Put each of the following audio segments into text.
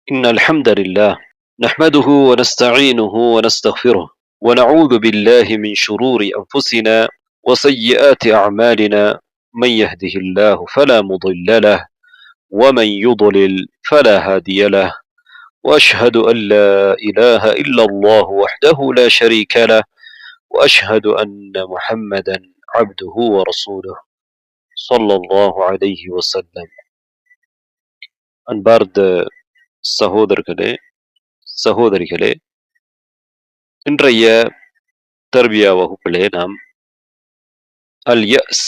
إن الحمد لله نحمده ونستعينه ونستغفره ونعوذ بالله من شرور أنفسنا وسيئات أعمالنا. من يهده الله فلا مضل له ومن يضلل فلا هادي له. وأشهد أن لا إله إلا الله وحده لا شريك له وأشهد أن محمدا عبده ورسوله صلى الله عليه وسلم. அன்பார்ந்த சகோதரர்களே சகோதரிகளே, இன்றைய தர்பியா வகுப்பிலே நாம் அல் யஸ்,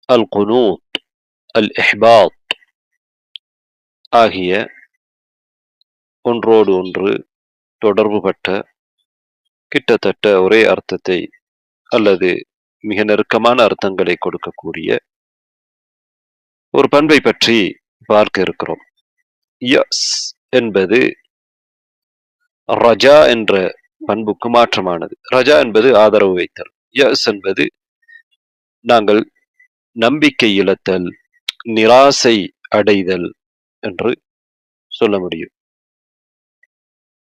அல் குனூத், அல் இஹ்பாத் ஆகிய ஒன்றோடு ஒன்று தொடர்புபட்ட கிட்டத்தட்ட ஒரே அர்த்தத்தை அல்லது மிக நெருக்கமான அர்த்தங்களை கொடுக்கக்கூடிய ஒரு பண்பை பற்றி பார்க்க இருக்கிறோம். யஸ் என்பது ரஜா என்ற பண்புக்கு மாற்றமானது. ரஜா என்பது ஆதரவு வைத்தல். யஸ் என்பது நாங்கள் நம்பிக்கை இழத்தல், நிராசை அடைதல் என்று சொல்ல முடியும்.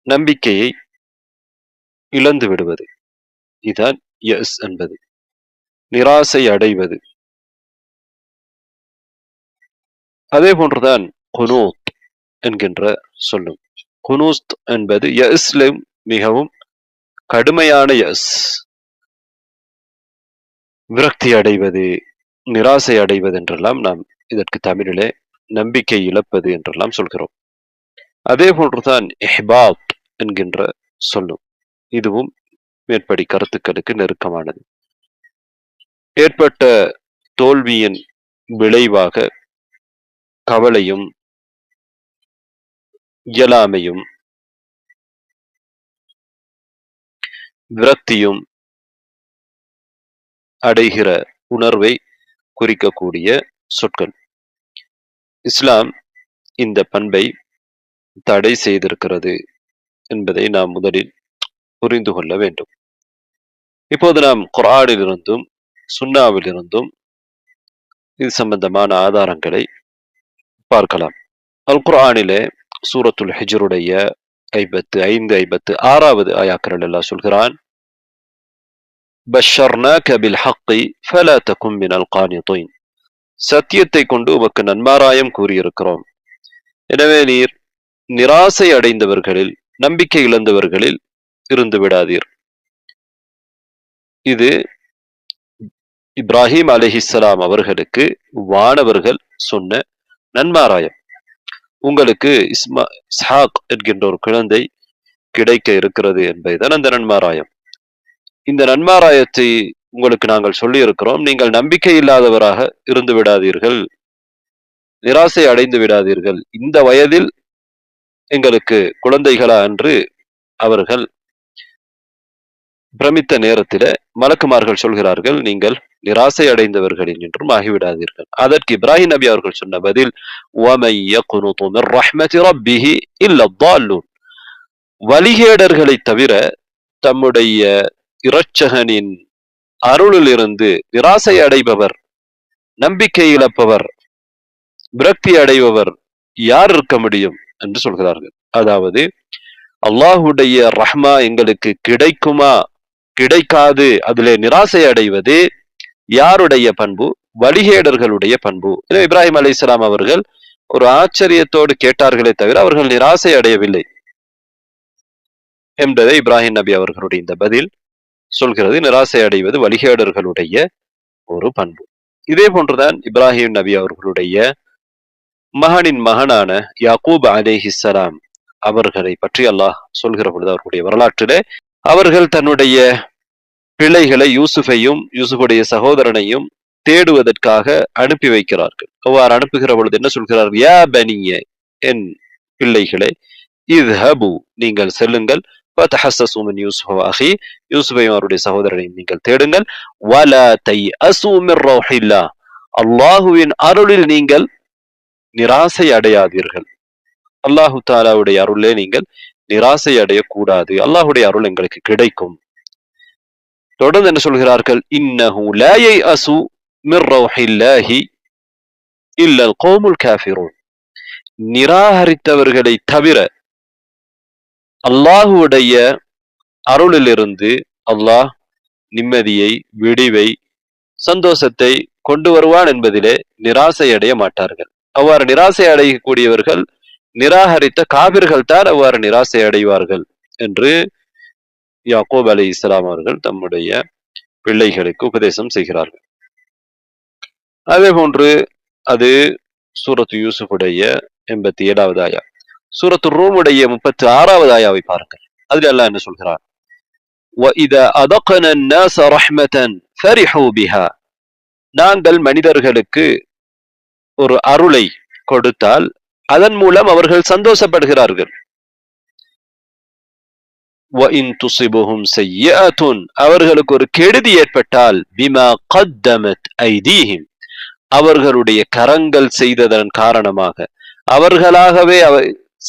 நம்பிக்கையை இழந்து விடுவது, இதுதான் யஸ் என்பது. நிராசை அடைவது. அதே போன்றுதான் குனூத் என்கின்ற சொல்லும். குனூத் என்பது யஸ்லும் மிகவும் கடுமையான யஸ், விரக்தி அடைவது, நிராசை அடைவது என்றெல்லாம் நாம் இதற்கு தமிழிலே நம்பிக்கை இழப்பது என்றெல்லாம் சொல்கிறோம். அதே போன்றுதான் இஹ்பாத் என்கின்ற சொல்லும். இதுவும் மேற்படி கருத்துக்களுக்கு நெருக்கமானது. ஏற்பட்ட தோல்வியின் விளைவாக கவலையும் இயலாமையும் விரக்தியும் அடைகிற உணர்வை குறிக்கக்கூடிய சொற்கள். இஸ்லாம் இந்த பண்பை தடை செய்திருக்கிறது என்பதை நாம் முதலில் புரிந்து கொள்ள வேண்டும். இப்போது நாம் குர்ஆனிலிருந்தும் சுன்னாவிலிருந்தும் இது சம்பந்தமான ஆதாரங்களை பார்க்கலாம். அல் குர்ஆனிலே சூரத்துல் ஹிஜ்ருடைய 55, 56 ஆயாக்கள் அல்லாஹ் சொல்கிறான், பஷர்னாக பில் ஹக்கி ஃபலா தகும் மினல் கானிதீன். சத்தியத்தை கொண்டு உமக்கு நன்மாராயம் கூறியிருக்கிறோம், எனவே நீர் நிராசை அடைந்தவர்களில், நம்பிக்கை இழந்தவர்களில் இருந்து விடாதீர். இது இப்ராஹிம் அலைஹிஸ்ஸலாம் அவர்களுக்கு வானவர்கள் சொன்ன நன்மாராயம். உங்களுக்கு இஸ்ஹாக் என்கின்ற ஒரு குழந்தை கிடைக்க இருக்கிறது என்பதுதான் அந்த நன்மாராயம். இந்த நன்மாராயத்தை உங்களுக்கு நாங்கள் சொல்லி இருக்கிறோம், நீங்கள் நம்பிக்கை இல்லாதவராக இருந்து விடாதீர்கள், நிராசை அடைந்து விடாதீர்கள். இந்த வயதில் எங்களுக்கு குழந்தைகளா என்று அவர்கள் பிரமித்த நேரத்தில மலக்குமார்கள் சொல்கிறார்கள், நீங்கள் நிராசை அடைந்தவர்களில் என்றும் ஆகிவிடாதீர்கள். அதற்கு இப்ராஹிம் நபி அவர்கள் சொன்ன பதில், وَمَنْ يَقْنُطُ مِنْ رَحْمَةِ رَبِّهِ إِلَّا الضَّالُّونَ. வழிகேடர்களை தவிர தம்முடைய இரட்சகனின் அருளிலிருந்து நிராசை அடைபவர், நம்பிக்கை இழப்பவர், விரக்தி அடைபவர் யார் இருக்க முடியும் என்று சொல்கிறார்கள். அதாவது அல்லாஹுடைய ரஹ்மா எங்களுக்கு கிடைக்குமா கிடைக்காது, அதிலே நிராசை அடைவது யாருடைய பண்பு? வழிகேடர்களுடைய பண்பு. இப்ராஹிம் அலைஹிஸ்ஸலாம் அவர்கள் ஒரு ஆச்சரியத்தோடு கேட்டார்களே தவிர அவர்கள் நிராசை அடையவில்லை என்பதை இப்ராஹிம் நபி அவர்களுடைய இந்த பதில் சொல்கிறது. நிராசை அடைவது வழிகேடர்களுடைய ஒரு பண்பு. இதே போன்றுதான் இப்ராஹிம் நபி அவர்களுடைய மகனின் மகனான யாக்கூப் அலைஹிஸ்ஸலாம் அவர்களை பற்றி அல்லாஹ் சொல்கிற பொழுது அவர்களுடைய வரலாற்றிலே அவர்கள் தன்னுடைய பிள்ளைகளை யூசுஃபையும் யூசுஃபுடைய சகோதரனையும் தேடுவதற்காக அனுப்பி வைக்கிறார்கள். அவ்வாறு அனுப்புகிற பொழுது என்ன சொல்கிறார்கள்? யா பனிய, என் பிள்ளைகளே, இத்ஹபு, நீங்கள் செல்லுங்கள், ஃபதஹஸ்ஸஸு மின் யூசுஃப வ அஹி, யூசுஃபையும் அவருடைய சகோதரனையும் நீங்கள் தேடுங்கள், வலா தய்அஸு மின் ரௌஹில்லாஹ், அல்லாஹ்வின் அருளில் நீங்கள் நிராசை அடையாதீர்கள். அல்லாஹு தஆலாவுடைய அருளே நீங்கள் நிராசை அடையக்கூடாது, அல்லாஹுடைய அருள் எங்களுக்கு கிடைக்கும். தொடர்ந்து என்ன சொல்கிறார்கள்? இன்னஹு லா யைஅஸு மிர் ரௌஹில்லாஹி இல்லல் கௌமுல் காஃபிரூன். நிராகரித்தவர்களை தவிர அல்லாஹுடைய அருளிலிருந்து அல்லாஹ் நிம்மதியை, விடிவை, சந்தோஷத்தை கொண்டு வருவான் என்பதிலே நிராசை அடைய மாட்டார்கள். அவ்வாறு நிராசை அடையக்கூடியவர்கள் நிராகரித்த காபிர்கள் தான் அவ்வாறு நிராசை அடைவார்கள் என்று யாக்கூப் அலைஹிஸ்ஸலாம் அவர்கள் தம்முடைய பிள்ளைகளுக்கு உபதேசம் செய்கிறார்கள். அதே போன்று அது சூரத்து யூசுஃபுடைய 87வது ஆயா, சூரத்து ரூமுடைய 36வது ஆயாவை பாருங்கள். அதில் அல்லாஹ் என்ன சொல்கிறார்? وَإِذَا أَذَقْنَا النَّاسَ رَحْمَةً فَرِحُوا بِهَا. நாங்கள் மனிதர்களுக்கு ஒரு அருளை கொடுத்தால் அதன் மூலம் அவர்கள் சந்தோஷப்படுகிறார்கள். وَإِن تُصِبْهُمْ سَيِّئَةٌ, அவர்களுக்கு ஒரு கெடுதி ஏற்பட்டால் بِمَا قَدَّمَتْ أَيْدِيهِمْ, அவர்களுடைய கரங்கள் செய்ததன் காரணமாக, அவர்களாகவே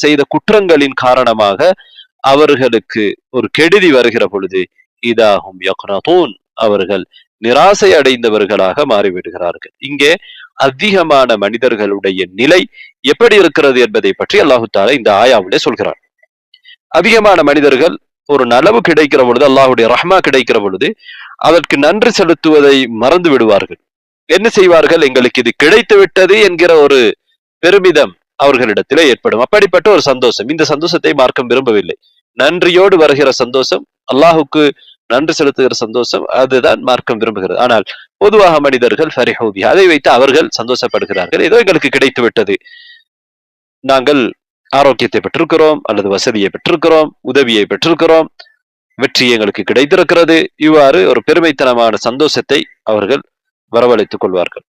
செய்த குற்றங்களின் காரணமாக அவர்களுக்கு ஒரு கெடுதி வருகிற பொழுது இதாகும் யக்னதூன், அவர்கள் நிராசை அடைந்தவர்களாக மாறிவிடுகிறார்கள். இங்கே அதிகமான மனிதர்களுடைய நிலை எப்படி இருக்கிறது என்பதை பற்றி அல்லாஹு தஆலா இந்த ஆயாவிலே சொல்கிறார். அதிகமான மனிதர்கள் ஒரு நலவு கிடைக்கிற பொழுது, அல்லாஹுடைய ரஹ்மா கிடைக்கிற பொழுது அதற்கு நன்றி செலுத்துவதை மறந்து விடுவார்கள். என்ன செய்வார்கள்? எங்களுக்கு இது கிடைத்து விட்டது என்கிற ஒரு பெருமிதம் அவர்களிடத்திலே ஏற்படும். அப்படிப்பட்ட ஒரு சந்தோஷம், இந்த சந்தோஷத்தை மார்க்கம் விரும்பவில்லை. நன்றியோடு வருகிற சந்தோஷம், அல்லாஹுக்கு நன்றி செலுத்துகிற சந்தோஷம், அதுதான் மார்க்கம் விரும்புகிறது. ஆனால் பொதுவாக மனிதர்கள் ஃபரிஹூ பிஹா, அதை வைத்து அவர்கள் சந்தோஷப்படுகிறார்கள். ஏதோ எங்களுக்கு கிடைத்து விட்டது, நாங்கள் ஆரோக்கியத்தை பெற்றிருக்கிறோம், அல்லது வசதியை பெற்றிருக்கிறோம், உதவியை பெற்றிருக்கிறோம், வெற்றி எங்களுக்கு கிடைத்திருக்கிறது, இவ்வாறு ஒரு பெருமைத்தனமான சந்தோஷத்தை அவர்கள் வரவழைத்துக் கொள்வார்கள்.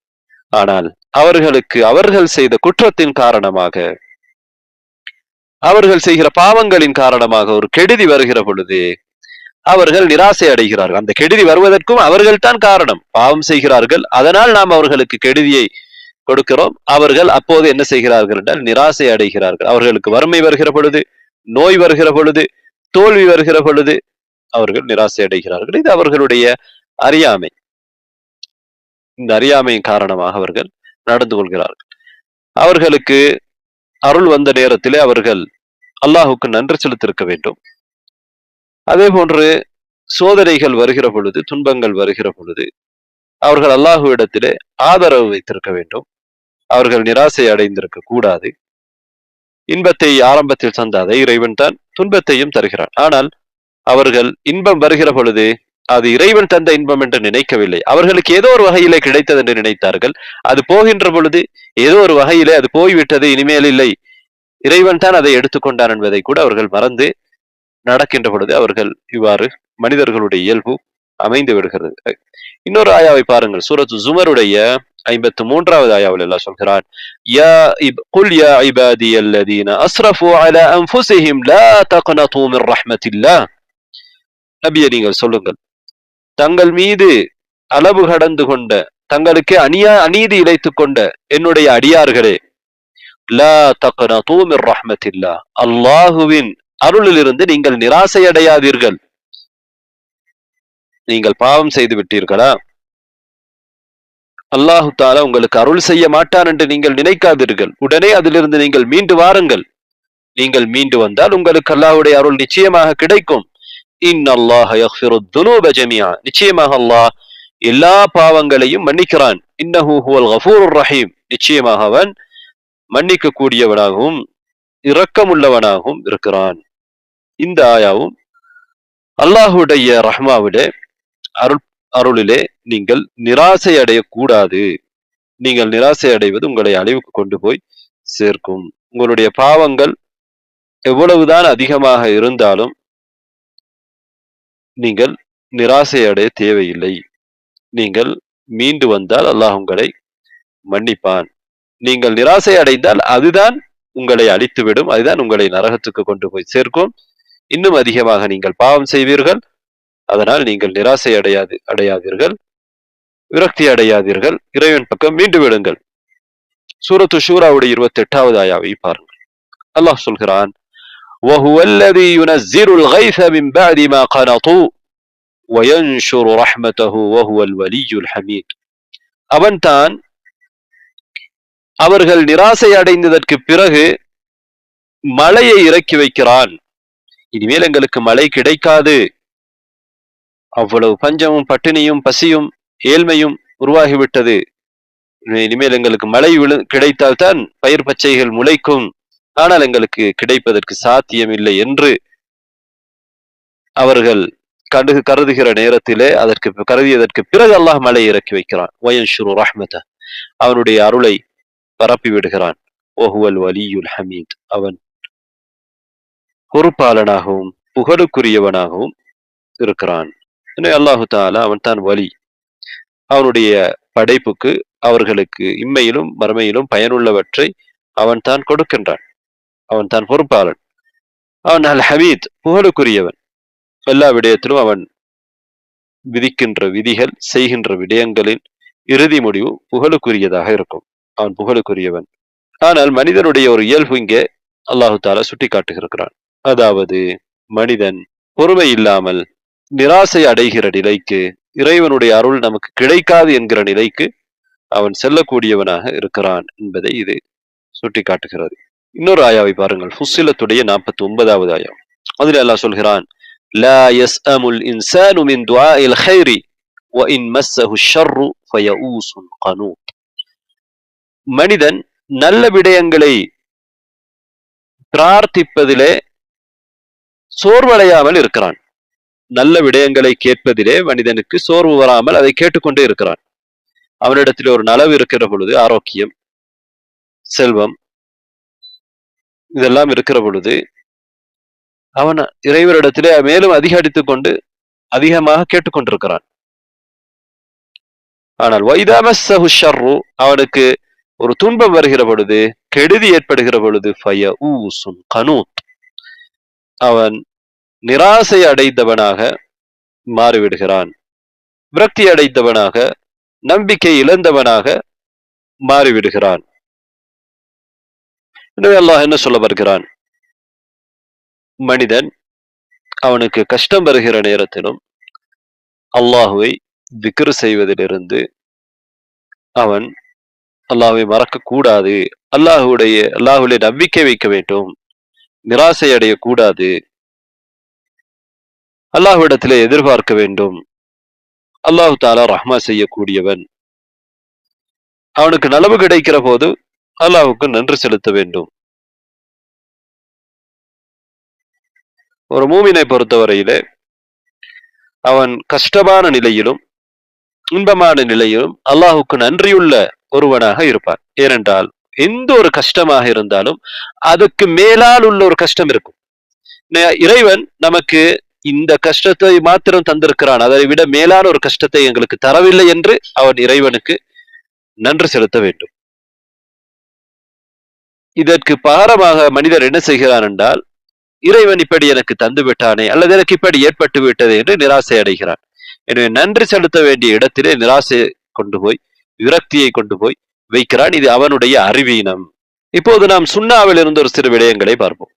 ஆனால் அவர்களுக்கு அவர்கள் செய்த குற்றத்தின் காரணமாக, அவர்கள் செய்கிற பாவங்களின் காரணமாக ஒரு கெடுதி வருகிற பொழுது அவர்கள் நிராசை அடைகிறார்கள். அந்த கெடுதி வருவதற்கும் அவர்கள் தான் காரணம். பாவம் செய்கிறார்கள், அதனால் நாம் அவர்களுக்கு கெடுதியை கொடுக்கிறோம். அவர்கள் அப்போது என்ன செய்கிறார்கள் என்றால் நிராசை அடைகிறார்கள். அவர்களுக்கு வறுமை வருகிற பொழுது, நோய் வருகிற பொழுது, தோல்வி வருகிற பொழுது அவர்கள் நிராசை அடைகிறார்கள். இது அவர்களுடைய அறியாமை. இந்த அறியாமையின் காரணமாக அவர்கள் நடந்து கொள்கிறார்கள். அவர்களுக்கு அருள் வந்த நேரத்திலே அவர்கள் அல்லாஹுக்கு நன்றி செலுத்திருக்க வேண்டும். அதே போன்று சோதனைகள் வருகிற பொழுது, துன்பங்கள் வருகிற பொழுது அவர்கள் அல்லாஹு இடத்திலே ஆதரவு வைத்திருக்க வேண்டும். அவர்கள் நிராசை அடைந்திருக்க கூடாது. இன்பத்தை ஆரம்பத்தில் தந்த அதை இறைவன் தான் துன்பத்தையும் தருகிறான். ஆனால் அவர்கள் இன்பம் வருகிற பொழுது அது இறைவன் தந்த இன்பம் என்று நினைக்கவில்லை. அவர்களுக்கு ஏதோ ஒரு வகையிலே கிடைத்தது என்று நினைத்தார்கள். அது போகின்ற பொழுது ஏதோ ஒரு வகையிலே அது போய்விட்டது, இனிமேல் இல்லை, இறைவன் தான் அதை எடுத்துக்கொண்டான் என்பதை கூட அவர்கள் மறந்து நடக்கின்ற பொழுது அவர்கள் இவ்வாறு மனிதர்களுடைய இயல்பு அமைந்து விடுகிறது. இன்னொரு ஆயாவை பாருங்கள், சூரத்து ஜுமருடைய 53வது ஆயாவில் அல்லாஹ் சொல்கிறான், குல் யா இபாதியல்லதீன அஸ்ரஃபு அலா அன்ஃபுஸிஹிம் லா தக்னது மின் ரஹ்மத்தில்லாஹ். நபியே, நீங்கள் சொல்லுங்கள், தங்கள் மீது அளவு கடந்து கொண்ட, தங்களுக்கு அநீதி இழைத்துக் கொண்ட என்னுடைய அடியார்களே, லா தக்னது மின் ரஹ்மத்தில்லாஹ், அல்லாஹுவின் அருளிலிருந்து நீங்கள் நிராசை அடையாதீர்கள். நீங்கள் பாவம் செய்து விட்டீர்களா, அல்லாஹு தஆலா உங்களுக்கு அருள் செய்ய மாட்டான் என்று நீங்கள் நினைக்காதீர்கள். உடனே அதிலிருந்து நீங்கள் மீண்டு வாருங்கள். நீங்கள் மீண்டு வந்தால் உங்களுக்கு அல்லாஹ்வுடைய அருள் நிச்சயமாக கிடைக்கும். இன்னல்லாஹ யக்ஃபிருத் துனூப ஜமீஆ, நிச்சயமாக அல்லாஹ் எல்லா பாவங்களையும் மன்னிக்கிறான். இன்னஹு ஹுவல் கஃபூருர் ரஹீம், நிச்சயமாக அவன் மன்னிக்க கூடியவனாகவும் இரக்கமுள்ளவனாகவும் இருக்கிறான். இந்த ஆயாவும் அல்லாஹுடைய ரஹ்மாவிலே அருளிலே நீங்கள் நிராசை அடையக்கூடாது. நீங்கள் நிராசை அடைவது உங்களை அழிவுக்கு கொண்டு போய் சேர்க்கும். உங்களுடைய பாவங்கள் எவ்வளவுதான் அதிகமாக இருந்தாலும் நீங்கள் நிராசை அடைய தேவையில்லை. நீங்கள் மீண்டு வந்தால் அல்லாஹ் உங்களை மன்னிப்பான். நீங்கள் நிராசை அடைந்தால் அதுதான் உங்களை அழித்துவிடும், அதுதான் உங்களை நரகத்துக்கு கொண்டு போய் சேர்க்கும். இன்னும் அதிகமாக நீங்கள் பாவம் செய்வீர்கள். அதனால் நீங்கள் நிராசை அடையாதீர்கள், விரக்தி அடையாதீர்கள், இறைவன் பக்கம் மீண்டு விடுங்கள். சூரத்து ஷூராவுடைய 28வது ஆயாவை பாருங்கள். அல்லாஹ் சொல்கிறான், وَهُوَ الَّذِي يُنَزِّلُ الْغَيْثَ مِنْ بَعْدِ مَا قَنَطُوا وَيَنْشُرُ رَحْمَتَهُ وَهُوَ الْوَلِيُّ الْحَمِيدُ. அவன்தான் அவர்கள் நிராசை அடைந்ததற்கு பிறகு மழையை இறக்கி வைக்கிறான். இனிமேல் எங்களுக்கு மழை கிடைக்காது, அவ்வளவு பஞ்சமும் பட்டினியும் பசியும் ஏழ்மையும் உருவாகிவிட்டது, இனிமேல் எங்களுக்கு மழை கிடைத்தால்தான் பயிர் பச்சைகள் முளைக்கும், ஆனால் எங்களுக்கு கிடைப்பதற்கு சாத்தியம் இல்லை என்று அவர்கள் கருதுகிற நேரத்திலே அதற்கு கருதியதற்கு பிறகு அல்லாஹ் மழை இறக்கி வைக்கிறான். வயன்ஷுரு ரஹ்மத, அவனுடைய அருளை பரப்பி விடுகிறான். ஓஹுவல் வலியுல் ஹமீத், அவன் பொறுப்பாளனாகவும் புகழுக்குரியவனாகவும் இருக்கிறான். அல்லாஹு தாலா அவன் தான் வலி, அவனுடைய படைப்புக்கு அவர்களுக்கு இம்மையிலும் மறுமையிலும் பயனுள்ளவற்றை அவன் தான் கொடுக்கின்றான். அவன் தான் பொறுப்பாளன். அவன் அல் ஹமீத், புகழுக்குரியவன். எல்லா விடயத்திலும் அவன் விதிக்கின்ற விதிகள், செய்கின்ற விடயங்களின் இறுதி முடிவு புகழுக்குரியதாக இருக்கும். அவன் புகழுக்குரியவன். ஆனால் மனிதனுடைய ஒரு இயல்பு இங்கே அல்லாஹு தாலா சுட்டி காட்டுகிறான். அதாவது மனிதன் பொறுமை இல்லாமல் நிராசை அடைகிற நிலைக்கு, இறைவனுடைய அருள் நமக்கு கிடைக்காது என்கிற நிலைக்கு அவன் செல்லக்கூடியவனாக இருக்கிறான் என்பதை இது சுட்டி காட்டுகிறது. இன்னொரு ஆயாவை பாருங்கள், ஃபுஸ்ஸிலத்துடைய 49வது ஆயா. அதில் அல்லாஹ் சொல்கிறான், லா யஸ்அமுல் இன்சானு மின் துஆஇல் கைரி வ இன் மஸ்ஸஹு ஷர்ரு ஃபயஊசுன் கனூத். மனிதன் நல்ல விடயங்களை பிரார்த்திப்பதிலே சோர்வடையாமல் இருக்கிறான். நல்ல விடயங்களை கேட்பதிலே மனிதனுக்கு சோர்வு வராமல் அதை கேட்டுக்கொண்டே இருக்கிறான். அவனிடத்தில் ஒரு நலவு இருக்கிற பொழுது, ஆரோக்கியம், செல்வம், இதெல்லாம் இருக்கிற பொழுது அவன் இறைவரிடத்திலே மேலும் அதிகரித்துக் கொண்டு அதிகமாக கேட்டுக்கொண்டிருக்கிறான். ஆனால் வைதா மஸ்ஸஹு ஷர்ரு, அவனுக்கு ஒரு துன்பம் வருகிற பொழுது, கெடுதி ஏற்படுகிற பொழுது, ஃபயஊசுன் கனூத், அவன் நிராசை அடைந்தவனாக மாறிவிடுகிறான். விரக்தி அடைந்தவனாக, நம்பிக்கை இழந்தவனாக மாறிவிடுகிறான். எனவே அல்லாஹ் என்ன சொல்ல வருகிறான், மனிதன் அவனுக்கு கஷ்டம் வருகிற நேரத்திலும் அல்லாஹுவை திக்ர் செய்வதிலிருந்து அவன் அல்லாஹுவை மறக்க கூடாது, அல்லாஹுடைய நம்பிக்கை வைக்க வேண்டும், நிராசை அடையக்கூடாது, அல்லாஹ்விடத்திலே எதிர்பார்க்க வேண்டும். அல்லாஹு தாலா ரஹ்மா செய்யக்கூடியவன். அவனுக்கு நலவு கிடைக்கிற போது அல்லாஹுக்கு நன்றி செலுத்த வேண்டும். ஒரு மூமினை பொறுத்தவரையிலே அவன் கஷ்டமான நிலையிலும் இன்பமான நிலையிலும் அல்லாஹுக்கு நன்றியுள்ள ஒருவனாக இருப்பான். ஏனென்றால் எந்த ஒரு கஷ்டமாக இருந்தாலும் அதுக்கு மேலால் உள்ள ஒரு கஷ்டம் இருக்கும். இறைவன் நமக்கு இந்த கஷ்டத்தை மாத்திரம் தந்திருக்கிறான், அதை விட மேலான ஒரு கஷ்டத்தை எங்களுக்கு தரவில்லை என்று அவன் இறைவனுக்கு நன்றி செலுத்த வேண்டும். இதற்கு பகரமாக மனிதர் என்ன செய்கிறான் என்றால், இறைவன் இப்படி எனக்கு தந்து விட்டானே, அல்லது எனக்கு இப்படி ஏற்பட்டு விட்டது என்று நிராசை அடைகிறான். எனவே நன்றி செலுத்த வேண்டிய இடத்திலே நிராசையை கொண்டு போய், விரக்தியை கொண்டு போய் வைக்கிறான். இது அவனுடைய அறிவீனம். இப்போது நாம் சுன்னாவில் இருந்து ஒரு சிறு விடயங்களை பார்ப்போம்.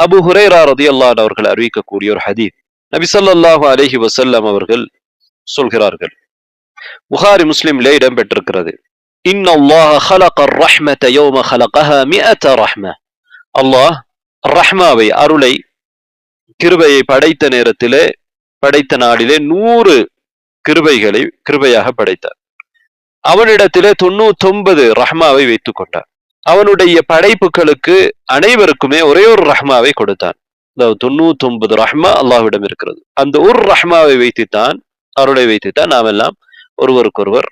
அபு ஹுரைரா ரலியல்லாஹு அவர்கள் அறிவிக்கக்கூடிய ஒரு ஹதீஸ், நபி ஸல்லல்லாஹு அலைஹி வஸல்லம் அவர்கள் சொல்கிறார்கள், புகாரி முஸ்லிமிலே இடம்பெற்றிருக்கிறது, இன்னல்லாஹ ஹலக ரஹ்மத யௌம ஹலகஹா மிஅத ரஹ்ம. அல்லாஹ் ரஹ்மாவை, அருளை, கிருபையை படைத்த நேரத்திலே, படைத்த நாளிலே 100 கிருபைகளை கிருபையாக படைத்தார். அவனிடத்திலே 99 ரஹ்மாவை வைத்துக் கொண்டார். அவனுடைய படைப்புகளுக்கு அனைவருக்குமே ஒரே ஒரு ரஹ்மாவை கொடுத்தான். அதாவது 99 ரஹ்மா அல்லாஹ்விடம் இருக்கிறது. அந்த ஒரு ரஹ்மாவை வைத்துத்தான், அருளை வைத்துத்தான் நாம் எல்லாம் ஒருவருக்கொருவர்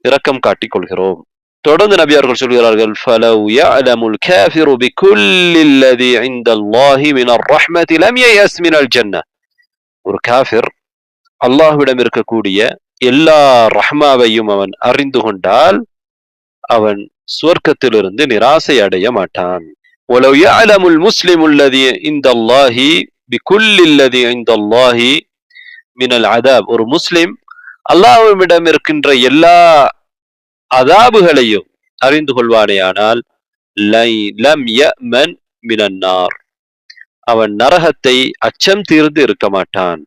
இரக்கம் காட்டிக் கொள்கிறோம். தொடர்ந்து நபி அவர்கள் சொல்கிறார்கள், ஃபலவ் யஅலமுல் காஃபிரு பிகுல்லி அல்லதி இன்தல்லாஹி மினர் ரஹ்மதி லம் யயஸ் மினல் ஜன்னah. ஒரு காஃபிர் அல்லாஹ்விடம் இருக்கக்கூடிய எல்லா ரஹ்மாவையும் அவன் அறிந்து கொண்டால் அவன் சுவர்க்கத்திலிருந்து நிராசை அடைய மாட்டான். வலவ் யஅலமுல் முஸ்லிமு அல்லதி இன்தல்லாஹி பிகுல்லி அல்லதி இன்தல்லாஹி மினல் அதாப். ஒரு முஸ்லிம் அல்லாஹ்விடம் இருக்கின்ற எல்லா அதாபுகளையும் அறிந்து கொள்வானேயானால் லம் யமன் மினன் நார், அவன் நரகத்தை அச்சம் தீர்ந்து இருக்க மாட்டான்.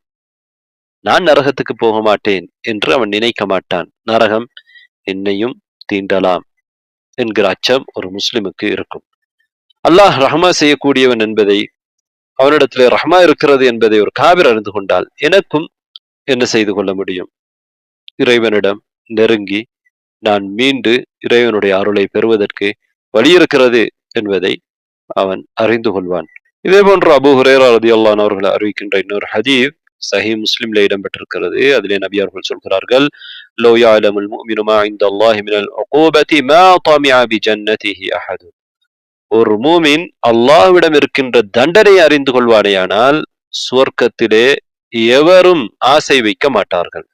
நான் நரகத்துக்கு போக மாட்டேன் என்று அவன் நினைக்க மாட்டான். நரகம் என்னையும் தீண்டலாம் என்கிற அச்சம் ஒரு முஸ்லிமுக்கு இருக்கும். அல்லாஹ் ரஹ்மா செய்யக்கூடியவன் என்பதை, அவனிடத்திலே ரஹ்மா இருக்கிறது என்பதை ஒரு காபிர் அறிந்து கொண்டால் எனக்கும் என்ன செய்து கொள்ள முடியும்? இறைவனிடம் நெருங்கி நான் மீண்டு இறைவனுடைய அருளை பெறுவதற்கு வழி இருக்கிறது என்பதை அவன் அறிந்து கொள்வான். இதே போன்று அபூ ஹுரைரா ரலியல்லாஹு அன்ஹு அவர்கள் அறிவிக்கின்ற இன்னொரு ஹதீஸ் சஹீஹ் முஸ்லிம்ல இடம்பெற்றிருக்கிறது. அதிலே நபி அவர்கள் சொல்கிறார்கள், லோ யஅலமுல் முஃமினு மா இன்தல்லாஹி மினல் உகூபதி மா தமிஅ பிஜன்னதிஹி அஹத். ஒரு மூமின் அல்லாஹ்விடம் இருக்கின்ற தண்டனை அறிந்து கொள்வானேயானால் சுவர்க்கத்திலே எவரும் ஆசை வைக்க மாட்டார்கள்.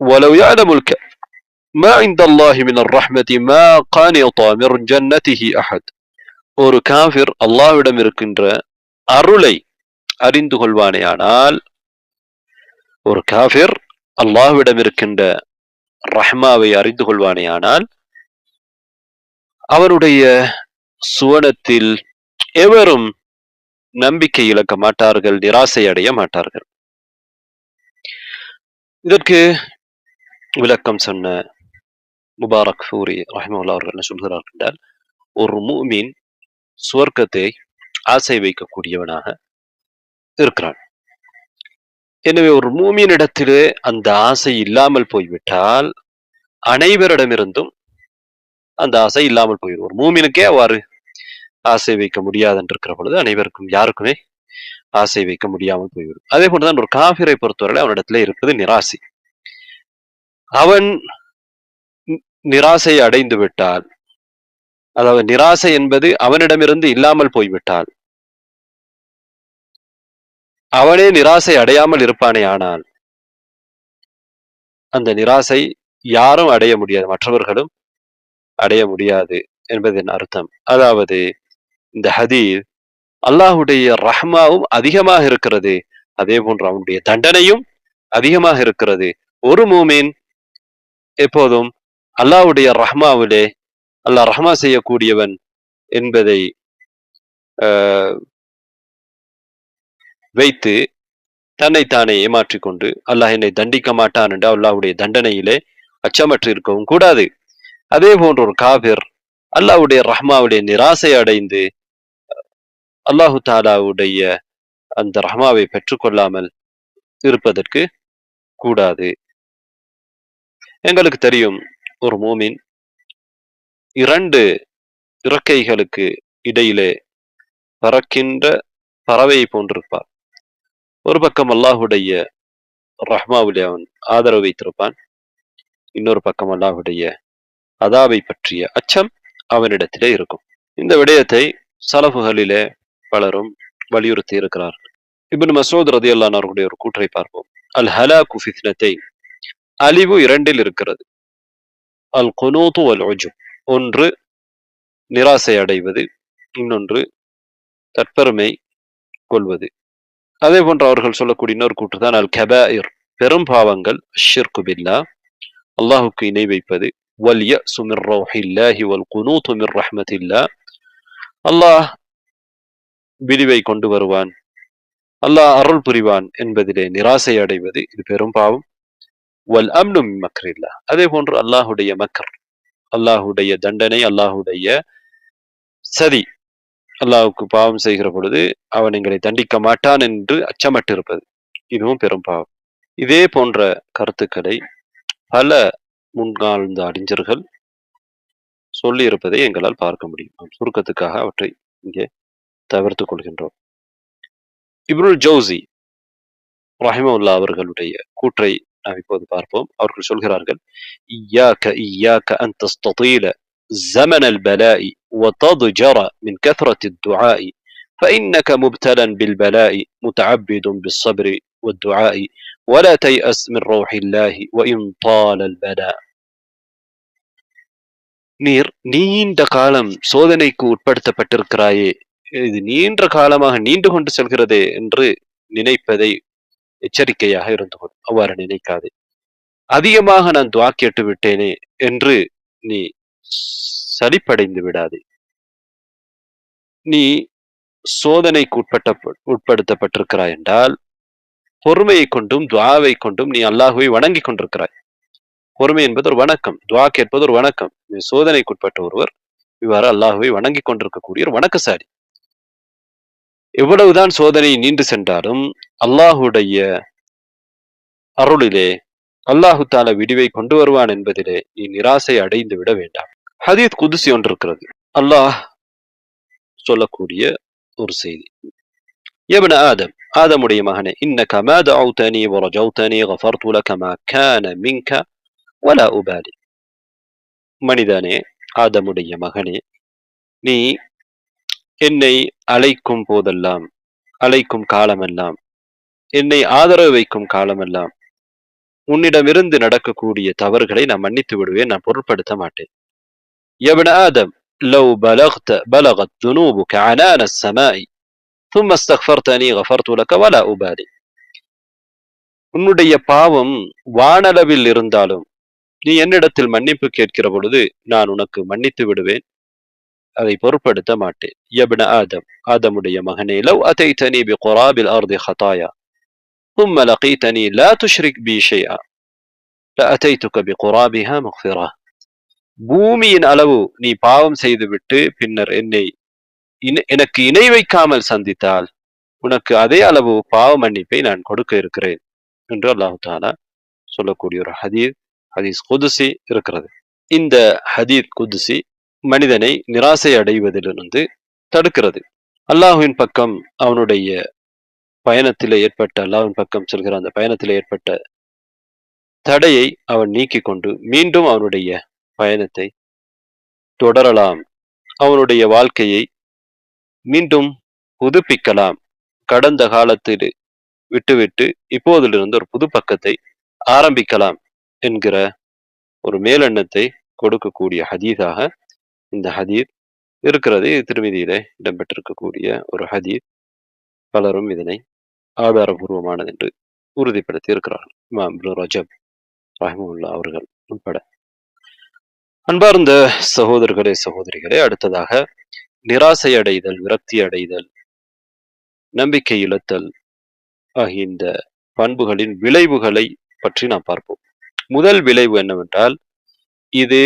وَلَوْ يَعْلَمُ مَا عِندَ اللَّهِ مِنَ الرَّحْمَةِ مَا قَنِطَ مِنْ جَنَّتِهِ أَحَدٌ. ஒரு காஃபிர் அல்லாஹ்விடம் இருக்கின்ற அருளை அறிந்து கொள்வானேயானால், ஒரு காஃபிர் அல்லாஹ்விடம் இருக்கின்ற ரஹ்மாவை அறிந்து கொள்வானேயானால் அவருடைய சுவனத்தில் எவரும் நம்பிக்கை இழக்க மாட்டார்கள், நிராசை அடைய மாட்டார்கள். இதற்கு விளக்கம் சொன்ன முபாரக் ஃபூரி ரஹ்மத்துல்லாஹி அவர்கள் என்ன சொல்கிறார்கள் என்றால், ஒரு முஃமின் சுவர்க்கத்தை ஆசை வைக்கக்கூடியவனாக இருக்கிறான். எனவே ஒரு மூமினிடத்திலே அந்த ஆசை இல்லாமல் போய்விட்டால் அனைவரிடமிருந்தும் அந்த ஆசை இல்லாமல் போய்விடும். ஒரு மூமினுக்கே அவ்வாறு ஆசை வைக்க முடியாது என்று இருக்கிற பொழுது அனைவருக்கும் யாருக்குமே ஆசை வைக்க முடியாமல் போய்விடும். அதே போன்றுதான் ஒரு காஃபிரை பொறுத்தவரை அவனிடத்திலே இருப்பது நிராசை. அவன் நிராசை அடைந்து விட்டால், அதாவது நிராசை என்பது அவனிடமிருந்து இல்லாமல் போய்விட்டால், அவனே நிராசை அடையாமல் இருப்பானே ஆனால் அந்த நிராசை யாரும் அடைய முடியாது, மற்றவர்களும் அடைய முடியாது என்பதன் அர்த்தம். அதாவது இந்த ஹதீஸ் அல்லாஹுடைய ரஹ்மாவும் அதிகமாக இருக்கிறது, அதே போன்று அவனுடைய தண்டனையும் அதிகமாக இருக்கிறது. ஒரு மூமின் எப்போதும் அல்லாஹ்வுடைய ரஹ்மாவிலே அல்லாஹ் ரஹ்மா செய்யக்கூடியவன் என்பதை வைத்து தன்னைத்தானே ஏமாற்றிக்கொண்டு அல்லாஹ் என்னை தண்டிக்க மாட்டான் என்று அல்லாஹ்வுடைய தண்டனையிலே அச்சமற்று இருக்கவும் கூடாது. அதே போன்ற ஒரு காபிர் அல்லாஹ்வுடைய ரஹ்மாவுடைய நிராசை அடைந்து அல்லாஹு தாலாவுடைய அந்த ரஹ்மாவை பெற்றுக்கொள்ளாமல் இருப்பதற்கு கூடாது. எங்களுக்கு தெரியும், ஒரு மூமின் இரண்டு இறக்கைகளுக்கு இடையிலே பறக்கின்ற பறவையை போன்றிருப்பார். ஒரு பக்கம் அல்லாஹுடைய ரஹ்மாவிலே அவன் ஆதரவு வைத்திருப்பான், இன்னொரு பக்கம் அல்லாஹுடைய அதாவை பற்றிய அச்சம் அவனிடத்திலே இருக்கும். இந்த விடயத்தை சலஃபுகளிலே பலரும் வலியுறுத்தி இருக்கிறார்கள். இப்னு மஸ்ஊத் ரலியல்லாஹு அன்ஹு அவர்களுடைய ஒரு கூற்றை பார்ப்போம். அல் ஹலாகு ஃபித்னத்தைன், அழிவு இரண்டில் இருக்கிறது. அல் குனூது வல் உஜுப், ஒன்று நிராசை அடைவது, இன்னொன்று தற்பெருமை கொள்வது. அதே போன்று அவர்கள் சொல்லக்கூடிய இன்னொரு கூற்று தான் அல் கபாயிர், பெரும் பாவங்கள், ஷிர்கு பில்லாஹ், அல்லாஹுக்கு இணை வைப்பது, வல் யஸு மிர் ரௌஹில்லாஹி வல் குனூது மிர் ரஹ்மத்தில்லாஹ், அல்லாஹ் விடிவை கொண்டு வருவான், அல்லாஹ் அருள் புரிவான் என்பதிலே நிராசை அடைவது, இது பெரும் பாவம். வல் அம்னு மின் மக்ரில்லாஹ், அதே போன்று அல்லாஹுடைய மக்கர், அல்லாஹுடைய தண்டனை, அல்லாஹுடைய சதி, அல்லாஹுக்கு பாவம் செய்கிற பொழுது அவன் எங்களை தண்டிக்க மாட்டான் என்று அச்சமட்டு இருப்பது, இதுவும் பெரும் பாவம். இதே போன்ற கருத்துக்களை பல முன்காழ்ந்த அறிஞர்கள் சொல்லி இருப்பதை எங்களால் பார்க்க முடியும். சுருக்கத்துக்காக அவற்றை இங்கே தவிர்த்துக் கொள்கின்றோம். இப்னுல் ஜௌசி ரஹிமஹுல்லாஹ் அவர்களுடைய கூற்றை நாம் இப்போது பார்ப்போம். அவர்கள் சொல்கிறார்கள், இய்யாக அன் தஸ்ததீல زمن البلاء وتضجر من كثرة الدعاء فإنك مبتلى بالبلاء متعبد بالصبر والدعاء ولا تيأس من روح الله وإن طال البلاء. நீர் நீண்ட காலம் சோதனைக்கு உட்படுத்தப்பட்டிருக்கிறாயே, இது நீண்ட காலமாக நீண்டு கொண்டு செல்கிறதே என்று நினைப்பதை எச்சரிக்கையாக இருந்து கொள். அவ்வாறு நினைக்காதே. அதிகமாக நான் துஆ கேட்டு விட்டேனே என்று நீ சலிப்படைந்து விடாதே. நீ சோதனைக்கு உட்படுத்தப்பட்டிருக்கிறாய் என்றால் பொறுமையை கொண்டும் துஆவை கொண்டும் நீ அல்லாஹுவை வணங்கிக் கொண்டிருக்கிறாய். பொறுமை என்பது ஒரு வணக்கம், துவா கேட்பது ஒரு வணக்கம். சோதனைக்குட்பட்ட ஒருவர் இவ்வாறு அல்லாஹுவை வணங்கி கொண்டிருக்கக்கூடிய ஒரு வணக்கசாலி. எவ்வளவுதான் சோதனை நீண்டு சென்றாலும் அல்லாஹுடைய அருளிலே அல்லாஹு தாலா விடிவை கொண்டு வருவான் என்பதிலே நீ நிராசை அடைந்து விட வேண்டாம். ஹதீத் குதுசி ஒன்று இருக்கிறது. அல்லாஹ் சொல்லக்கூடிய ஒரு செய்தி. யப்ன ஆதம், ஆதமுடைய மகனே, இன்னக மா தஅவ்தனி வ ரஜௌதனி கஃபர்து லக மா கான மின்க வலா உபாலி. மனிதனே, ஆதமுடைய மகனே, நீ என்னை அழைக்கும் போதெல்லாம், அழைக்கும் காலமெல்லாம், என்னை ஆதரவு வைக்கும் காலமெல்லாம் உன்னிடமிருந்து நடக்கக்கூடிய தவறுகளை நான் மன்னித்து விடுவேன், நான் பொருட்படுத்த மாட்டேன். யப்ன ஆதம் லவ் பலகத் துனூபுக அனான ஸமாஇ ثم استغفرتني غفرت لك ولا أبالي. உன்னுடைய பாவம் வானளவில் இருந்தாலும் நீ என்னிடத்தில் மன்னிப்பு கேட்கிற பொழுது நான் உனக்கு மன்னித்து விடுவேன், அதை பொருட்படுத்த மாட்டேன். யப்ன ஆதம், ஆதமுடைய மகனே, லவ் அதைதனி பிகுராபில் அர்தி ஹதாயா ثم لقيتني لا تشرك بي شيئا لأتيتك بقرابها مغفرة. பூமியின் அளவு நீ பாவம் செய்துவிட்டு பின்னர் என்னை எனக்கு இணை வைக்காமல் சந்தித்தால் உனக்கு அதே அளவு பாவ மன்னிப்பை நான் கொடுக்க இருக்கிறேன் என்று அல்லாஹு தாலா சொல்லக்கூடிய ஒரு ஹதீஸ் குதுசி இருக்கிறது. இந்த ஹதீத் குதுசி மனிதனை நிராசை அடைவதிலிருந்து தடுக்கிறது. அல்லாஹுவின் பக்கம் அவனுடைய பயணத்திலே ஏற்பட்ட, அல்லாஹ்வின் பக்கம் செல்கிற அந்த பயணத்திலே ஏற்பட்ட தடையை அவன் நீக்கிக் கொண்டு மீண்டும் அவனுடைய பயணத்தை தொடரலாம், அவனுடைய வாழ்க்கையை மீண்டும் புதுப்பிக்கலாம், கடந்த காலத்தில் விட்டுவிட்டு இப்போதிலிருந்து ஒரு புது பக்கத்தை ஆரம்பிக்கலாம் என்கிற ஒரு மேலெண்ணத்தை கொடுக்கக்கூடிய ஹதீஸாக இந்த ஹதீத் இருக்கிறது. திருமதியிலே இடம்பெற்றிருக்கக்கூடிய ஒரு ஹதீத். பலரும் இதனை ஆதாரபூர்வமானது என்று உறுதிப்படுத்தி இருக்கிறார்கள். இமாம் இப்னு ரஜப் ரஹ்மத்துல்லாஹி அவர்கள் உட்பட. அன்பார்ந்த சகோதரர்களே, சகோதரிகளே, அடுத்ததாக நிராசை அடைதல், விரக்தி அடைதல், நம்பிக்கை இழத்தல் ஆகிய இந்த பண்புகளின் விளைவுகளை பற்றி நாம் பார்ப்போம். முதல் விளைவு என்னவென்றால், இது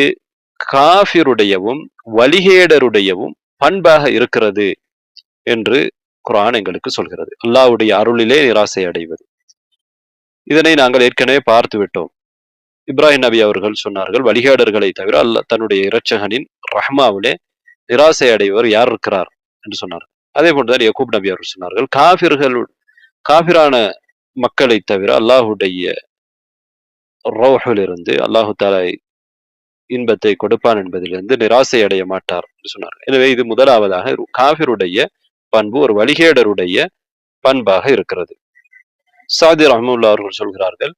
காஃபிருடையவும் வழிகேடருடையவும் பண்பாக இருக்கிறது என்று குர்ஆன் எங்களுக்கு சொல்கிறது. அல்லாஹ்வுடைய அருளிலே நிராசை அடைவது. இதனை நாங்கள் ஏற்கனவே பார்த்து விட்டோம். இப்ராஹிம் நபி அவர்கள் சொன்னார்கள், வழிகேடர்களை தவிர அல்லாஹ் தன்னுடைய இரட்சகனின் ரஹ்மாவிலே நிராசை அடைவர் யார் இருக்கிறார் என்று சொன்னார்கள். அதே போன்றுதான் யக்கூப் நபி அவர்கள் சொன்னார்கள், காஃபிரான மக்களை தவிர அல்லாஹுடைய ரௌஹிலிருந்து, அல்லாஹு தஆலா இன்பத்தை கொடுப்பான் என்பதிலிருந்து நிராசை அடைய மாட்டார் என்று சொன்னார்கள். எனவே இது முதலாவதாக காஃபிருடைய பண்பு, ஒரு வழிகேடருடைய பண்பாக இருக்கிறது. சாதி ரஹ்மத்துல்லாஹி அவர்கள் சொல்கிறார்கள்,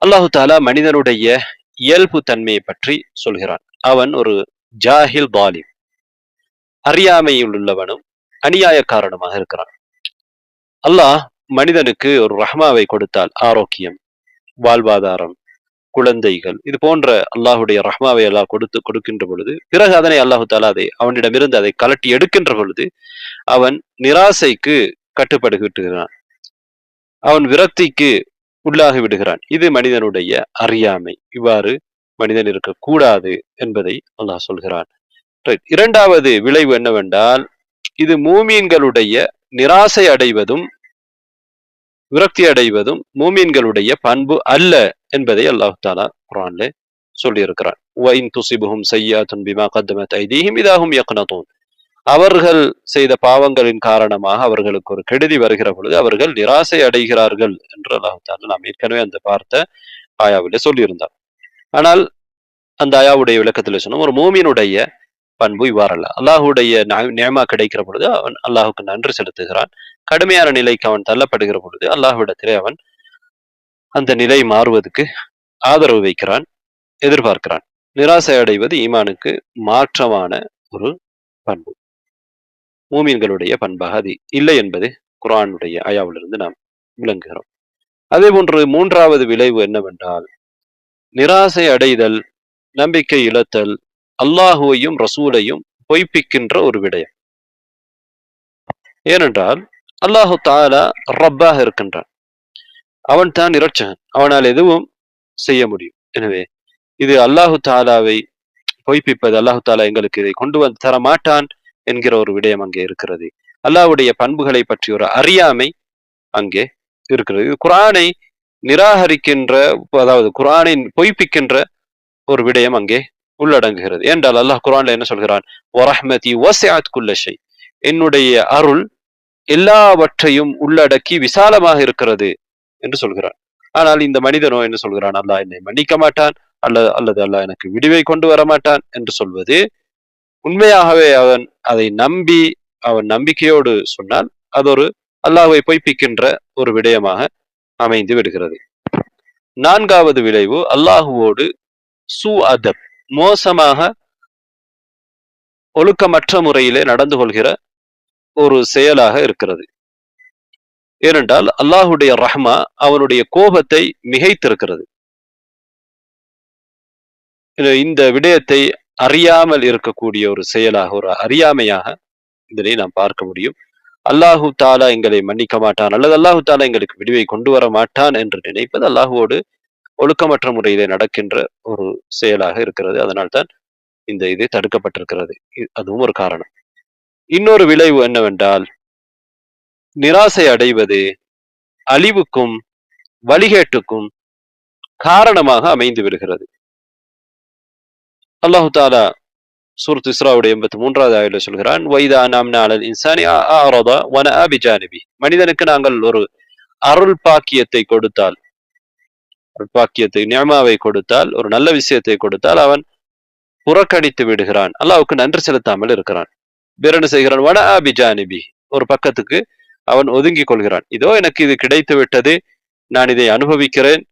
அல்லாஹு தஆலா மனிதனுடைய இயல்பு தன்மையை பற்றி சொல்கிறான். அவன் ஒரு ஜாஹில் பாலிம், அறியாமையில் உள்ளவனும் அநியாயக்காரனுமாக இருக்கிறான். அல்லாஹ் மனிதனுக்கு ஒரு ரஹ்மாவை கொடுத்தால், ஆரோக்கியம், வாழ்வாதாரம், குழந்தைகள், இது போன்ற அல்லாஹுடைய ரஹ்மாவை அல்லாஹ் கொடுக்கின்ற பொழுது, பிறகு அதனை அல்லாஹு தஆலா அவனிடமிருந்து அதை கலட்டி எடுக்கின்ற பொழுது அவன் நிராசைக்கு கட்டுப்படுகிறான், அவன் விரக்திக்கு உள்ளாகி விடுகிறான். இது மனிதனுடைய அறியாமை. இவ்வாறு மனிதன் இருக்கக்கூடாது என்பதை அல்லாஹ் சொல்கிறான். இரண்டாவது விளைவு என்னவென்றால், இது மூமீன்களுடைய நிராசை அடைவதும் விரக்தி அடைவதும் மூமீன்களுடைய பண்பு அல்ல என்பதை அல்லாஹ் தஆலா குர்ஆனிலே சொல்லி இருக்கிறான். வஇன் துஸிபுஹும் ஸய்யிஅத்துன் பிமா கத்தமத் ஐதீஹிம் இதஹும் யக்னதூன். அவர்கள் செய்த பாவங்களின் காரணமாக அவர்களுக்கு ஒரு கெடுதி வருகிற பொழுது அவர்கள் நிராசை அடைகிறார்கள் என்று அல்லாஹ் தஆலா நாம் ஏற்கனவே அந்த பார்த்த ஆயாவிலே சொல்லியிருந்தார். ஆனால் அந்த ஆயாவுடைய விளக்கத்தில் சொன்னோம், ஒரு மூமினுடைய பண்பு இவ்வாறல்ல. அல்லாஹுடைய நிஅமா கிடைக்கிற பொழுது அவன் அல்லாஹுக்கு நன்றி செலுத்துகிறான். கடுமையான நிலைக்கு அவன் தள்ளப்படுகிற பொழுது அல்லாஹ்விடத்திலே அவன் அந்த நிலை மாறுவதற்கு ஆதரவு வைக்கிறான், எதிர்பார்க்கிறான். நிராசை அடைவது ஈமானுக்கு மாற்றமான ஒரு பண்பு. மூமின்களுடைய பண்பாக அது இல்லை என்பது குர்ஆனுடைய ஆயாவிலிருந்து நாம் விளங்குகிறோம். அதே போன்று மூன்றாவது விளைவு என்னவென்றால், நிராசை அடைதல், நம்பிக்கை இழத்தல், அல்லாஹுவையும் ரசூலையும் பொய்ப்பிக்கின்ற ஒரு விடயம். ஏனென்றால் அல்லாஹு தஆலா ரப்பாக இருக்கின்றான், அவன் தான் இரட்சகன், அவனால் எதுவும் செய்ய முடியும். எனவே இது அல்லாஹு தாலாவை பொய்ப்பிப்பது. அல்லாஹு தாலா எங்களுக்கு இதை கொண்டு வந்து தர மாட்டான் என்கிற ஒரு விடயம் அங்கே இருக்கிறது. அல்லாஹ்வுடைய பண்புகளை பற்றி ஒரு அறியாமை அங்கே இருக்கிறது. இது குர்ஆனை நிராகரிக்கின்ற, அதாவது குர்ஆனை பொய்ப்பிக்கின்ற ஒரு விடயம் அங்கே உள்ளடங்குகிறது. ஏனென்றால் அல்லாஹ் குர்ஆன்ல என்ன சொல்கிறான்? வரஹ்மதி வஸிஅத் குல்ல ஷை. என்னுடைய அருள் எல்லாவற்றையும் உள்ளடக்கி விசாலமாக இருக்கிறது என்று சொல்கிறான். ஆனால் இந்த மனிதனோ என்ன சொல்கிறான்? அல்லாஹ் என்னை மன்னிக்க மாட்டான், அல்லது அல்லாஹ் எனக்கு விடுவை கொண்டு வர மாட்டான் என்று சொல்வது, உண்மையாகவே அவன் அதை நம்பி அவன் நம்பிக்கையோடு சொன்னால் அது ஒரு அல்லாஹ்வை பொய்ப்பிக்கின்ற ஒரு விடயமாக அமைந்து விடுகிறது. நான்காவது விளைவு, அல்லாஹுவோடு சூ அதப், மோசமாக ஒழுக்கமற்ற முறையிலே நடந்து கொள்கிற ஒரு செயலாக இருக்கிறது. ஏனென்றால் அல்லாஹுடைய ரஹ்மா அவனுடைய கோபத்தை மிகைத்திருக்கிறது. இந்த விடயத்தை அறியாமல் இருக்கக்கூடிய ஒரு செயலாக, ஒரு அறியாமையாக இதனை நாம் பார்க்க முடியும். அல்லாஹு தாலா எங்களை மன்னிக்க மாட்டான், அல்லது அல்லாஹு தாலா எங்களுக்கு விடுவை கொண்டு வர மாட்டான் என்று நினைப்பது அல்லாஹுவோடு ஒழுக்கமற்ற முறையிலே நடக்கின்ற ஒரு செயலாக இருக்கிறது. அதனால்தான் இந்த இது தடுக்கப்பட்டிருக்கிறது. அதுவும் ஒரு காரணம். இன்னொரு விளைவு என்னவென்றால், நிராசை அடைவது அழிவுக்கும் வழிகேட்டுக்கும் காரணமாக அமைந்து விடுகிறது. அல்லாஹு தாலா சூரத் இஸ்ராவுடைய 83வது ஆயத்திலே சொல்கிறான், வைதா அன்அம்னா அலல் இன்சானி அஅரத வனஅ பிஜானிபி. மனிதனுக்கு நாங்கள் ஒரு அருள் பாக்கியத்தை கொடுத்தால், பாக்கியத்தை நியமாவை கொடுத்தால், ஒரு நல்ல விஷயத்தை கொடுத்தால் அவன் புறக்கணித்து விடுகிறான், அல்லாஹ்வுக்கு நன்றி செலுத்தாமல் இருக்கிறான். வேற என்ன செய்கிறான்? வனஅ பிஜானிபி, ஒரு பக்கத்துக்கு அவன் ஒதுங்கிக் கொள்கிறான். இதோ எனக்கு இது கிடைத்து விட்டது, நான் இதை அனுபவிக்கிறேன்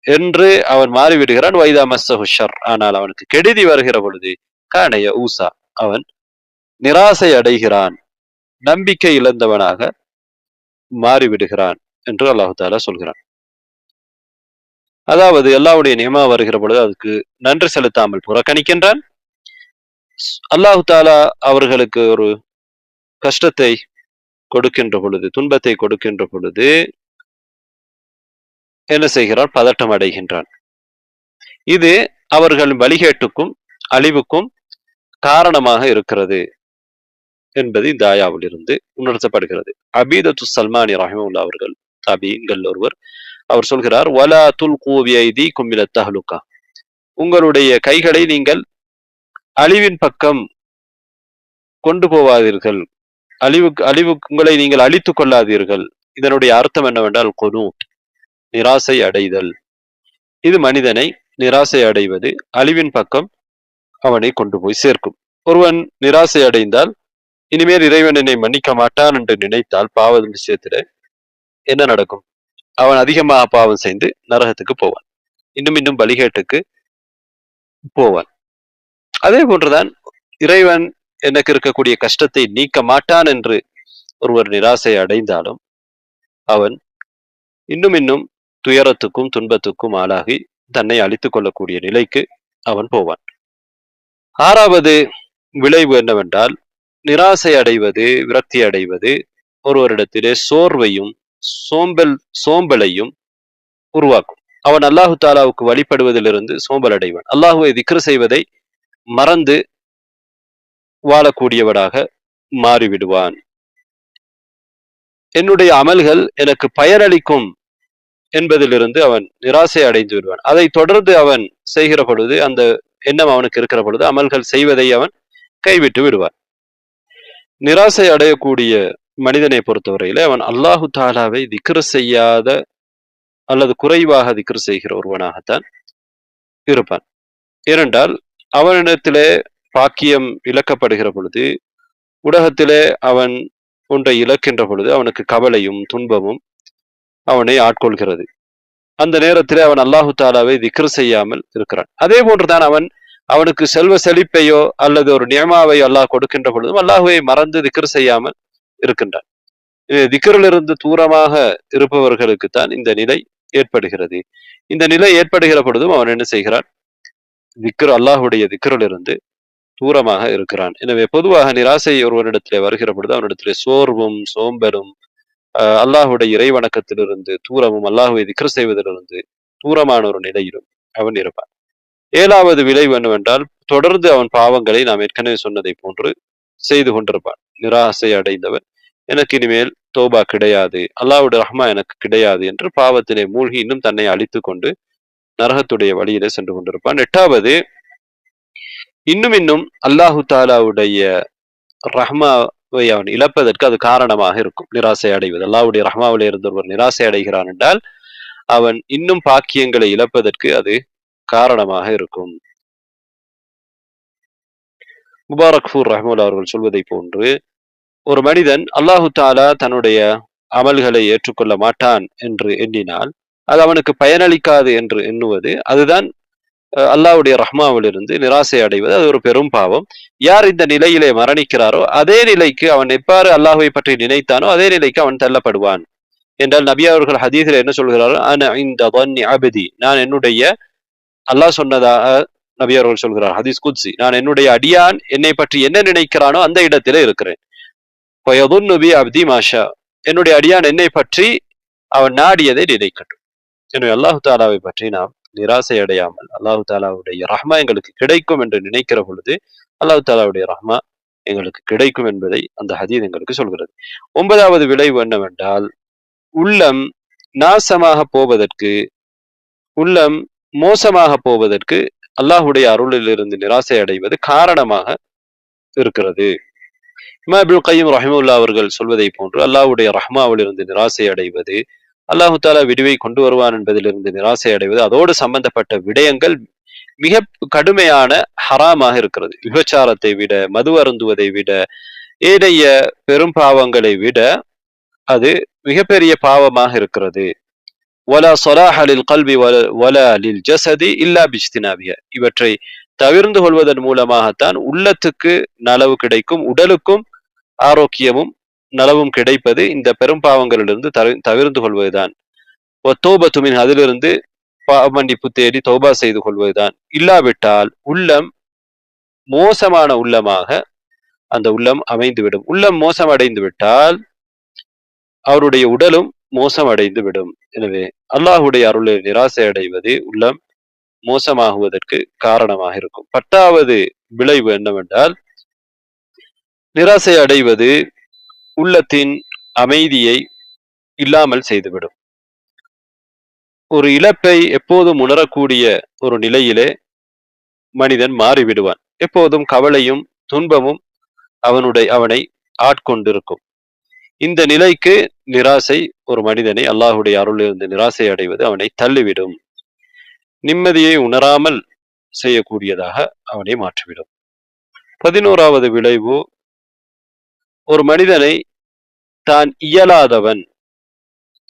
என்று அவன் மாறிவிடுகிறான். வைதா மஸ்ஸஹு ஷர், ஆனால் அவனுக்கு கெடுதி வருகிற பொழுது கானைய ஊசா, அவன் நிராசை அடைகிறான், நம்பிக்கை இழந்தவனாக மாறிவிடுகிறான் என்று அல்லாஹு தாலா சொல்கிறான். அதாவது அல்லாஹ்வுடைய நியமா வருகிற பொழுது அதுக்கு நன்றி செலுத்தாமல் புறக்கணிக்கின்றான். அல்லாஹு தாலா அவர்களுக்கு ஒரு கஷ்டத்தை கொடுக்கின்ற பொழுது, துன்பத்தை கொடுக்கின்ற பொழுது என்ன செய்கிறான்? பதட்டம் அடைகின்றான். இது அவர்கள் வழிகேட்டுக்கும் அழிவுக்கும் காரணமாக இருக்கிறது என்பது இந்த ஆயாவில் இருந்து உணர்த்தப்படுகிறது. அபீதத்து சல்மானி ரஹிமஹுல்லாஹ் அவர்கள், தாபீன்கள் ஒருவர், அவர் சொல்கிறார், வலா துல்கூ பிஐதீக்கும் இலத் தஹ்லுகா, உங்களுடைய கைகளை நீங்கள் அழிவின் பக்கம் கொண்டு போவாதீர்கள், அழிவு உங்களை நீங்கள் அழித்துக் கொள்ளாதீர்கள். இதனுடைய அர்த்தம் என்னவென்றால் குனூத், நிராசை அடைதல். இது மனிதனை நிராசை அடைவது அழிவின் பக்கம் அவனை கொண்டு போய் சேர்க்கும். ஒருவன் நிராசை அடைந்தால், இனிமேல் இறைவன் என்னை மன்னிக்க மாட்டான் என்று நினைத்தால், பாவ விஷயத்துல என்ன நடக்கும்? அவன் அதிகமாக பாவம் செய்து நரகத்துக்கு போவான், இன்னும் வழிகேட்டுக்கு போவான். அதே போன்றுதான் இறைவன் எனக்கு இருக்கக்கூடிய கஷ்டத்தை நீக்க மாட்டான் என்று ஒருவர் நிராசை அடைந்தாலும் அவன் இன்னும் துயரத்துக்கும் துன்பத்துக்கும் ஆளாகி தன்னை அழித்துக் கொள்ளக்கூடிய நிலைக்கு அவன் போவான். ஆறாவது விளைவு என்னவென்றால், நிராசை அடைவது, விரக்தி அடைவது ஒருவரிடத்திலே சோர்வையும் சோம்பலையும் உருவாக்கும். அவன் அல்லாஹு தாலாவுக்கு வழிபடுவதிலிருந்து சோம்பல் அடைவான். அல்லாஹுவை திக்ர் செய்வதை மறந்து வாழக்கூடியவனாக மாறிவிடுவான். என்னுடைய அமல்கள் எனக்கு பயனளிக்கும் என்பதிலிருந்து அவன் நிராசை அடைந்து விடுவான். அதை தொடர்ந்து அவன் செய்கிற பொழுது, அந்த எண்ணம் அவனுக்கு இருக்கிற பொழுது அமல்கள் செய்வதை அவன் கைவிட்டு விடுவான். நிராசை அடையக்கூடிய மனிதனை பொறுத்தவரையில அவன் அல்லாஹு தாலாவை திக்ர் செய்யாத அல்லது குறைவாக திக்ர் செய்கிற ஒருவனாகத்தான் இருப்பான். ஏனென்றால் அவனிடத்திலே பாக்கியம் இழக்கப்படுகிற பொழுது, உலகத்திலே அவன் ஒன்றை இழக்கின்ற பொழுது அவனுக்கு கவலையும் துன்பமும் அவனை ஆட்கொள்கிறது. அந்த நேரத்திலே அவன் அல்லாஹு தாலாவை திக்ர் செய்யாமல் இருக்கிறான். அதே போன்றுதான் அவனுக்கு செல்வ செழிப்பையோ அல்லது ஒரு நியமாவை அல்லாஹ் கொடுக்கின்ற பொழுதும் அல்லாஹுவை மறந்து திக்ர் செய்யாமல் இருக்கின்றான். திக்ரிலிருந்து தூரமாக இருப்பவர்களுக்கு தான் இந்த நிலை ஏற்படுகிறது. இந்த நிலை ஏற்படுகிற பொழுதும் அவன் என்ன செய்கிறான்? அல்லாஹுடைய திக்ரிலிருந்து தூரமாக இருக்கிறான். எனவே பொதுவாக நிராசை ஒருவனிடத்திலே வருகிற பொழுது அவனிடத்திலே சோர்வும் சோம்பலும், அல்லாஹுடைய இறை வணக்கத்திலிருந்து தூரமும், அல்லாஹுவை திக்ர் செய்வதிலிருந்து தூரமான ஒரு நிலையிலும் அவன் இருப்பான். ஏழாவது விளைவு என்னவென்றால் தொடர்ந்து அவன் பாவங்களை நாம் ஏற்கனவே சொன்னதை போன்று செய்து கொண்டிருப்பான். நிராசை அடைந்தவன் எனக்கு இனிமேல் தோபா கிடையாது, அல்லாஹ்வுடைய ரஹ்மா எனக்கு கிடையாது என்று பாவத்திலே மூழ்கி இன்னும் தன்னை அழித்துக் கொண்டு நரகத்துடைய வழியிலே சென்று கொண்டிருப்பான். எட்டாவது, இன்னும் அல்லாஹு தாலாவுடைய ரஹ்மாவை அவன் இழப்பதற்கு அது காரணமாக இருக்கும். நிராசை அடைவது, அல்லாஹ்வுடைய ரஹ்மாவிலே இருந்து ஒருவர் நிராசை அடைகிறான் என்றால் அவன் இன்னும் பாக்கியங்களை இழப்பதற்கு அது காரணமாக இருக்கும். முபாரக் ஃபூர் ரஹ்மத்துல்லாஹி அவர்கள் சொல்வதை போன்று ஒரு மனிதன் அல்லாஹு தாலா தன்னுடைய அமல்களை ஏற்றுக்கொள்ள மாட்டான் என்று எண்ணினால் அது அவனுக்கு பயனளிக்காது என்று எண்ணுவது, அதுதான் அல்லாஹ்வுடைய ரஹ்மாவிலிருந்து நிராசை அடைவது. அது ஒரு பெரும் பாவம். யார் இந்த நிலையிலே மரணிக்கிறாரோ அதே நிலைக்கு அவன் எவ்வாறு அல்லாஹ்வை பற்றி நினைத்தானோ அதே நிலைக்கு அவன் தள்ளப்படுவான் என்றால் நபி அவர்கள் ஹதீஸில் என்ன சொல்கிறாரோ, அன இன்த தன்னி அப்தி, நான் என்னுடைய, அல்லாஹ் சொன்னதாக நபி அவர்கள் சொல்கிறார் ஹதீஸ் குத்சி, நான் என்னுடைய அடியான் என்னை பற்றி என்ன நினைக்கிறானோ அந்த இடத்திலே இருக்கிறேன். ஃபயதுன்னு பி அப்தி மாஷா, என்னுடைய அடியான் என்னை பற்றி அவன் நாடியதை நினைக்கட்டும். எனவே அல்லாஹு தாலாவை பற்றி நாம் நிராசை அடையாமல் அல்லாஹு தாலாவுடைய ரஹ்மா எங்களுக்கு கிடைக்கும் என்று நினைக்கிற பொழுது அல்லாஹு தாலாவுடைய ரஹ்மா எங்களுக்கு கிடைக்கும் என்பதை அந்த ஹதீஸ் எங்களுக்கு சொல்கிறது. ஒன்பதாவது விளைவு என்னவென்றால், உள்ளம் நாசமாக போவதற்கு, உள்ளம் மோசமாக போவதற்கு அல்லாஹ்வுடைய அருளிலிருந்து நிராசை அடைவது காரணமாக இருக்கிறது. இமாம் இப்னு கையிம் ரஹிமஹுல்லாஹ் அவர்கள் சொல்வதை போன்று அல்லாஹ்வுடைய ரஹ்மாவிலிருந்து நிராசை அடைவது, அல்லாஹு தாலா விடுவை கொண்டு வருவான் என்பதிலிருந்து நிராசை அடைவது, அதோடு சம்பந்தப்பட்ட விடயங்கள் மிக கடுமையான ஹராமாக இருக்கிறது. விபச்சாரத்தை விட, மது அருந்துவதை விட, ஏனைய பெரும் பாவங்களை விட அது மிகப்பெரிய பாவமாக இருக்கிறது. வலா ஸலாஹ லில் கல்பி வலா லில் ஜஸதி இல்லா பிஜ்தினாபிஹா, இவற்றை தவிர்ந்து கொள்வதன் மூலமாகத்தான் உள்ளத்துக்கு நலவு கிடைக்கும், உடலுக்கும் ஆரோக்கியமும் நலவும் கிடைப்பது இந்த பெரும் பாவங்களிலிருந்து தவிர்ந்து கொள்வதுதான். தௌபத்து மின், அதிலிருந்து மன்னிப்பு தேடி தௌபா செய்து கொள்வதுதான். இல்லாவிட்டால் உள்ளம் மோசமான உள்ளமாக அந்த உள்ளம் அமைந்துவிடும். உள்ளம் மோசம் அடைந்து விட்டால் அவருடைய உடலும் மோசம் அடைந்து விடும். எனவே அல்லாஹ்வுடைய அருளை நிராசை அடைவது உள்ளம் மோசமாகுவதற்கு காரணமாக இருக்கும். 10வது விளைவு என்னவென்றால், நிராசை அடைவது உள்ளத்தின் அமைதியை இல்லாமல் செய்துவிடும். ஒரு இழப்பை எப்போதும் உணரக்கூடிய ஒரு நிலையிலே மனிதன் மாறிவிடுவான். எப்போதும் கவலையும் துன்பமும் அவனை ஆட்கொண்டிருக்கும். இந்த நிலைக்கு நிராசை ஒரு மனிதனை அல்லாஹ்வுடைய அருளிலிருந்து நிராசை அடைவது அவனை தள்ளிவிடும். நிம்மதியை உணராமல் செய்யக்கூடியதாக அவனை மாற்றிவிடும். 11வது விளைவு, ஒரு மனிதனை தான் இயலாதவன்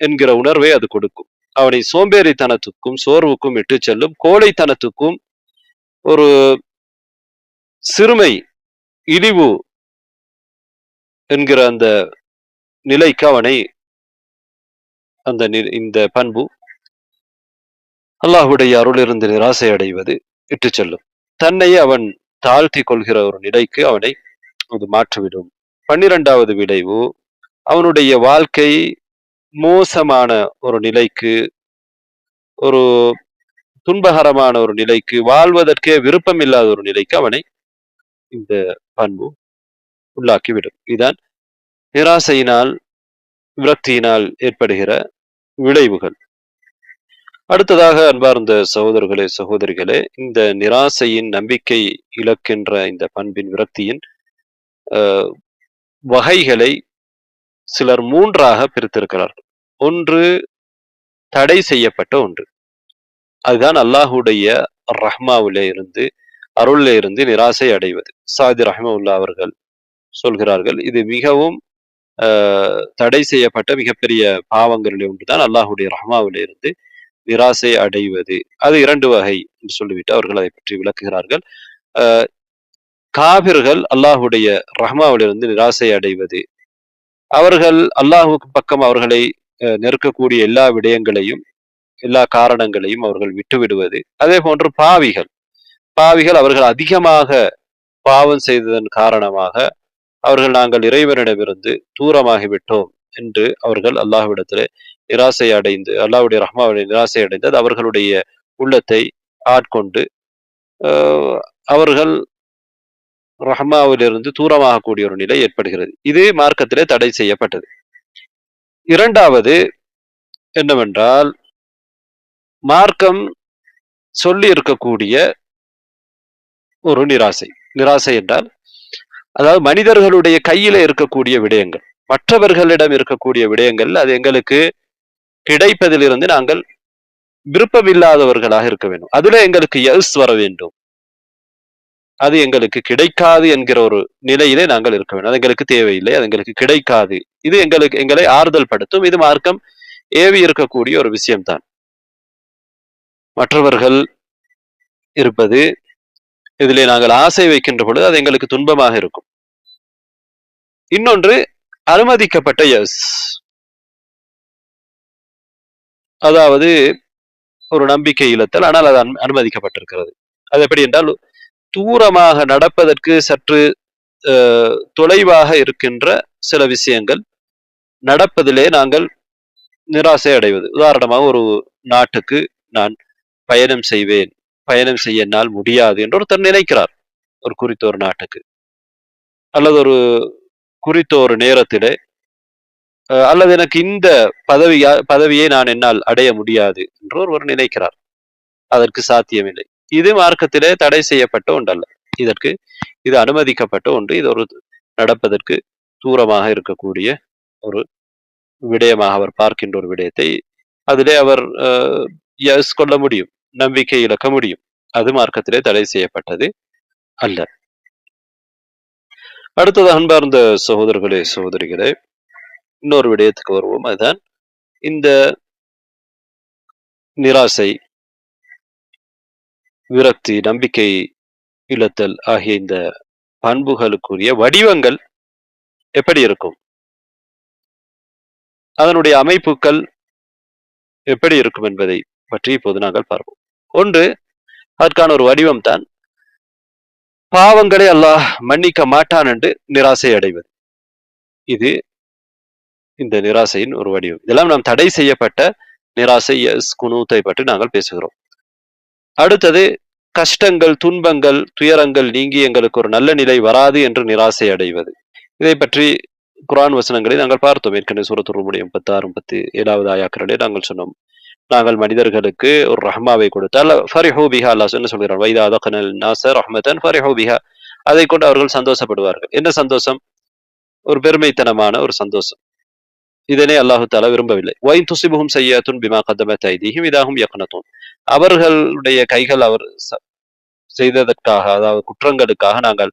என்கிற உணர்வை அது கொடுக்கும். அவனை சோம்பேறித்தனத்துக்கும் சோர்வுக்கும் இட்டு செல்லும். கோழைத்தனத்துக்கும் ஒரு சிறுமை, இழிவு என்கிற அந்த நிலைக்கு அவனை இந்த பண்பு அல்லாஹ்வுடைய அருளிலிருந்து நிராசை அடைவது இட்டு செல்லும். தன்னை அவன் தாழ்த்தி கொள்கிற ஒரு நிலைக்கு அவனை அது மாற்றிவிடும். 12வது விளைவு, அவனுடைய வாழ்க்கை மோசமான ஒரு நிலைக்கு, ஒரு துன்பகரமான ஒரு நிலைக்கு, வாழ்வதற்கே விருப்பம் இல்லாத ஒரு நிலைக்கு அவனை இந்த பண்பு உள்ளாக்கிவிடும். இதுதான் நிராசையினால், விரக்தியினால் ஏற்படுகிற விளைவுகள். அடுத்ததாக அன்பார்ந்த சகோதரர்களே சகோதரிகளே, இந்த நிராசையின், நம்பிக்கை இழக்கின்ற இந்த பண்பின், விரக்தியின் வகைகளை சிலர் 3ஆக பிரித்திருக்கிறார்கள். ஒன்று தடை செய்யப்பட்ட ஒன்று, அதுதான் அல்லாஹ்வுடைய ரஹ்மாவிலே இருந்து, அருளிலே இருந்து நிராசை அடைவது. சாதி ரஹ்மத்துல்லாஹி அவர்கள் சொல்கிறார்கள், இது மிகவும் தடை செய்யப்பட்ட மிகப்பெரிய பாவங்களில் ஒன்றுதான் அல்லாஹ்வுடைய ரஹ்மாவிலே இருந்து நிராசை அடைவது. அது 2 வகை என்று சொல்லிவிட்டு அவர்கள் அதை பற்றி விளக்குகிறார்கள். காபிர்கள் அல்லாஹ்வுடைய ரஹ்மாவிலிருந்து நிராசை அடைவது, அவர்கள் அல்லாஹ்வுக்கு பக்கம் அவர்களை நெருக்கக்கூடிய எல்லா விடயங்களையும், எல்லா காரணங்களையும் அவர்கள் விட்டுவிடுவது. அதே போன்று பாவிகள் அவர்கள் அதிகமாக பாவம் செய்ததன் காரணமாக அவர்கள் நாங்கள் இறைவனிடமிருந்து தூரமாகிவிட்டோம் என்று அவர்கள் அல்லாஹ்விடத்திலே நிராசை அடைந்து, அல்லாஹ்வுடைய ரஹ்மாவிலே நிராசை அடைந்து, அது அவர்களுடைய உள்ளத்தை ஆட்கொண்டு அவர்கள் ரஹ்மாவிலிருந்து தூரமாகக்கூடிய ஒரு நிலை ஏற்படுகிறது. இது மார்க்கத்திலே தடை செய்யப்பட்டது. இரண்டாவது என்னவென்றால், மார்க்கம் சொல்லி இருக்கக்கூடிய ஒரு நிராசை. நிராசை என்றால், அதாவது மனிதர்களுடைய கையில இருக்கக்கூடிய விடயங்கள், மற்றவர்களிடம் இருக்கக்கூடிய விடயங்கள், அது எங்களுக்கு கிடைப்பதிலிருந்து நாங்கள் விருப்பமில்லாதவர்களாக இருக்க வேண்டும். அதுல எங்களுக்கு யஸ் வர வேண்டும். அது எங்களுக்கு கிடைக்காது என்கிற ஒரு நிலையிலே நாங்கள் இருக்க வேண்டும். அது எங்களுக்கு தேவையில்லை, அது எங்களுக்கு கிடைக்காது. இது எங்களை ஆறுதல் படுத்தும். இது மார்க்கம் ஏவி இருக்கக்கூடிய ஒரு விஷயம்தான். மற்றவர்கள் இருப்பது, இதிலே நாங்கள் ஆசை வைக்கின்ற பொழுது அது எங்களுக்கு துன்பமாக இருக்கும். இன்னொன்று அனுமதிக்கப்பட்ட யஸ், அதாவது ஒரு நம்பிக்கை இழத்தல், ஆனால் அது அனுமதிக்கப்பட்டிருக்கிறது. அது எப்படி என்றால், தூரமாக நடப்பதற்கு சற்று தொலைவாக இருக்கின்ற சில விஷயங்கள் நடப்பதிலே நாங்கள் நிராசை அடைவது. உதாரணமாக, ஒரு நாட்டுக்கு நான் பயணம் செய்வேன், பயணம் செய்ய என்னால் முடியாது என்று ஒருத்தர் நினைக்கிறார். ஒரு குறித்த ஒரு நாட்டுக்கு, அல்லது ஒரு குறித்த ஒரு நேரத்திலே, அல்லது எனக்கு இந்த பதவியை நான் என்னால் அடைய முடியாது என்று ஒருவர் நினைக்கிறார். அதற்கு சாத்தியமில்லை. இது மார்க்கத்திலே தடை செய்யப்பட்ட ஒன்றல்ல. இது அனுமதிக்கப்பட்ட ஒன்று. இது ஒரு நடப்பதற்கு தூரமாக இருக்கக்கூடிய ஒரு விடயமாக அவர் பார்க்கின்ற ஒரு விடயத்தை அதிலே அவர் யஸ் கொள்ள முடியும், நம்பிக்கை இழக்க முடியும். அது மார்க்கத்திலே தடை செய்யப்பட்டது அல்ல. அடுத்தது அன்பார்ந்த சகோதரர்களே, சகோதரிகளே, இன்னொரு விடயத்துக்கு வருவோம். அதுதான் இந்த நிராசை, விரக்தி, நம்பிக்கை இழத்தல் ஆகிய இந்த பண்புகளுக்குரிய வடிவங்கள் எப்படி இருக்கும், அதனுடைய அமைப்புகள் எப்படி இருக்கும் என்பதை பற்றி இப்போது நாங்கள் பார்ப்போம். ஒன்று, அதற்கான ஒரு வடிவம் தான் பாவங்களை அல்லாஹ் மன்னிக்க மாட்டான் என்று நிராசை அடைவது. இது இந்த நிராசையின் ஒரு வடிவம். இதெல்லாம் நாம் தடை செய்யப்பட்ட நிராசை, குனூத்தை பற்றி நாங்கள் பேசுகிறோம். அடுத்தது, கஷ்டங்கள், துன்பங்கள், துயரங்கள் நீங்கி எங்களுக்கு ஒரு நல்ல நிலை வராது என்று நிராசை அடைவது. இதை பற்றி குர்ஆன் வசனங்களை நாங்கள் பார்த்தோம். ஏற்கனவே சூரத்துர் ரூம் 86, 87 ஆயாக்களிலே நாங்கள் சொன்னோம். நாங்கள் மனிதர்களுக்கு ஒரு ரஹ்மாவை கொடுத்தால் ஃபரிஹூ பிஹா, அல்லாஹ் என்ன சொல்கிறான், வைதா அதகனல் நாஸ ரஹ்மதன் ஃபரிஹூ பிஹா, அதை கொண்டு அவர்கள் சந்தோஷப்படுவார்கள். என்ன சந்தோஷம்? ஒரு பெருமைத்தனமான ஒரு சந்தோஷம். இதனை அல்லாஹு தஆலா விரும்பவில்லை. வைன் துஸிபுஹும் ஸய்யிஅத்துன் பிமா கத்தமத் ஐதீஹிம் இதஹும் யக்னதூன், அவர்களுடைய கைகள் அவர் செய்ததற்காக, அதாவது குற்றங்களுக்காக நாங்கள்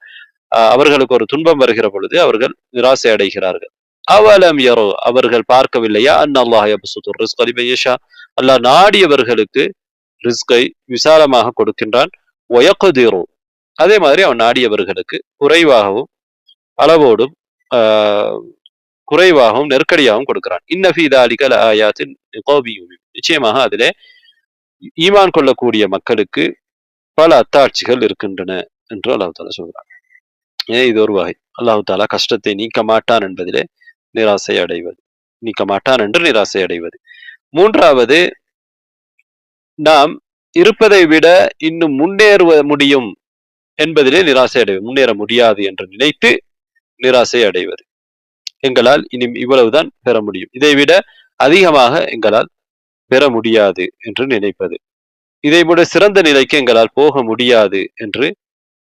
அவர்களுக்கு ஒரு துன்பம் வருகிற பொழுது அவர்கள் நிராசை அடைகிறார்கள். அவலம் யரோ, அவர்கள் பார்க்கவில்லையா, அன்னல்லாஹ் யப்சுத்துர் ரிஸ்க லிமன் யஷா, அல்லாஹ் நாடியவர்களுக்கு ரிஸ்கை விசாலமாக கொடுக்கின்றான். வயக்திரு, அதே மாதிரி அவன் நாடியவர்களுக்கு குறைவாகவும் அளவோடும் குறைவாகவும் நெருக்கடியாகவும் கொடுக்கிறான். இன்ன ஃபீ தாலிக லஆயாத்தின் லிகௌமின் யுமினூன், நிச்சயமாக அதிலே ஈமான் கொள்ளக்கூடிய மக்களுக்கு பல அத்தாட்சிகள் இருக்கின்றன என்று அல்லாஹ் தஆலா சொல்கிறான். இது ஒரு வகை. அல்லாஹ் தஆலா கஷ்டத்தை நீக்க மாட்டான் என்பதிலே நிராசை அடைவது, நீக்க மாட்டான் என்று நிராசை அடைவது. மூன்றாவது, நாம் இருப்பதை விட இன்னும் முன்னேற முடியும் என்பதிலே நிராசை அடைவது, முன்னேற முடியாது என்று நினைத்து நிராசை அடைவது. எங்களால் இனி இவ்வளவுதான் பெற முடியும், இதைவிட அதிகமாக எங்களால் பெற முடியாது என்று நினைப்பது. இதைவிட சிறந்த நிலைக்கு எங்களால் போக முடியாது என்று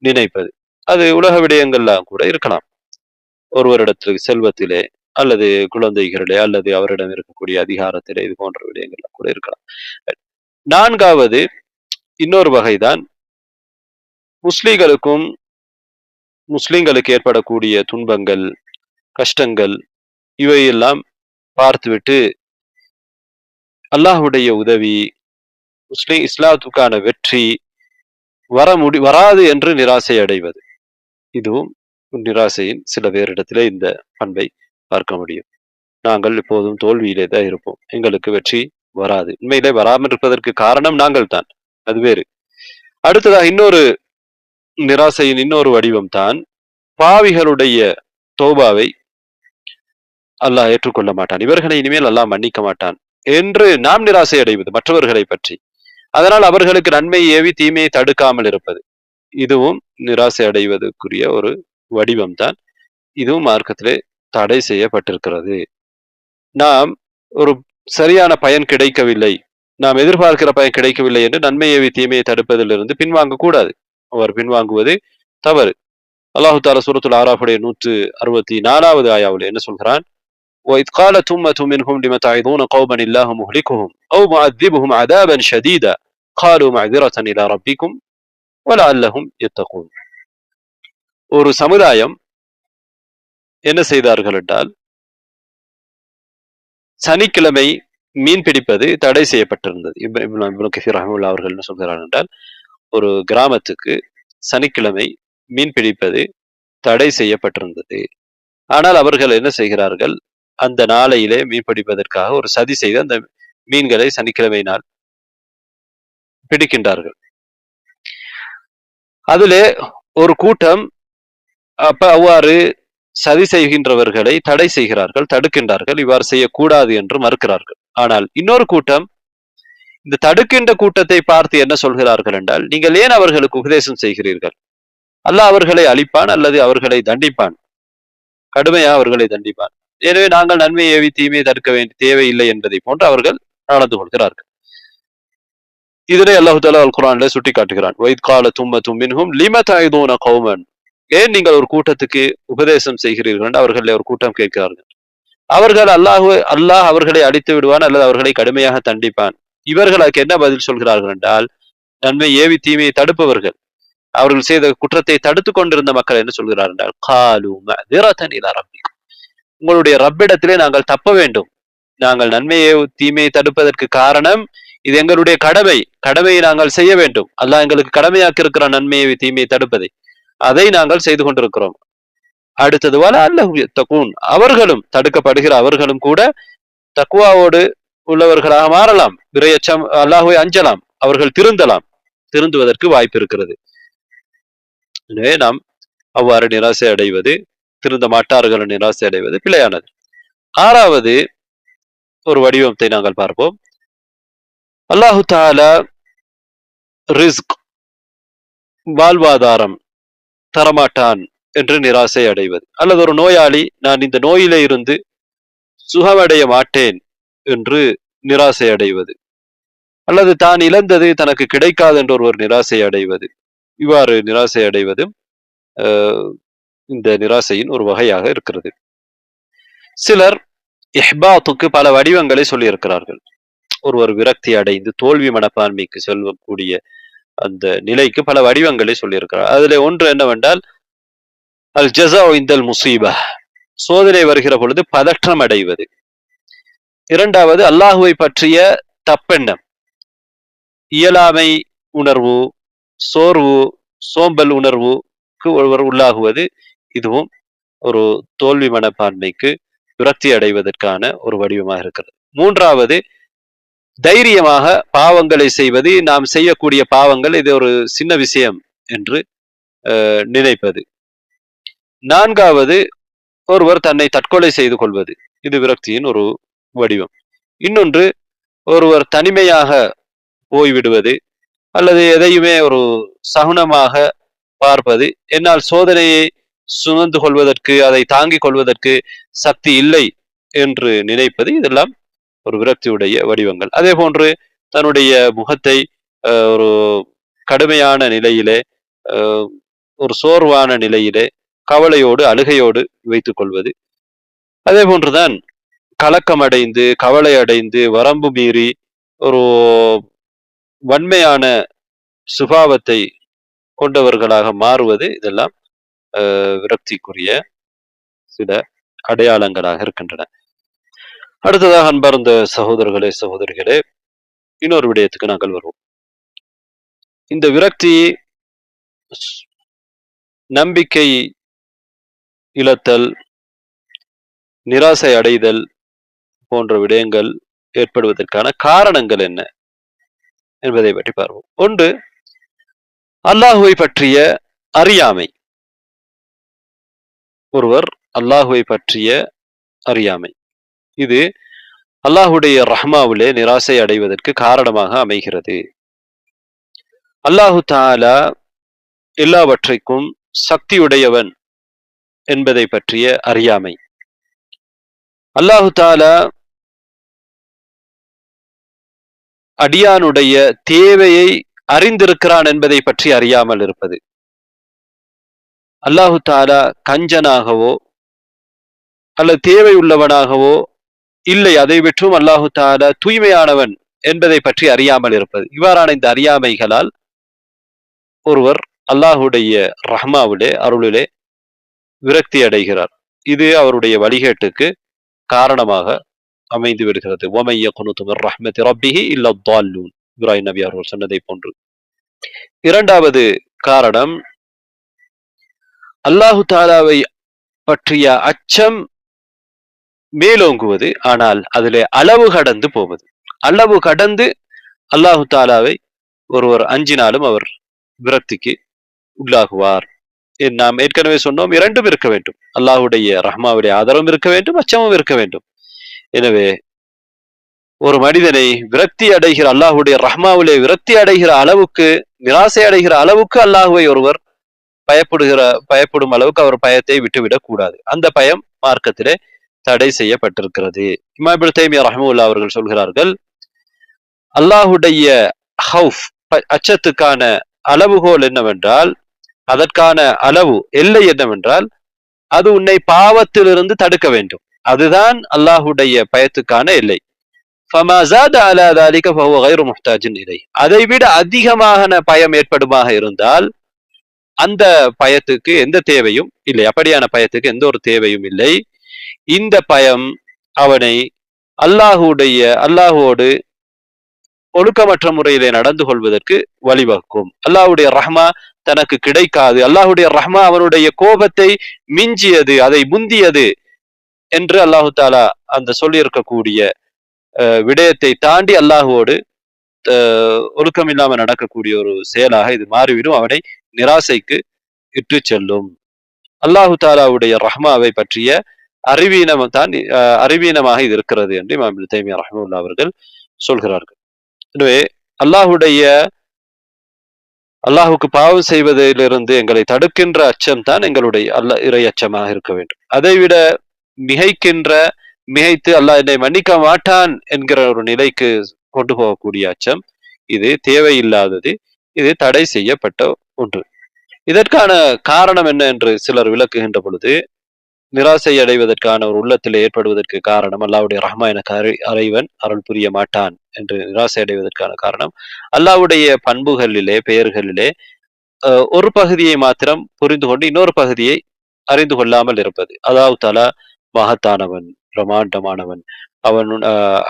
நினைப்பது. அது உலக விடயங்கள்லாம் கூட இருக்கலாம். ஒருவரிடத்தில் செல்வத்திலே, அல்லது குழந்தைகளிலே, அல்லது அவரிடம் இருக்கக்கூடிய அதிகாரத்திலே, இது போன்ற விடயங்கள்லாம் கூட இருக்கலாம். நான்காவது, இன்னொரு வகைதான் முஸ்லிம்களுக்கு ஏற்படக்கூடிய துன்பங்கள், கஷ்டங்கள், இவையெல்லாம் பார்த்துவிட்டு அல்லாஹ்வுடைய உதவி, இஸ்லாத்துக்கான வெற்றி வராது என்று நிராசை அடைவது. இதுவும் நிராசையின் சில பேரிடத்திலே இந்த பண்பை பார்க்க முடியும். நாங்கள் எப்போதும் தோல்வியிலே தான் இருப்போம், எங்களுக்கு வெற்றி வராது. உண்மையிலே வராமல் இருப்பதற்கு காரணம் நாங்கள் தான், அது வேறு. அடுத்ததாக இன்னொரு நிராசையின் இன்னொரு வடிவம் தான் பாவிகளுடைய தௌபாவை அல்லாஹ் ஏற்றுக்கொள்ள மாட்டான், இவர்களை இனிமேல் அல்லாஹ் மன்னிக்க மாட்டான் என்று நாம் நிராசை அடைவது மற்றவர்களை பற்றி. அதனால் அவர்களுக்கு நன்மை ஏவி தீமையை தடுக்காமல் இருப்பது, இதுவும் நிராசை அடைவதற்குரிய ஒரு வடிவம் தான். இதுவும் மார்க்கத்திலே தடை செய்யப்பட்டிருக்கிறது. நாம் ஒரு சரியான பயன் கிடைக்கவில்லை, நாம் எதிர்பார்க்கிற பயன் கிடைக்கவில்லை என்று நன்மை ஏவி தீமையை தடுப்பதிலிருந்து பின்வாங்க கூடாது. அவர் பின்வாங்குவது தவறு. அல்லாஹு தாலா சூரத்துல் ஆராஃபுடைய 164வது ஆயாவில் என்ன சொல்கிறான்? وَإِذْ قَالَتْ أُمَّةٌ مِّنْهُمْ لِمَ تَعِظُونَ قَوْمًا اللَّهُ مُهْلِكُهُمْ أَوْ مُعَذِّبُهُمْ عَذَابًا شَدِيدًا قَالُوا مَعْذِرَةً إِلَى رَبِّكُمْ وَلَعَلَّهُمْ يَتَّقُونَ. ஒரு சமுதாயம் என்ன செய்தார்கள் என்றால், சனிக்கிழமை மீன் பிடிப்பது தடை செய்யப்பட்டிருந்தது. இப்னு கஸீர் ரஹ்மத்துல்லாஹி அவர்கள் என்ன சொல்கிறார்கள் என்றால், ஒரு கிராமத்துக்கு சனிக்கிழமை மீன் பிடிப்பது தடை செய்யப்பட்டிருந்தது. ஆனால் அவர்கள் என்ன செய்கிறார்கள், அந்த நாளையிலே மீன் பிடிப்பதற்காக ஒரு சதி செய்து அந்த மீன்களை சனிக்கிழமை நாள் பிடிக்கின்றார்கள். அதிலே ஒரு கூட்டம் அவ்வாறு சதி செய்கின்றவர்களை தடை செய்கிறார்கள், தடுக்கின்றார்கள், இவ்வாறு செய்யக்கூடாது என்று மறுக்கிறார்கள். ஆனால் இன்னொரு கூட்டம் இந்த தடுக்கின்ற கூட்டத்தை பார்த்து என்ன சொல்கிறார்கள் என்றால், நீங்கள் ஏன் அவர்களுக்கு உபதேசம் செய்கிறீர்கள்? அல்லாஹ் அவர்களை அழிப்பான் அல்லது அவர்களை தண்டிப்பான், கடுமையாக அவர்களை தண்டிப்பான். எனவே நாங்கள் நன்மை ஏவி தீமையை தடுக்க வேண்டிய தேவையில்லை என்பதை போன்று அவர்கள் நடந்து கொள்கிறார்கள். இதனை அல்லாஹ் தஆலா அல் குர்ஆனிலே சுட்டி காட்டுகிறான். வைத் காலத் உம்மத்தும் மின்ஹும் லிம தஇதூன கௌமன், ஏன் நீங்கள் ஒரு கூட்டத்துக்கு உபதேசம் செய்கிறீர்கள் என்று அவர்கள் ஒரு கூட்டம் கேட்கிறார்கள். அவர்கள் அல்லாஹ் அவர்களை அழித்து விடுவான் அல்லது அவர்களை கடுமையாக தண்டிப்பான். இவர்களுக்கு என்ன பதில் சொல்கிறார்கள் என்றால், நன்மை ஏவி தீமையை தடுப்பவர்கள், அவர்கள் செய்த குற்றத்தை தடுத்துக் கொண்டிருந்த மக்கள் என்ன சொல்கிறார்கள் என்றால், காலு மஅதிரதன் இலா ரப்பிக்கும், உங்களுடைய ரப்பிடத்திலே நாங்கள் தப்ப வேண்டும். நாங்கள் நன்மையை தீமையை தடுப்பதற்கு காரணம் இது எங்களுடைய கடமையை நாங்கள் செய்ய வேண்டும். அல்லாஹ் எங்களுக்கு கடமையாக்கி இருக்கிற நன்மையை தீமையை தடுப்பதை, அதை நாங்கள் செய்து கொண்டிருக்கிறோம். அடுத்தது வலஅல்லஹும் யத்தகூன், அவர்களும் தடுக்கப்படுகிற அவர்களும் கூட தக்வாவோடு உள்ளவர்களாக மாறலாம், இறையச்சம் அல்லாஹ்வை அஞ்சலாம், அவர்கள் திருந்துவதற்கு வாய்ப்பு இருக்கிறது. எனவே நாம் அவ்வாறு நிராசை அடைவது, திருந்த மாட்டார்கள் நிராசை அடைவது பிழையானது. ஆறாவது ஒரு வடிவத்தை நாங்கள் பார்ப்போம். அல்லாஹு தஆலா ரிஸ்க், வாழ்வாதாரம் தரமாட்டான் என்று நிராசை அடைவது, அல்லது ஒரு நோயாளி நான் இந்த நோயிலே இருந்து சுகமடைய மாட்டேன் என்று நிராசை அடைவது, அல்லது தான் இழந்தது தனக்கு கிடைக்காது என்று ஒருவர் நிராசை அடைவது, இவ்வாறு நிராசை அடைவது இந்த நிராசையின் ஒரு வகையாக இருக்கிறது. சிலர் இஹ்பாத்துக்கு பல வடிவங்களை சொல்லி இருக்கிறார்கள். ஒருவர் விரக்தி அடைந்து தோல்வி மனப்பான்மைக்கு செல்லக்கூடிய அந்த நிலைக்கு பல வடிவங்களை சொல்லியிருக்கிறார். அதிலே ஒன்று என்னவென்றால், அல் ஜஸா இந்தல் முசீபா, சோதனை வருகிற பொழுது பதற்றம் அடைவது. இரண்டாவது அல்லாஹுவை பற்றிய தப்பெண்ணம், இயலாமை உணர்வு, சோர்வு, சோம்பல் உணர்வுக்கு ஒருவர் உள்ளாகுவது, இதுவும் ஒரு தோல்வி மனப்பான்மைக்கு விரக்தி அடைவதற்கான ஒரு வடிவமாக இருக்கிறது. மூன்றாவது தைரியமாக பாவங்களை செய்வது, நாம் செய்யக்கூடிய பாவங்கள் இது ஒரு சின்ன விஷயம் என்று நினைப்பது. நான்காவது ஒருவர் தன்னை தற்கொலை செய்து கொள்வது, இது விரக்தியின் ஒரு வடிவம். இன்னொன்று ஒருவர் தனிமையாக போய்விடுவது, அல்லது எதையுமே ஒரு சகுனமாக பார்ப்பது, என்னால் சோதனையை சுமந்து கொள்வதற்கு, அதை தாங்கிக் கொள்வதற்கு சக்தி இல்லை என்று நினைப்பது, இதெல்லாம் ஒரு விரக்தியுடைய வடிவங்கள். அதே போன்று தன்னுடைய முகத்தை ஒரு கடுமையான நிலையிலே, ஒரு சோர்வான நிலையிலே, கவலையோடு அழுகையோடு வைத்துக் கொள்வது. அதே போன்றுதான் கலக்கம் அடைந்து, கவலை அடைந்து, வரம்பு மீறி ஒரு வன்மையான சுபாவத்தை கொண்டவர்களாக மாறுவது, இதெல்லாம் விரக்திக்குரிய சில அடையாளங்களாக இருக்கின்றன. அடுத்ததாக அன்பார்ந்த சகோதரர்களே, சகோதரிகளே, இன்னொரு விடயத்துக்கு நாங்கள் வருவோம். இந்த விரக்தி, நம்பிக்கை இழத்தல், நிராசை அடைதல் போன்ற விடயங்கள் ஏற்படுவதற்கான காரணங்கள் என்ன என்பதை பற்றி பார்ப்போம். ஒன்று, அல்லாஹுவை பற்றிய அறியாமை. ஒருவர் அல்லாஹுவை பற்றிய அறியாமை, இது அல்லாஹுடைய ரஹ்மாவிலே நிராசை அடைவதற்கு காரணமாக அமைகிறது. அல்லாஹு தாலா எல்லாவற்றைக்கும் சக்தியுடையவன் என்பதை பற்றிய அறியாமை, அல்லாஹு தாலா அடியானுடைய தேவையை அறிந்திருக்கிறான் என்பதை பற்றி அறியாமல் இருப்பது, அல்லாஹு தாலா கஞ்சனாகவோ அல்லது தேவை உள்ளவனாகவோ இல்லை, அதை விற்றும் அல்லாஹு தாலா தூய்மையானவன் என்பதை பற்றி அறியாமல் இருப்பது. இவ்வாறான இந்த அறியாமைகளால் ஒருவர் அல்லாஹுடைய ரஹ்மாவிலே அருளிலே விரக்தி அடைகிறார். இது அவருடைய வழிகேட்டுக்கு காரணமாக அமைந்து விடுகிறது. ஒமைய குனுது மிர் ரஹ்மத்தி ரப்பிஹி இல்ல ضالூன், இப்ராஹிம் நபி அவர்கள் சொன்னதை போன்று. இரண்டாவது காரணம், அல்லாஹு தாலாவை பற்றிய அச்சம் மேலோங்குவது, ஆனால் அதிலே அளவு கடந்து போவது. அளவு கடந்து அல்லாஹு தாலாவை ஒருவர் அஞ்சினாலும் அவர் விரக்திக்கு உள்ளாகுவார். நாம் ஏற்கனவே சொன்னோம், இரண்டும் இருக்க வேண்டும். அல்லாஹுடைய ரஹ்மாவுடைய ஆதரவும் இருக்க வேண்டும், அச்சமும் இருக்க வேண்டும். எனவே ஒரு மனிதனை விரக்தி அடைகிற, அல்லாஹுடைய ரஹ்மாவிலே விரக்தி அடைகிற அளவுக்கு, நிராசை அடைகிற அளவுக்கு அல்லாஹுவை ஒருவர் பயப்படும் அளவுக்கு அவர் பயத்தை விட்டுவிடக் கூடாது. அந்த பயம் மார்க்கத்திலே தடை செய்யப்பட்டிருக்கிறது. இமாம் இப்னு தைமிய்யா ரஹ்மத்துல்லாஹி அவர்கள் சொல்கிறார்கள், அல்லாஹுடைய ஹவுஃப், அச்சத்துக்கான அளவுகோல் என்னவென்றால், அதற்கான அளவு எல்லை என்னவென்றால், அது உன்னை பாவத்திலிருந்து தடுக்க வேண்டும். அதுதான் அல்லாஹுடைய பயத்துக்கான எல்லை. அதைவிட அதிகமான பயம் ஏற்படுமாக இருந்தால் அந்த பயத்துக்கு எந்த தேவையும் இல்லை. அப்படியான பயத்துக்கு எந்த ஒரு தேவையும் இல்லை. இந்த பயம் அவனை அல்லாஹோடு ஒழுக்கமற்ற முறையிலே நடந்து கொள்வதற்கு வழிவகுக்கும். அல்லாஹுடைய ரஹ்மா தனக்கு கிடைக்காது, அல்லாஹுடைய ரஹ்மா அவனுடைய கோபத்தை மிஞ்சியது, அதை முந்தியது என்று அல்லாஹு தாலா அந்த சொல்லியிருக்கக்கூடிய விடயத்தை தாண்டி அல்லாஹுவோடு ஒழுக்கம் இல்லாமல் நடக்கக்கூடிய ஒரு செயலாக இது மாறிவிடும். அவனை நிராசைக்கு இட்டு செல்லும். அல்லாஹு தாலாவுடைய ரஹ்மாவை பற்றிய அறிவீனம் தான் அறிவீனமாக இது இருக்கிறது என்று இமாம் இப்னு தைமிய்யா ரஹ்மத்துல்லாஹி அவர்கள் சொல்கிறார்கள். எனவே அல்லாஹுக்கு பாவம் செய்வதிலிருந்து எங்களை தடுக்கின்ற அச்சம் தான் எங்களுடைய இறை அச்சமாக இருக்க வேண்டும். அதைவிட மிகைத்து அல்லாஹ் என்னை மன்னிக்க மாட்டான் என்கிற ஒரு நிலைக்கு கொண்டு போகக்கூடிய அச்சம், இது தேவையில்லாதது, இது தடை செய்யப்பட்ட ஒன்று. இதற்கான காரணம் என்ன என்று சிலர் விளக்குகின்ற பொழுது, நிராசை அடைவதற்கான ஒரு உள்ளத்தில் ஏற்படுவதற்கு காரணம், அல்லாஹ்வுடைய ரஹ்மா எனக்கு அறைவன் அருள் புரிய மாட்டான் என்று நிராசை அடைவதற்கான காரணம், அல்லாஹ்வுடைய பண்புகளிலே பெயர்களிலே ஒரு பகுதியை மாத்திரம் புரிந்து கொண்டு இன்னொரு பகுதியை அறிந்து கொள்ளாமல் இருப்பது. அல்லாஹ் தஆலா மகத்தானவன், பிரமாண்டமானவன், அவன்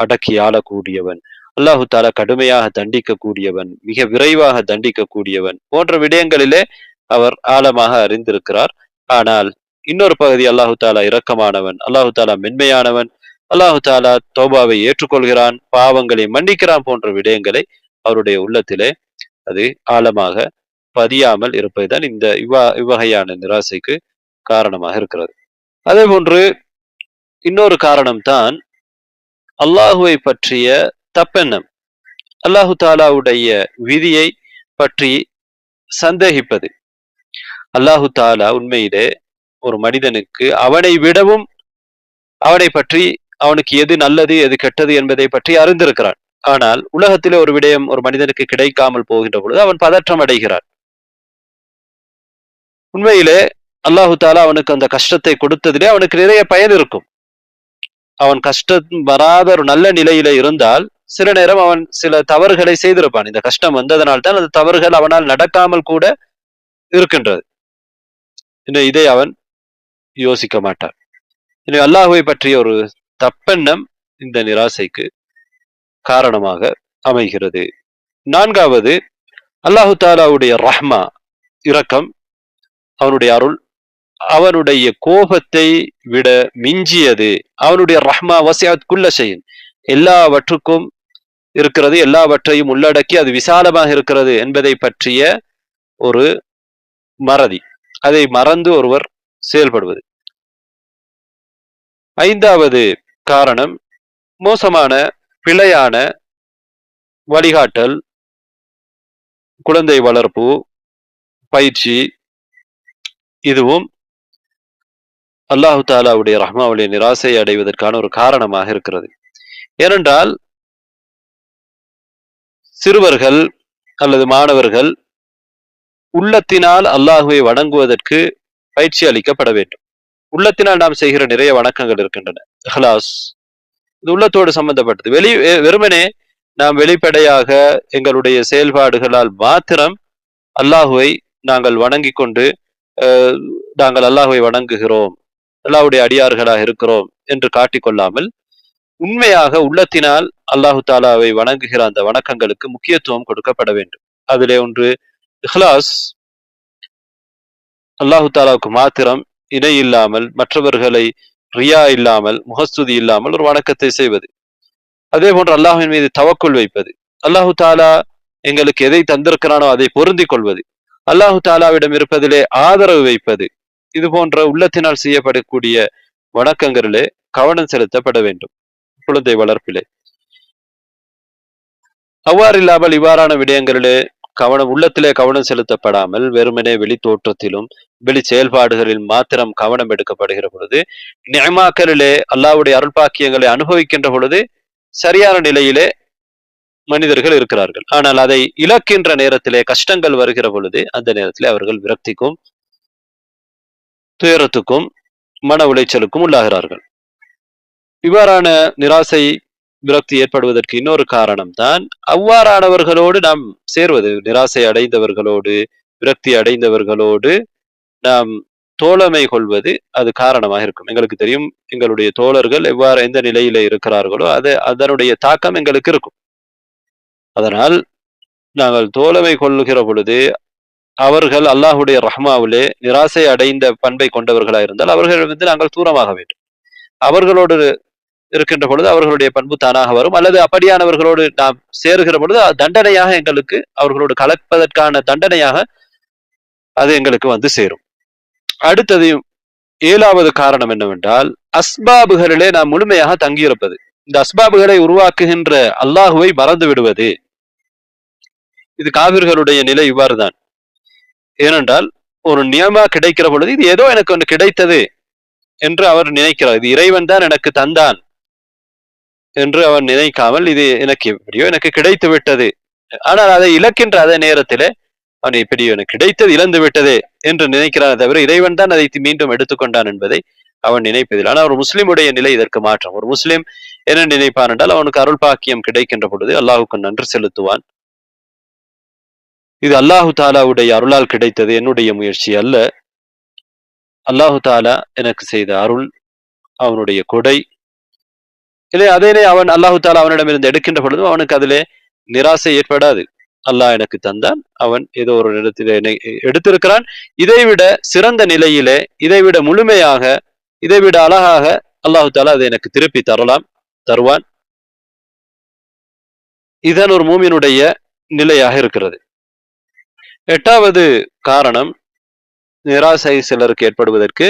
அடக்கி ஆளக்கூடியவன், அல்லாஹு தாலா கடுமையாக தண்டிக்கக்கூடியவன், மிக விரைவாக தண்டிக்கக்கூடியவன் போன்ற விடயங்களிலே அவர் ஆழமாக அறிந்திருக்கிறார். ஆனால் இன்னொரு பகுதி, அல்லாஹு தாலா இரக்கமானவன், அல்லாஹு தாலா மென்மையானவன், அல்லாஹு தாலா தௌபாவை ஏற்றுக்கொள்கிறான், பாவங்களை மன்னிக்கிறான் போன்ற விடயங்களை அவருடைய உள்ளத்திலே அது ஆழமாக பதியாமல் இருப்பதுதான் இந்த இவ்வகையான நிராசைக்கு காரணமாக இருக்கிறது. அதே போன்று இன்னொரு காரணம் தான் அல்லாஹுவை பற்றிய தப்பெண்ணம், அல்லாஹு தாலாவுடைய விதியை பற்றி சந்தேகிப்பது. அல்லாஹு தாலா உண்மையிலே ஒரு மனிதனுக்கு அவனை விடவும் அவனை பற்றி, அவனுக்கு எது நல்லது எது கெட்டது என்பதை பற்றி அறிந்திருக்கிறான். ஆனால் உலகத்திலே ஒரு விடயம் ஒரு மனிதனுக்கு கிடைக்காமல் போகின்ற பொழுது அவன் பதற்றம் அடைகிறான். உண்மையிலே அல்லாஹு தாலா அவனுக்கு அந்த கஷ்டத்தை கொடுத்ததிலே அவனுக்கு நிறைய பயன் இருக்கும். அவன் கஷ்டம் வராத ஒரு நல்ல நிலையில இருந்தால் சில நேரம் அவன் சில தவறுகளை செய்திருப்பான். இந்த கஷ்டம் வந்ததனால் தான் அந்த தவறுகள் அவனால் நடக்காமல் கூட இருக்கின்றது. இதை அவன் யோசிக்க மாட்டான். எனவே அல்லாஹுவை பற்றிய ஒரு தப்பெண்ணம் இந்த நிராசைக்கு காரணமாக அமைகிறது. நான்காவது, அல்லாஹு தாலாவுடைய ரஹ்மா, இரக்கம், அவனுடைய அருள் அவனுடைய கோபத்தை விட மிஞ்சியது. அவனுடைய ரஹ்மா வசிஅத் குல்ல ஷைஇன், எல்லாவற்றுக்கும் இருக்கிறது, எல்லாவற்றையும் உள்ளடக்கி அது விசாலமாக இருக்கிறது என்பதை பற்றிய ஒரு மறதி, அதை மறந்து ஒருவர் செயல்படுவது. ஐந்தாவது காரணம், மோசமான பிழையான வழிகாட்டல், குழந்தை வளர்ப்பு, பயிற்சி, இதுவும் அல்லாஹு தாலாவுடைய ரஹ்மாவுடைய நிராசையை அடைவதற்கான ஒரு காரணமாக இருக்கிறது. ஏனென்றால் சிறுவர்கள் அல்லது மாணவர்கள் உள்ளத்தினால் அல்லாஹுவை வணங்குவதற்கு பயிற்சி அளிக்கப்பட வேண்டும். உள்ளத்தினால் நாம் செய்கிற நிறைய வணக்கங்கள் இருக்கின்றன. இஹ்லாஸ், இது உள்ளத்தோடு சம்பந்தப்பட்டது. வெறுமனே நாம் வெளிப்படையாக எங்களுடைய செயல்பாடுகளால் மாத்திரம் அல்லாஹுவை நாங்கள் வணங்கிக் கொண்டு நாங்கள் அல்லாஹுவை வணங்குகிறோம், அல்லாஹ்வுடைய அடியார்களாக இருக்கிறோம் என்று காட்டிக்கொள்ளாமல், உண்மையாக உள்ளத்தினால் அல்லாஹு தாலாவை வணங்குகிற அந்த வணக்கங்களுக்கு முக்கியத்துவம் கொடுக்கப்பட வேண்டும். அதிலே ஒன்று இஹ்லாஸ், அல்லாஹு தாலாவுக்கு மாத்திரம் இணை இல்லாமல், மற்றவர்களை ரியா இல்லாமல், முகஸ்துதி இல்லாமல் ஒரு வணக்கத்தை செய்வது. அதே போன்று அல்லாஹ்வின் மீது தவக்குள் வைப்பது, அல்லாஹு தாலா எங்களுக்கு எதை தந்திருக்கிறானோ அதை பொருந்திக் கொள்வது, அல்லாஹு தாலாவிடம் இருப்பதிலே ஆதரவு வைப்பது, இது போன்ற உள்ளத்தினால் செய்யப்படக்கூடிய வணக்கங்களிலே கவனம் செலுத்தப்பட வேண்டும் குழந்தை வளர்ப்பிலே. அவ்வாறு இல்லாமல் இவ்வாறான விடயங்களிலே உள்ளத்திலே கவனம் செலுத்தப்படாமல் வெறுமனே வெளி தோற்றத்திலும் வெளி செயல்பாடுகளில் மாத்திரம் கவனம் எடுக்கப்படுகிற பொழுது, நிஅமாக்களிலே அல்லாஹ்வுடைய அருள்பாக்கியங்களை அனுபவிக்கின்ற பொழுது சரியான நிலையிலே மனிதர்கள் இருக்கிறார்கள். ஆனால் அதை இழக்கின்ற நேரத்திலே, கஷ்டங்கள் வருகிற பொழுது, அந்த நேரத்திலே அவர்கள் விரக்திக்கும் துயரத்துக்கும் மன உளைச்சலுக்கும் உள்ளாகிறார்கள். இவ்வாறான நிராசை விரக்தி ஏற்படுவதற்கு இன்னொரு காரணம் தான் அவ்வாறானவர்களோடு நாம் சேர்வது. நிராசை அடைந்தவர்களோடு, விரக்தி அடைந்தவர்களோடு நாம் தோழமை கொள்வது அது காரணமாக இருக்கும். எங்களுக்கு தெரியும், எங்களுடைய தோழர்கள் எந்த நிலையில இருக்கிறார்களோ அதனுடைய தாக்கம் எங்களுக்கு இருக்கும். அதனால் நாங்கள் தோழமை கொள்ளுகிற பொழுது அவர்கள் அல்லாஹுடைய ரஹ்மாவிலே நிராசை அடைந்த பண்பை கொண்டவர்களாக இருந்தால் அவர்களிடமிருந்து நாங்கள் தூரமாக வேண்டும். அவர்களோடு இருக்கின்ற பொழுது அவர்களுடைய பண்பு தானாக வரும். அல்லது அப்படியானவர்களோடு நாம் சேருகிற பொழுது தண்டனையாக எங்களுக்கு, அவர்களோடு கலப்பதற்கான தண்டனையாக அது எங்களுக்கு வந்து சேரும். அடுத்தது 7வது காரணம் என்னவென்றால், அஸ்பாபுகளிலே நாம் முழுமையாக தங்கியிருப்பது. இந்த அஸ்பாபுகளை உருவாக்குகின்ற அல்லாஹுவை மறந்து விடுவது. இது காவிர்களுடைய நிலை இவ்வாறுதான். ஏனென்றால் ஒரு நியமா கிடைக்கிற பொழுது இது ஏதோ எனக்கு ஒன்று கிடைத்தது என்று அவர் நினைக்கிறார். இது இறைவன் தான் எனக்கு தந்தான் என்று அவர் நினைக்காமல், இது எனக்கு எப்படியோ எனக்கு கிடைத்து விட்டது. ஆனால் அதை இழக்கின்ற அதே நேரத்திலே அவன் எப்படியோ எனக்கு கிடைத்தது இழந்து விட்டதே என்று நினைக்கிறான். தவிர இறைவன் தான் அதை மீண்டும் எடுத்துக்கொண்டான் என்பதை அவன் நினைப்பதில். ஆனால் ஒரு முஸ்லிமுடைய நிலை இதற்கு மாற்றம். ஒரு முஸ்லிம் என்ன நினைப்பான் என்றால், அவனுக்கு அருள் பாக்கியம் கிடைக்கின்ற பொழுது அல்லாஹுக்கு நன்றி செலுத்துவான். இது அல்லாஹு தாலாவுடைய அருளால் கிடைத்தது, என்னுடைய முயற்சி அல்ல. அல்லாஹு தாலா எனக்கு செய்த அருள், அவனுடைய கொடை. இல்லை, அதே அவன் அல்லாஹு தாலா அவனிடமிருந்து எடுக்கின்ற பொழுதும் அவனுக்கு அதிலே நிராசை ஏற்படாது. அல்லாஹ் எனக்கு தந்தான், அவன் ஏதோ ஒரு இடத்திலே எடுத்திருக்கிறான். இதைவிட சிறந்த நிலையிலே, இதைவிட முழுமையாக, இதைவிட அழகாக அல்லாஹு தாலா அதை எனக்கு திருப்பி தருவான். இதன் ஒரு மூமினுடைய நிலையாக இருக்கிறது. 8வது காரணம் நிராசை சிலருக்கு ஏற்படுவதற்கு,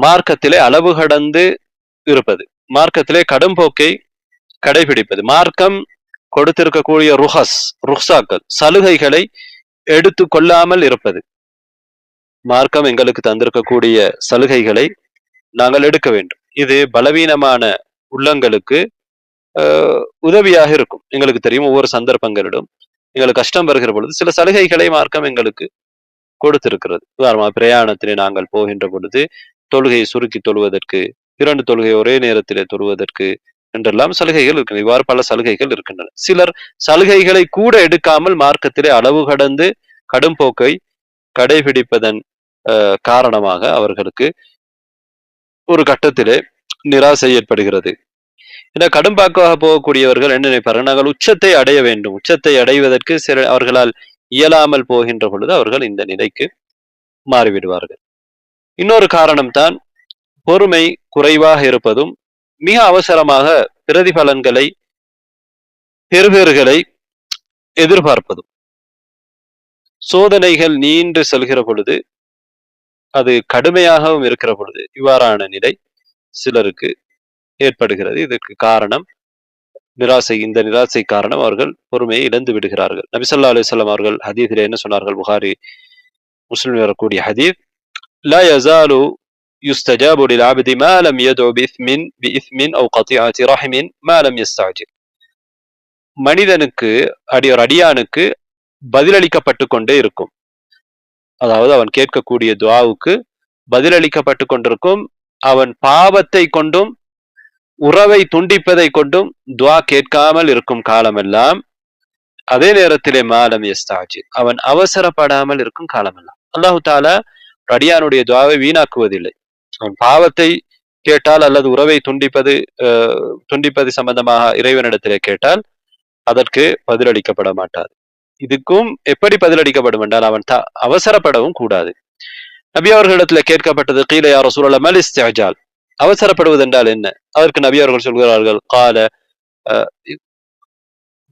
மார்க்கத்திலே அளவு கடந்து இருப்பது, மார்க்கத்திலே கடும் போக்கை கடைபிடிப்பது. மார்க்கம் கொடுத்திருக்கக்கூடிய ருஹ்சாக்கள், சலுகைகளை எடுத்து கொள்ளாமல் இருப்பது. மார்க்கம் எங்களுக்கு தந்திருக்கக்கூடிய சலுகைகளை நாங்கள் எடுக்க வேண்டும். இது பலவீனமான உள்ளங்களுக்கு உதவியாக இருக்கும். எங்களுக்கு தெரியும், ஒவ்வொரு சந்தர்ப்பங்களிலும் எங்களுக்கு கஷ்டம் வருகிற பொழுது சில சலுகைகளை மார்க்கம் எங்களுக்கு கொடுத்திருக்கிறது. உதாரணமாக பிரயாணத்திலே நாங்கள் போகின்ற பொழுது தொழுகையை சுருக்கி தொழுவதற்கு, 2 தொழுகை ஒரே நேரத்திலே தொழுவதற்கு என்றெல்லாம் சலுகைகள் இருக்கின்றன. இவ்வாறு பல சலுகைகள் இருக்கின்றன. சிலர் சலுகைகளை கூட எடுக்காமல் மார்க்கத்திலே அளவு கடந்து கடும் போக்கை கடைபிடிப்பதன் காரணமாக அவர்களுக்கு ஒரு கட்டத்திலே நிராசை ஏற்படுகிறது. இந்த கடும்பாக்காக போகக்கூடியவர்கள் என்ன நினைப்பார்கள், நாங்கள் உச்சத்தை அடைய வேண்டும். உச்சத்தை அடைவதற்கு அவர்களால் இயலாமல் போகின்ற பொழுது அவர்கள் இந்த நிலைக்கு மாறிவிடுவார்கள். இன்னொரு காரணம் தான் பொறுமை குறைவாக இருப்பதும், மிக அவசரமாக பிரதிபலன்களை, பெறுபேறுகளை எதிர்பார்ப்பதும். சோதனைகள் நீண்டு செல்கிற பொழுது, அது கடுமையாகவும் இருக்கிற பொழுது இவ்வாறான நிலை சிலருக்கு ஏற்படுகிறது. இதற்கு காரணம் இந்த நிராசை காரணம் அவர்கள் பொறுமையை இழந்து விடுகிறார்கள். நபி ஸல்லல்லாஹு அலைஹி வஸல்லம் அவர்கள் ஹதீஸிலே என்ன சொன்னார்கள்? புகாரி முஸ்லிம் வரக்கூடிய ஹதீஸ், லா யஸாலு யுஸ்தஜாபு லில் அப்தி மா லம் யதுஉ பிஇஸ்மின் அவ் கத்திஅத்தி ரஹிமின் மா லம் யஸ்தஅஜில். மனிதனுக்கு அடியானுக்கு பதிலளிக்கப்பட்டு கொண்டே இருக்கும். அதாவது அவன் கேட்கக்கூடிய துஆவுக்கு பதிலளிக்கப்பட்டு கொண்டிருக்கும். அவன் பாவத்தை கொண்டும் உறவை துண்டிப்பதை கொண்டும் துஆ கேட்காமல் இருக்கும் காலமெல்லாம், அதே நேரத்திலே மாலம் யஸ்தாஜில், அவன் அவசரப்படாமல் இருக்கும் காலமெல்லாம். அல்லாஹு தஆலா அடியானுடைய துஆவை வீணாக்குவதில்லை. அவன் பாவத்தை கேட்டால் அல்லது உறவை துண்டிப்பது சம்பந்தமாக இறைவனிடத்திலே கேட்டால் அதற்கு பதிலளிக்கப்பட மாட்டாது. இதுக்கும் எப்படி பதிலளிக்கப்படும் என்றால் அவன் அவசரப்படவும் கூடாது. நபி அவர்களிடத்தில் கேட்கப்பட்டது, கீல யா ரசூலல்லாஹ் மல் இஸ்திஅஜால், அவசரப்படுவது என்றால் என்ன? அதற்கு நபி அவர்கள் சொல்கிறார்கள், قال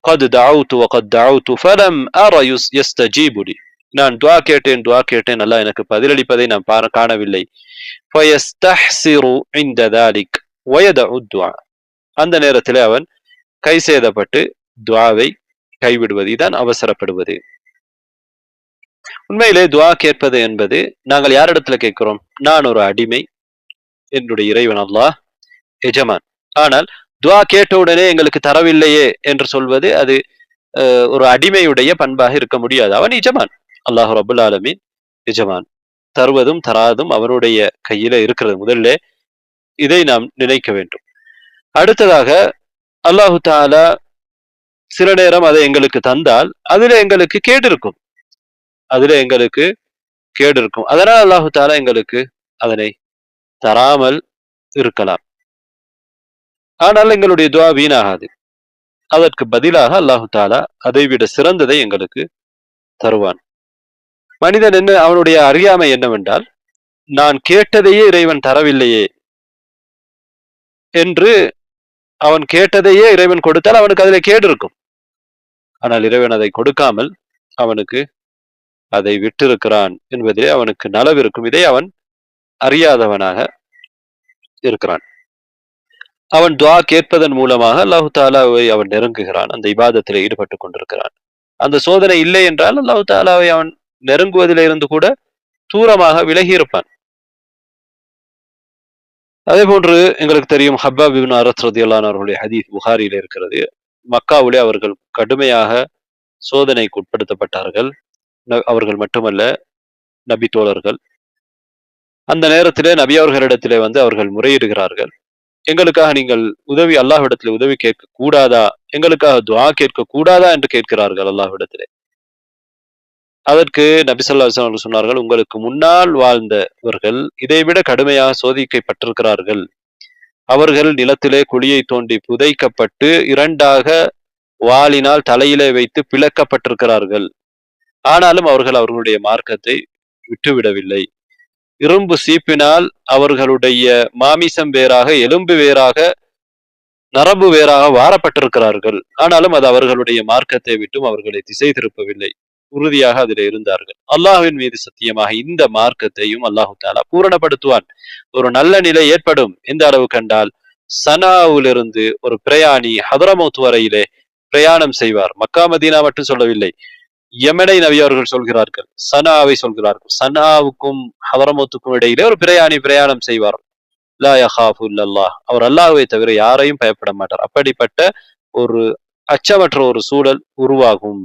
قد دعوت وقد دعوت فلم أرى يستجيب لي. நான் துஆ கேட்டேன் அல்லாஹ் எனக்கு பதிலளிப்பதை நான் காணவில்லை. فيستحسر عند ذلك ويدع الدعاء. அந்த நேரத்தில் அவன் கை சேதப்பட்டு துஆவை கைவிடுவது. இதான் அவசரப்படுவது. உண்மையிலே துஆ கேட்பது என்பது, நாங்கள் யாரிடத்துல கேட்கிறோம்? நான் ஒரு அடிமை, என்னுடைய இறைவன் அல்லாஹ் எஜமான். ஆனால் துஆ கேட்டவுடனே எங்களுக்கு தரவில்லையே என்று சொல்வது அது ஒரு அடிமையுடைய பண்பாக இருக்க முடியாது. அவன் எஜமான், அல்லாஹ் ரப்புல் ஆலமீன் எஜமான். தருவதும் தராதும் அவனுடைய கையில இருக்கிறது. முதல்ல இதை நாம் நினைக்க வேண்டும். அடுத்ததாக அல்லாஹு தஆலா சில நேரம் அதை எங்களுக்கு தந்தால் அதுல எங்களுக்கு கேடு இருக்கும். அதனால் அல்லாஹு தஆலா எங்களுக்கு அதனை தராமல் இருக்கலாம். ஆனால் எங்களுடைய துஆ வீணாகாது. அதற்கு பதிலாக அல்லாஹு தஆலா அதைவிட சிறந்ததை எங்களுக்கு தருவான். மனிதன் அவனுடைய அறியாமை என்னவென்றால், நான் கேட்டதையே இறைவன் தரவில்லையே என்று, அவன் கேட்டதையே இறைவன் கொடுத்தால் அவனுக்கு அதில் கேடு இருக்கும். ஆனால் இறைவன் அதை கொடுக்காமல் அவனுக்கு அதை விட்டிருக்கிறான் என்பதிலே அவனுக்கு நலவு இருக்கும். இதை அவன் அறியாதவனாக இருக்கிறான். அவன் துஆ கேட்பதன் மூலமாக அல்லாஹு தஆலாவை அவன் நெருங்குகிறான், அந்த இபாதத்தில் ஈடுபட்டுக் கொண்டிருக்கிறான். அந்த சோதனை இல்லை என்றால் அல்லாஹு தஆலாவை அவன் நெருங்குவதில் இருந்து கூட தூரமாக விலகி இருப்பான். அதே போன்று எங்களுக்கு தெரியும், ஹப்பாப் இப்னு அரத் ரலியல்லாஹு அன்ஹு அவர்களுடைய ஹதீஸ் புகாரியில இருக்கிறது. மக்காவிலே அவர்கள் கடுமையாக சோதனைக்கு உட்படுத்தப்பட்டார்கள். அவர்கள் மட்டுமல்ல, நபி தோழர்கள். அந்த நேரத்திலே நபி அவர்களிடத்திலே அவர்கள் முறையிடுகிறார்கள், எங்களுக்காக நீங்கள் அல்லாஹ்விடத்திலே உதவி கேட்க கூடாதா, எங்களுக்காக துஆ கேட்க கூடாதா என்று கேட்கிறார்கள் அல்லாஹ்விடத்திலே. அதற்கு நபி ஸல்லல்லாஹு அலைஹி வஸல்லம் சொன்னார்கள், உங்களுக்கு முன்னால் வாழ்ந்தவர்கள் இதைவிட கடுமையாக சோதிக்கப்பட்டிருக்கிறார்கள். அவர்கள் நிலத்திலே குழியை தோண்டி புதைக்கப்பட்டு இரண்டாக வாளினால் தலையிலே வைத்து பிளக்கப்பட்டிருக்கிறார்கள். ஆனாலும் அவர்கள் அவர்களுடைய மார்க்கத்தை விட்டுவிடவில்லை. இரும்பு சீப்பினால் அவர்களுடைய மாமிசம் வேறாக, எலும்பு வேறாக, நரம்பு வேறாக வாரப்பட்டிருக்கிறார்கள். ஆனாலும் அது அவர்களுடைய மார்க்கத்தை விட்டும் அவர்களை திசை திருப்பவில்லை. உறுதியாக அதில் இருந்தார்கள். அல்லாஹ்வின் மீது சத்தியமாக இந்த மார்க்கத்தையும் அல்லாஹு தஆலா பூரணப்படுத்துவான். ஒரு நல்ல நிலை ஏற்படும். எந்த அளவு கண்டால், சனாவிலிருந்து ஒரு பிரயாணி ஹதரமௌத் வரையிலே பிரயாணம் செய்வார். மக்கா மதீனா மட்டும் சொல்லவில்லை, யமனை நபி அவர்கள் சொல்கிறார்கள், சனாவை சொல்கிறார்கள். சனாவுக்கும் ஹதரமௌத்துக்கும் இடையிலே ஒரு பிரயாணி பிரயாணம் செய்வார். லா யஹாஃபு இல்லல்லாஹ், அவர் அல்லாஹ்வை தவிர யாரையும் பயப்பட மாட்டார். அப்படிப்பட்ட ஒரு அச்சமற்ற ஒரு சூழல் உருவாகும்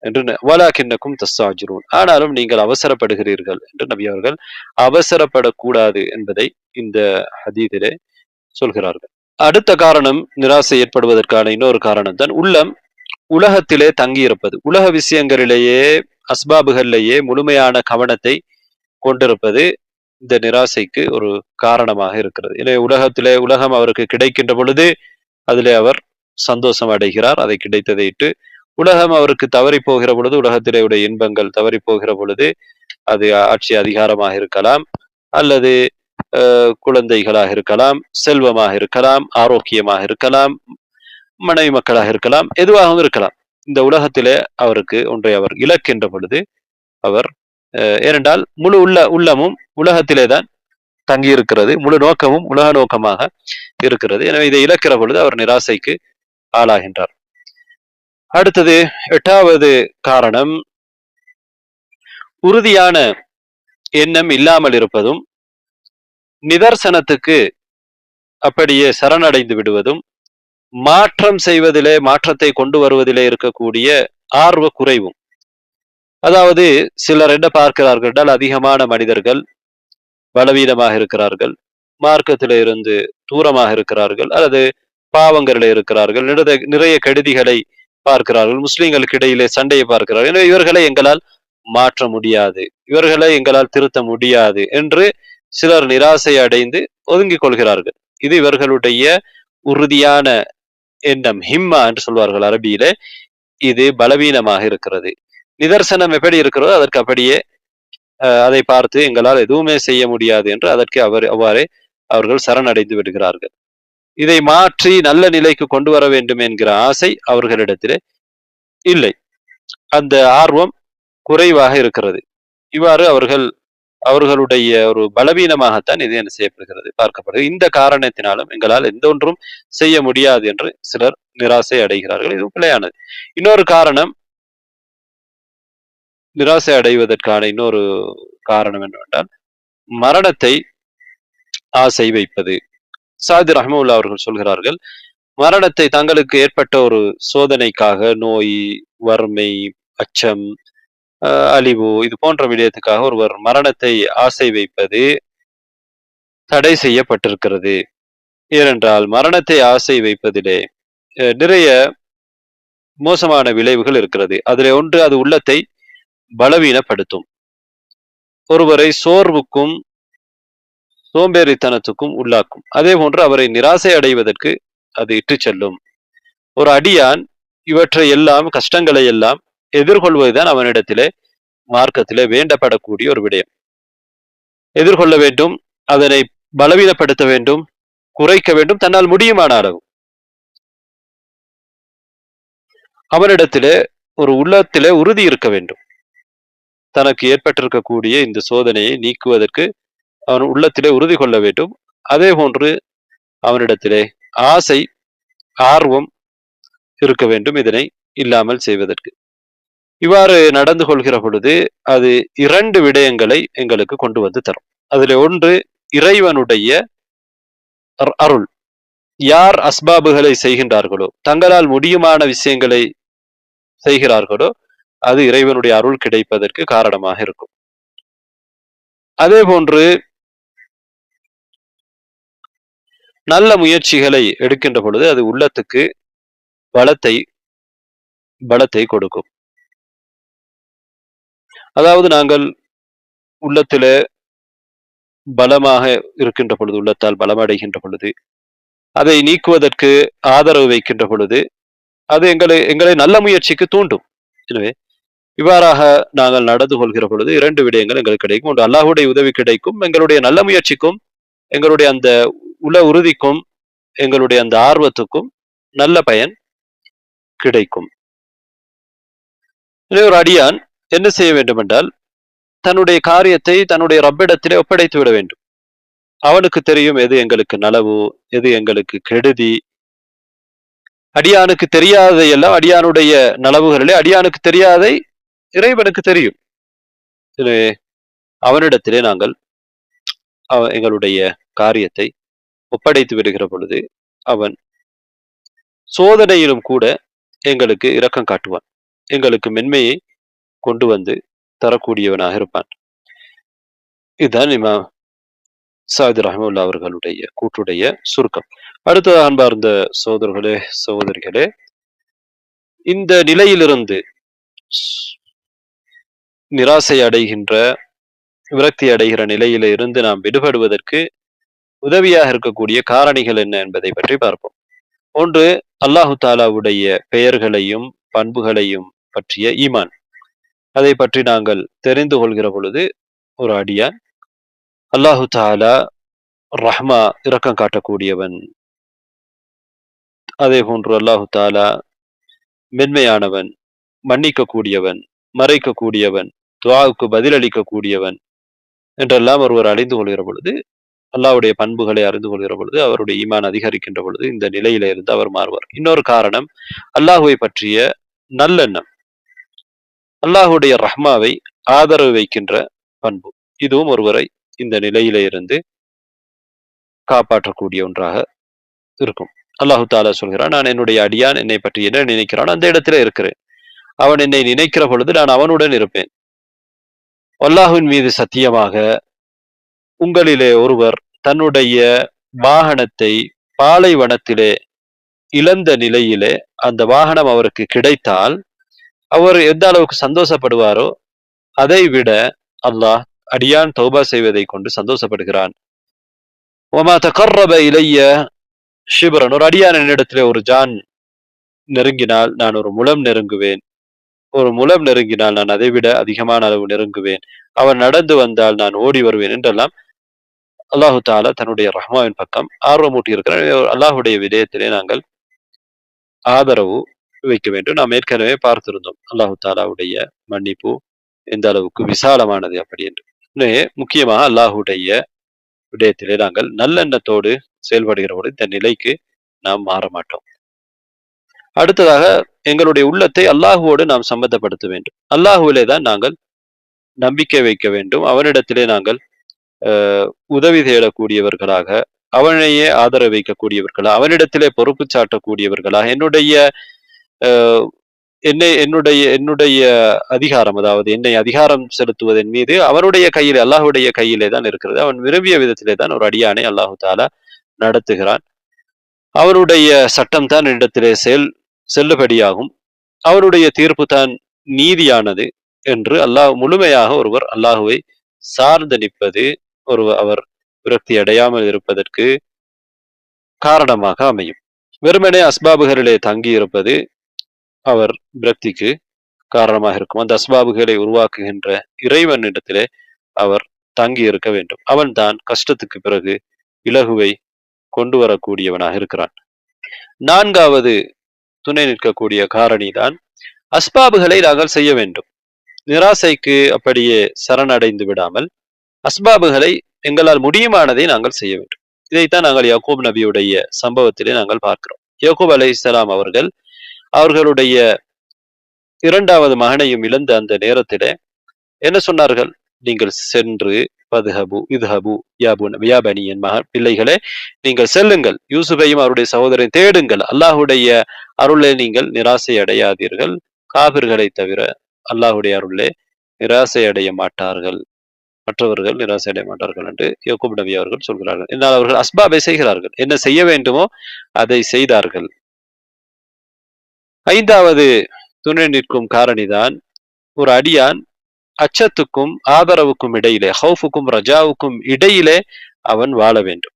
என்று, வலாகின்னக்கும் தஸ்தாஜிரூன், ஆனாலும் நீங்கள் அவசரப்படுகிறீர்கள் என்று நபி அவர்கள் அவசரப்படக்கூடாது என்பதை இந்த ஹதீஸிலே சொல்கிறார்கள். அடுத்த காரணம், நிராசை ஏற்படுவதற்கான இன்னொரு காரணம் தான் உள்ளம் உலகத்திலே தங்கியிருப்பது. உலக விஷயங்களிலேயே, அஸ்பாபுகளிலேயே முழுமையான கவனத்தை கொண்டிருப்பது இந்த நிராசைக்கு ஒரு காரணமாக இருக்கிறது. எனவே உலகம் அவருக்கு கிடைக்கின்ற பொழுது அதிலே அவர் சந்தோஷம் அடைகிறார், அதை கிடைத்ததை இட்டு. உலகம் அவருக்கு தவறி போகிற பொழுது, உலகத்திலே உடைய இன்பங்கள் தவறி போகிற பொழுது, அது ஆட்சி அதிகாரமாக இருக்கலாம், அல்லது குழந்தைகளாக இருக்கலாம், செல்வமாக இருக்கலாம், ஆரோக்கியமாக இருக்கலாம், மனைவி மக்களாக இருக்கலாம், எதுவாகவும் இருக்கலாம். இந்த உலகத்திலே அவருக்கு ஒன்றை அவர் இழக்கின்ற பொழுது அவர், ஏனென்றால் முழு உள்ளமும் உலகத்திலே தான் தங்கி இருக்கிறது, முழு நோக்கமும் உலக நோக்கமாக இருக்கிறது. எனவே இதை இழக்கிற பொழுது அவர் நிராசைக்கு ஆளாகின்றார். அடுத்தது 8வது காரணம், உறுதியான எண்ணம் இல்லாமல் இருப்பதும், நிதர்சனத்துக்கு அப்படியே சரணடைந்து விடுவதும், மாற்றம் செய்வதிலே, மாற்றத்தை கொண்டு வருவதிலே இருக்கக்கூடிய ஆர்வ குறைவும். அதாவது சிலர் என்ன பார்க்கிறார்கள் என்றால், அதிகமான மனிதர்கள் பலவீனமாக இருக்கிறார்கள், மார்க்கத்திலே இருந்து தூரமாக இருக்கிறார்கள், அல்லது பாவங்களிலே இருக்கிறார்கள், நிறைய கெடுதிகளை பார்க்கிறார்கள், முஸ்லிம்களுக்கு இடையிலே சண்டையை பார்க்கிறார்கள். எனவே இவர்களை எங்களால் மாற்ற முடியாது, இவர்களை எங்களால் திருத்த முடியாது என்று சிலர் நிராசை அடைந்து ஒதுங்கிக் கொள்கிறார்கள். இது இவர்களுடைய உறுதியான எண்ணம், ஹிம்மா என்று சொல்வார்கள் அரபியிலே. இது பலவீனமாக இருக்கிறது. நிதர்சனம் எப்படி இருக்கிறதோ அதற்கு அப்படியே அதை பார்த்து எங்களால் எதுவுமே செய்ய முடியாது என்று அதற்கு அவ்வாறே அவர்கள் சரணடைந்து விடுகிறார்கள். இதை மாற்றி நல்ல நிலைக்கு கொண்டு வர வேண்டும் என்கிற ஆசை அவர்களிடத்திலே இல்லை. அந்த ஆர்வம் குறைவாக இருக்கிறது. இவ்வாறு அவர்களுடைய ஒரு பலவீனமாகத்தான் இது என்ன செய்யப்படுகிறது, பார்க்கப்படுகிறது. இந்த காரணத்தினாலும் எங்களால் எந்த ஒன்றும் செய்ய முடியாது என்று சிலர் நிராசை அடைகிறார்கள். இது பிழையானது. இன்னொரு காரணம், நிராசை அடைவதற்கான இன்னொரு காரணம் என்னவென்றால், மரணத்தை ஆசை வைப்பது. சாதி ரஹ்மவுல்லா அவர்கள் சொல்கிறார்கள், மரணத்தை தங்களுக்கு ஏற்பட்ட ஒரு சோதனைக்காக, நோய், வறுமை, அச்சம், அழிவு, இது போன்ற விடயத்துக்காக ஒருவர் மரணத்தை ஆசை வைப்பது தடை செய்யப்பட்டிருக்கிறது. ஏனென்றால் மரணத்தை ஆசை வைப்பதிலே நிறைய மோசமான விளைவுகள் இருக்கிறது. அதிலே ஒன்று, அது உள்ளத்தை பலவீனப்படுத்தும், ஒருவரை சோர்வுக்கும் சோம்பேறித்தனத்துக்கும் உள்ளாக்கும். அதே போன்று அவரை நிராசை அடைவதற்கு அது இட்டு செல்லும். ஒரு அடியான் இவற்றை எல்லாம், கஷ்டங்களை எல்லாம் எதிர்கொள்வதுதான் அவனிடத்திலே மார்க்கத்திலே வேண்டப்படக்கூடிய ஒரு விடயம். எதிர்கொள்ள வேண்டும், அதனை பலவீனப்படுத்த வேண்டும், குறைக்க வேண்டும், தன்னால் முடியுமான அளவு. அவனிடத்திலே ஒரு உள்ளத்திலே உறுதி இருக்க வேண்டும். தனக்கு ஏற்பட்டிருக்கக்கூடிய இந்த சோதனையை நீக்குவதற்கு அவன் உள்ளத்திலே உறுதி கொள்ள வேண்டும். அதே போன்று அவனிடத்திலே ஆசை, ஆர்வம் இருக்க வேண்டும், இதனை இல்லாமல் செய்வதற்கு. இவ்வாறு நடந்து கொள்கிற பொழுது அது 2 விடயங்களை எங்களுக்கு கொண்டு வந்து தரும். அதில் ஒன்று, இறைவனுடைய அருள். யார் அஸ்பாபுகளை செய்கின்றார்களோ, தங்களால் முடியுமான விஷயங்களை செய்கிறார்களோ, அது இறைவனுடைய அருள் கிடைப்பதற்கு காரணமாக இருக்கும். அதே போன்று நல்ல முயற்சிகளை எடுக்கின்ற பொழுது அது உள்ளத்துக்கு பலத்தை கொடுக்கும். அதாவது நாங்கள் உள்ளத்திலே பலமாக இருக்கின்ற பொழுது, உள்ளத்தால் பலமடைகின்ற பொழுது, அதை நீக்குவதற்கு ஆதரவு வைக்கின்ற பொழுது அது எங்களை நல்ல முயற்சிக்கு தூண்டும். எனவே இவ்வாறாக நாங்கள் நடந்து கொள்கிற பொழுது 2 விடயங்கள் எங்களுக்கு கிடைக்கும். ஒன்று, அல்லாஹ்வுடைய உதவி கிடைக்கும், எங்களுடைய நல்ல முயற்சிக்கும், எங்களுடைய அந்த உள உறுதிக்கும், எங்களுடைய அந்த ஆர்வத்துக்கும் நல்ல பயன் கிடைக்கும். ஒரு அடியான் என்ன செய்ய வேண்டும் என்றால், தன்னுடைய காரியத்தை தன்னுடைய ரப்பிடத்திலே ஒப்படைத்து விட வேண்டும். அவனுக்கு தெரியும் எது எங்களுக்கு நலவு, எது எங்களுக்கு கெடுதி. அடியானுக்கு தெரியாததை எல்லாம், அடியானுடைய நலவுகளிலே அடியானுக்கு தெரியாதை இறைவனுக்கு தெரியும். அவனிடத்திலே நாங்கள் எங்களுடைய காரியத்தை ஒப்படைத்து விடுகிற பொழுது அவன் சோதனையிலும் கூட எங்களுக்கு இரக்கம் காட்டுவான், எங்களுக்கு மென்மையை கொண்டு வந்து தரக்கூடியவனாக இருப்பான். இதுதான் இமாம் சாதி ரஹ்மத்துல்லாஹி அவர்களுடைய கூற்றுடைய சுருக்கம். அடுத்ததாக அன்பார்ந்த சகோதரர்களே, சகோதரிகளே, இந்த நிலையிலிருந்து, நிராசை அடைகின்ற, விரக்தி அடைகிற நிலையில இருந்து நாம் விடுபடுவதற்கு உதவியாக இருக்கக்கூடிய காரணிகள் என்ன என்பதை பற்றி பார்ப்போம். ஒன்று, அல்லாஹு தாலாவுடைய பெயர்களையும் பண்புகளையும் பற்றிய ஈமான். அதை பற்றி நாங்கள் தெரிந்து கொள்கிற பொழுது ஒரு அடியான் அல்லாஹு தாலா ரஹ்மா, இரக்கம் காட்டக்கூடியவன், அதே போன்று அல்லாஹு தாலா மென்மையானவன், மன்னிக்க கூடியவன், மறைக்க கூடியவன், துஆவுக்கு பதிலளிக்க கூடியவன் என்றெல்லாம் ஒருவர் அடைந்து கொள்கிற பொழுது அல்லாஹ்வுடைய பண்புகளை அறிந்து கொள்கிற பொழுது அவருடைய ஈமான் அதிகரிக்கின்ற பொழுது இந்த நிலையில இருந்து அவர் மாறுவார். இன்னொரு காரணம் அல்லாஹ்வை பற்றிய நல்லெண்ணம், அல்லாஹ்வுடைய ரஹ்மாவை ஆதரவு வைக்கின்ற பண்பு. இதுவும் ஒருவரை இந்த நிலையில இருந்து காப்பாற்றக்கூடிய ஒன்றாக இருக்கும். அல்லாஹு தாலா சொல்கிறான், நான் என்னுடைய அடியான் என்னை பற்றி என்ன நினைக்கிறான் அந்த இடத்துல இருக்கிறேன். அவன் என்னை நினைக்கிற பொழுது நான் அவனுடன் இருப்பேன். அல்லாஹ்வின் மீது சத்தியமாக உங்களிலே ஒருவர் தன்னுடைய வாகனத்தை பாலைவனத்திலே இழந்த நிலையிலே அந்த வாகனம் அவருக்கு கிடைத்தால் அவர் எந்த அளவுக்கு சந்தோஷப்படுவாரோ அதை விட அல்லாஹ் அடியான் தௌபா செய்வதை கொண்டு சந்தோஷப்படுகிறான். ஒமா தகர்ரப இலைய ஷிபரன், ஒரு அடியான் என்னிடத்திலே ஒரு ஜான் நெருங்கினால் நான் ஒரு முலம் நெருங்குவேன். ஒரு முலம் நெருங்கினால் நான் அதை விட அதிகமான அளவு நெருங்குவேன். அவன் நடந்து வந்தால் நான் ஓடி வருவேன் என்றெல்லாம் அல்லாஹு தாலா தன்னுடைய ரஹ்மாவின் பக்கம் ஆர்வமூட்டி இருக்கிறார். அல்லாஹுடைய விடயத்திலே நாங்கள் ஆதரவு வைக்க வேண்டும். நாம் ஏற்கனவே பார்த்திருந்தோம் அல்லாஹு தாலாவுடைய மன்னிப்பு எந்த அளவுக்கு விசாலமானது அப்படி என்று. முக்கியமாக அல்லாஹுடைய விடயத்திலே நாங்கள் நல்லெண்ணத்தோடு செயல்படுகிற பொழுது இந்த நிலைக்கு நாம் மாற மாட்டோம். அடுத்ததாக எங்களுடைய உள்ளத்தை அல்லாஹுவோடு நாம் சம்பந்தப்படுத்த வேண்டும். அல்லாஹுவிலே தான் நாங்கள் நம்பிக்கை வைக்க வேண்டும். அவனிடத்திலே நாங்கள் உதவி தேடக்கூடியவர்களாக, அவனையே ஆதரவு வைக்கக்கூடியவர்களாக, அவனிடத்திலே பொறுப்பு சாட்டக்கூடியவர்களாக, என்னுடைய அதிகாரம், அதாவது என்னை அதிகாரம் செலுத்துவதன் மீது அவனுடைய கையில், அல்லாஹுடைய கையிலே தான் இருக்கிறது. அவன் விரும்பிய விதத்திலே தான் ஒரு அடியானை அல்லாஹு தாலா நடத்துகிறான். அவனுடைய சட்டம் தான் இடத்திலே செல்லுபடியாகும். அவருடைய தீர்ப்பு தான் நீதியானது என்று அல்லாஹ் முழுமையாக ஒருவர் அல்லாஹுவை சார்ந்து நிற்பது அவர் விரக்தி அடையாமல் இருப்பதற்கு காரணமாக அமையும். வெறுமனே அஸ்பாபுகளிலே தங்கி இருப்பது அவர் விரக்திக்கு காரணமாக இருக்கும். அந்த அஸ்பாபுகளை உருவாக்குகின்ற இறைவனிடத்திலே அவர் தங்கி இருக்க வேண்டும். அவன் தான் கஷ்டத்துக்கு பிறகு இலகுவை கொண்டு வரக்கூடியவனாக இருக்கிறான். நான்காவது துணை நிற்கக்கூடிய காரணி தான் அஸ்பாபுகளை நாங்கள் செய்ய வேண்டும். நிராசைக்கு அப்படியே சரணடைந்து விடாமல் அஸ்பாபுகளை எங்களால் முடியுமானதை நாங்கள் செய்ய வேண்டும். இதைத்தான் நாங்கள் யாக்கூப் நபியுடைய சம்பவத்திலே நாங்கள் பார்க்கிறோம். யாக்கூப் அலைஹிஸ்ஸலாம் அவர்கள் அவர்களுடைய இரண்டாவது மகனையும் இழந்த அந்த நேரத்திலே என்ன சொன்னார்கள்? நீங்கள் சென்று பதுஹபு இதுஹபு யாபனி, என் மகன் பிள்ளைகளே நீங்கள் செல்லுங்கள், யூசுஃபையும் அவருடைய சகோதரனை தேடுங்கள், அல்லாஹுடைய அருளை நீங்கள் நிராசை அடையாதீர்கள், காபிர்களை தவிர அல்லாஹுடைய அருளே நிராசை அடைய மாட்டார்கள், மற்றவர்கள் நிராசை அடைய மாட்டார்கள் என்று யாக்கூப் நபி அவர்கள் சொல்கிறார்கள். என்னால் அவர்கள் அஸ்பாபை செய்கிறார்கள், என்ன செய்ய வேண்டுமோ அதை செய்தார்கள். ஐந்தாவது துணை நிற்கும் காரணிதான் ஒரு அடியான் அச்சத்துக்கும் ஆதரவுக்கும் இடையிலே, ஹவுஃபுக்கும் ரஜாவுக்கும் இடையிலே அவன் வாழ வேண்டும்.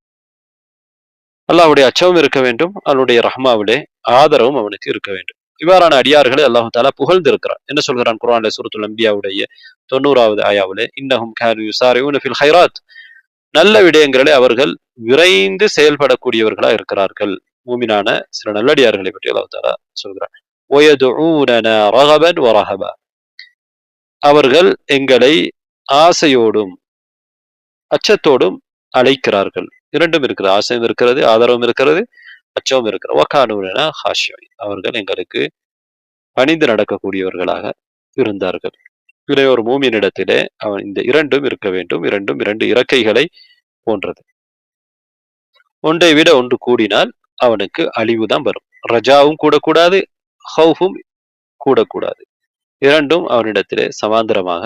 அல்லாஹ்வுடைய அச்சமும் இருக்க வேண்டும், அவனுடைய ரஹ்மாவிலே ஆதரவும் அவனுக்கு இருக்க வேண்டும். இவ்வாறான அடியார்களை அல்லாஹு தாலா புகழ்ந்திருக்கிறான். என்ன சொல்கிறான் குர்ஆன்ல சூரத்துல் அன்பியாவுடைய 90வது ஆயாவிலே, இன்னஹும் கானூ யுஸாரிஊன ஃபில் கைராத், நல்ல விடயங்களை அவர்கள் விரைந்து செயல்படக்கூடியவர்களா இருக்கிறார்கள். மூமினான சில நல்லடியார்களை பற்றி அல்லாஹு தாலா சொல்கிறான். வயதுஊனனா ரகபன் வரஹபா, அவர்கள் எங்களை ஆசையோடும் அச்சத்தோடும் அழைக்கிறார்கள். இரண்டும் இருக்கிறது, ஆசையும் இருக்கிறது, ஆதரவும் இருக்கிறது, அச்சமும் இருக்கிறது. வகானூனா ஹாஷியின், அவர்கள் எங்களுக்கு பணிந்து நடக்கக்கூடியவர்களாக இருந்தார்கள். இதை ஒரு மூமினிடத்திலே அவன் இந்த இரண்டும் இருக்க வேண்டும். இரண்டும் இரண்டு இறக்கைகளை போன்றது. ஒன்றை விட ஒன்று கூடினால் அவனுக்கு அழிவுதான் வரும். ரஜாவும் கூடக்கூடாது, ஹவுஃபும் கூடக்கூடாது. இரண்டும் அவனிடத்திலே சமாந்தரமாக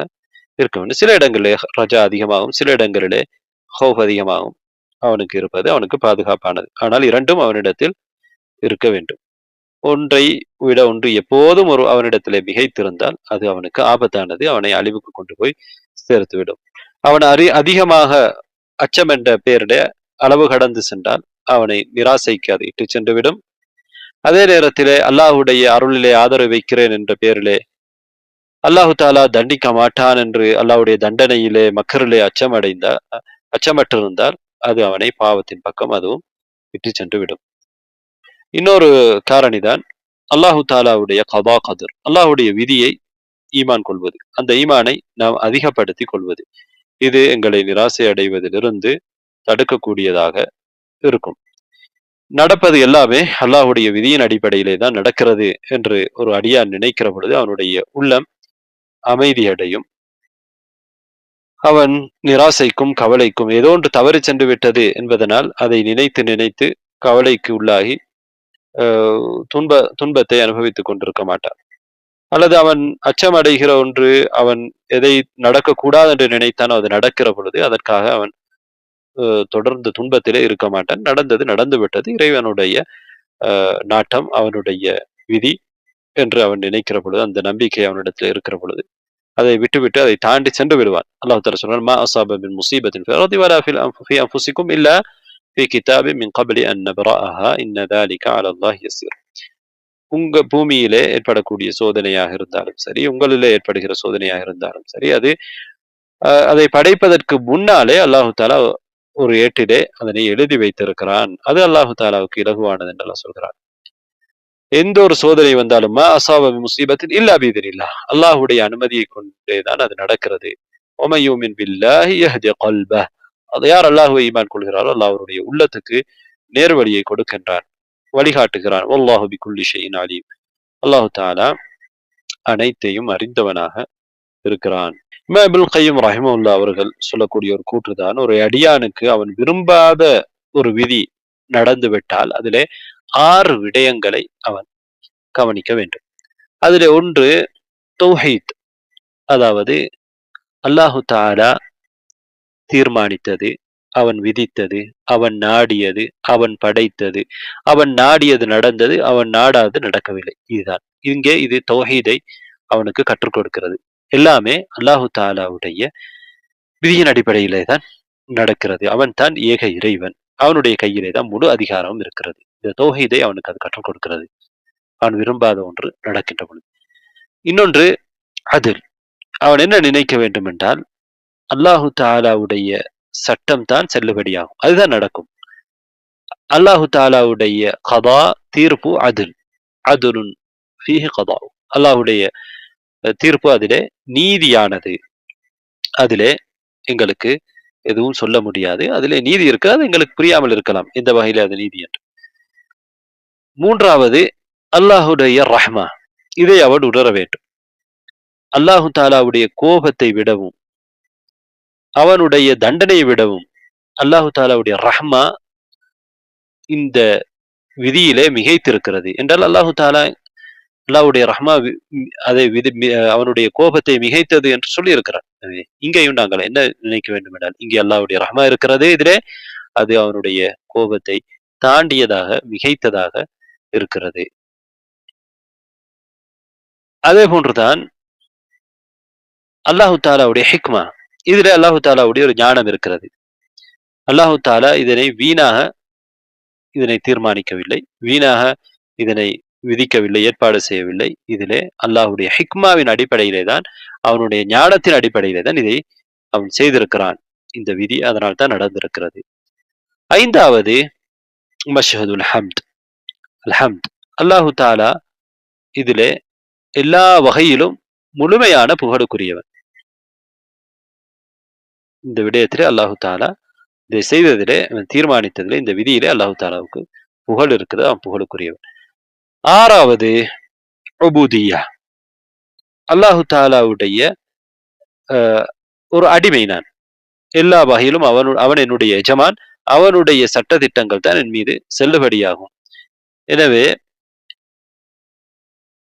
இருக்க வேண்டும். சில இடங்களிலே ரஜா அதிகமாகும், சில இடங்களிலே ஹவுஃப் அதிகமாகும். அவனுக்கு இருப்பது அவனுக்கு பாதுகாப்பானது. ஆனால் இரண்டும் அவனிடத்தில் இருக்க வேண்டும். ஒன்றை விட ஒன்று எப்போதும் அவனிடத்திலே மிகைத்திருந்தால் அது அவனுக்கு ஆபத்தானது, அவனை அழிவுக்கு கொண்டு போய் சேர்த்துவிடும். அவன் அதிகமாக அச்சம் என்ற பெயரிட அளவு கடந்து சென்றால் அவனை நிராசைக்கு அது இட்டு சென்றுவிடும். அதே நேரத்திலே அல்லாஹுடைய அருளிலே ஆதரவு வைக்கிறேன் என்ற பெயரிலே அல்லாஹு தாலா தண்டிக்க மாட்டான் என்று அல்லாஹுடைய தண்டனையிலே மக்களிலே அச்சமற்றிருந்தால் அது அவனை பாவத்தின் பக்கம் அதுவும் இட்டு சென்று விடும். இன்னொரு காரணிதான் அல்லாஹு தாலாவுடைய கதா கதிர், அல்லாஹுடைய விதியை ஈமான் கொள்வது, அந்த ஈமானை நாம் அதிகப்படுத்தி கொள்வது. இது எங்களை நிராசை அடைவதிலிருந்து தடுக்கக்கூடியதாக இருக்கும். நடப்பது எல்லாமே அல்லாஹ்வுடைய விதியின் அடிப்படையிலே தான் நடக்கிறது என்று ஒரு அடியான் நினைக்கிற பொழுது அவனுடைய உள்ளம் அமைதியடையும். அவன் நிராசைக்கும் கவலைக்கும் ஏதோ ஒன்று தவறு சென்று விட்டது என்பதனால் அதை நினைத்து நினைத்து கவலைக்கு உள்ளாகி துன்பத்தை அனுபவித்துக் கொண்டிருக்க மாட்டான். அல்லது அவன் அச்சம் அடைகிற ஒன்று, அவன் எதை நடக்கக்கூடாது என்று நினைத்தானோ அது நடக்கிற பொழுது அதற்காக அவன் தொடர்ந்து துன்பத்திலே இருக்க மாட்டான். நடந்தது நடந்து விட்டது, இறைவனுடைய நாட்டம், அவனுடைய விதி என்று அவன் நினைக்கிற பொழுது, அந்த நம்பிக்கை அவனிடத்தில் இருக்கிற பொழுது அதை விட்டுவிட்டு அதை தாண்டி சென்று விடுவான். அல்லாஹ் தஆலா சொல்றான், மா அஸாப மின் முஸீபத்தின் ஃபில் அர்தி வலா ஃபீ அன்ஃபுஸிக்கும் இல்லா ஃபீ கிதாபின் மின் கப்லி அன் நப்ரஅஹா இன்ன ذلك அலா அல்லாஹ் யஸீர். உங்க பூமியிலே ஏற்படக்கூடிய சோதனையாக இருந்தாலும் சரி, உங்களிலே ஏற்படுகிற சோதனையாக இருந்தாலும் சரி, அது அதை படைப்பதற்கு முன்னாலே அல்லாஹு தாலா ஒரு ஏட்டிலே அதனை எழுதி வைத்திருக்கிறான். அது அல்லாஹு தாலாவுக்கு இலகுவானது என்று அல்லாஹ் சொல்கிறான். எந்த ஒரு சோதனை வந்தாலும் மா அஸாப மின் முஸீபத்தின் இல்லா பிஇذனில்லாஹ், அல்லாஹ்வுடைய அனுமதியை கொண்டேதான் அது நடக்கிறது. வமன் யுமின் பில்லாஹி யஹ்தி கல்பஹ், அது யார் அல்லாஹ்வை ஈமான் கொள்கிறாரோ அல்லாஹ் அவருடைய உள்ளத்துக்கு நேர்வழியை கொடுக்கின்றான், வழிகாட்டுகிறான். வல்லாஹு பிகுல்லி ஷைஇன் அலீம், அல்லாஹு தஆலா அனைத்தையும் அறிந்தவனாக இருக்கிறான். இமாம் இப்னுல் கய்யிம் ரஹிமஹுல்லாஹ் அவர்கள் சொல்லக்கூடிய ஒரு கூற்றுதான், ஒரு அடியானுக்கு அவன் விரும்பாத ஒரு விதி நடந்து விட்டால் அதிலே 6 விடயங்களை அவன் கவனிக்க வேண்டும். அதிலே ஒன்று தௌஹீத், அதாவது அல்லாஹு தஆலா தீர்மானித்தது, அவன் விதித்தது, அவன் நாடியது, அவன் படைத்தது, அவன் நாடியது நடந்தது, அவன் நாடாது நடக்கவில்லை. இதுதான் இங்கே இது தௌஹீதை அவனுக்கு கற்றுக் கொடுக்கிறது. எல்லாமே அல்லாஹு தஆலாவுடைய விதியின் அடிப்படையிலே தான் நடக்கிறது. அவன் தான் ஏக இறைவன், அவனுடைய கையிலே தான் முழு அதிகாரமும் இருக்கிறது. இந்த தௌஹீதை அவனுக்கு அது கற்றுக் கொடுக்கிறது, அவன் விரும்பாத ஒன்று நடக்கின்ற பொழுது. இன்னொன்று அதில் அவன் என்ன நினைக்க வேண்டும் என்றால், அல்லாஹு தஆலாவுடைய சட்டம் தான் செல்லுபடியாகும், அதுதான் நடக்கும். அல்லாஹு தஆலாவுடைய கதா, தீர்ப்பு அதில், அதுலுன் ஃபீஹி கதா, அல்லாஹ்வுடைய தீர்ப்பு அதிலே நீதியானது, அதிலே எங்களுக்கு எதுவும் சொல்ல முடியாது, அதிலே நீதி இருக்கு, அது எங்களுக்கு புரியாமல் இருக்கலாம் எந்த வகையில அது நீதி என்று. மூன்றாவது அல்லாஹுடைய ரஹ்மா, இதை அவன் உணர வேண்டும். அல்லாஹு தஆலாவுடைய கோபத்தை விடவும் அவனுடைய தண்டனையை விடவும் அல்லாஹு தஆலாவுடைய ரஹ்மா இந்த விதியிலே மிகைத்திருக்கிறது என்றால், அல்லாஹு தஆலா அல்லாஹ்வுடைய ரஹ்மா அதை அவனுடைய கோபத்தை மிகைத்தது என்று சொல்லி இருக்கிறார். இங்கேயும் நாங்கள் என்ன நினைக்க வேண்டும் என்றால், இங்கே அல்லாஹ்வுடைய ரஹ்மா இருக்கிறது, இதிலே அது அவனுடைய கோபத்தை தாண்டியதாக மிகைத்ததாக இருக்கிறது. அதே போன்றுதான் அல்லாஹு தஆலாவுடைய ஹிக்மா, இதிலே அல்லாஹு தஆலாவுடைய ஒரு ஞானம் இருக்கிறது. அல்லாஹு தஆலா இதனை தீர்மானிக்கவில்லை, வீணாக இதனை விதிக்கவில்லை, ஏற்பாடு செய்யவில்லை. இதிலே அல்லாஹ்வுடைய ஹிக்மாவின் அடிப்படையிலே தான், அவனுடைய ஞானத்தின் அடிப்படையிலே தான் இதை அவன் செய்திருக்கிறான். இந்த விதி அதனால் தான் நடந்திருக்கிறது. ஐந்தாவது மஷ்ஹதுல் ஹம்த், அல்ஹம்த், அல்லாஹு தஆலா இதிலே எல்லா வகையிலும் முழுமையான புகழுக்குரியவன். இந்த விடயத்திலே அல்லாஹு தஆலா இதை செய்ததிலே, தீர்மானித்ததிலே, இந்த விதியிலே அல்லாஹு தஆலாவுக்கு புகழ் இருக்குது, அவன் புகழுக்குரியவன். ஆறாவது உபூதிய்யா, அல்லாஹு தஆலாவுடைய ஒரு அடிமை நான், எல்லா வகையிலும் அவன் என்னுடைய எஜமான், அவனுடைய சட்ட திட்டங்கள் தான் என் மீது செல்லுபடியாகும். எனவே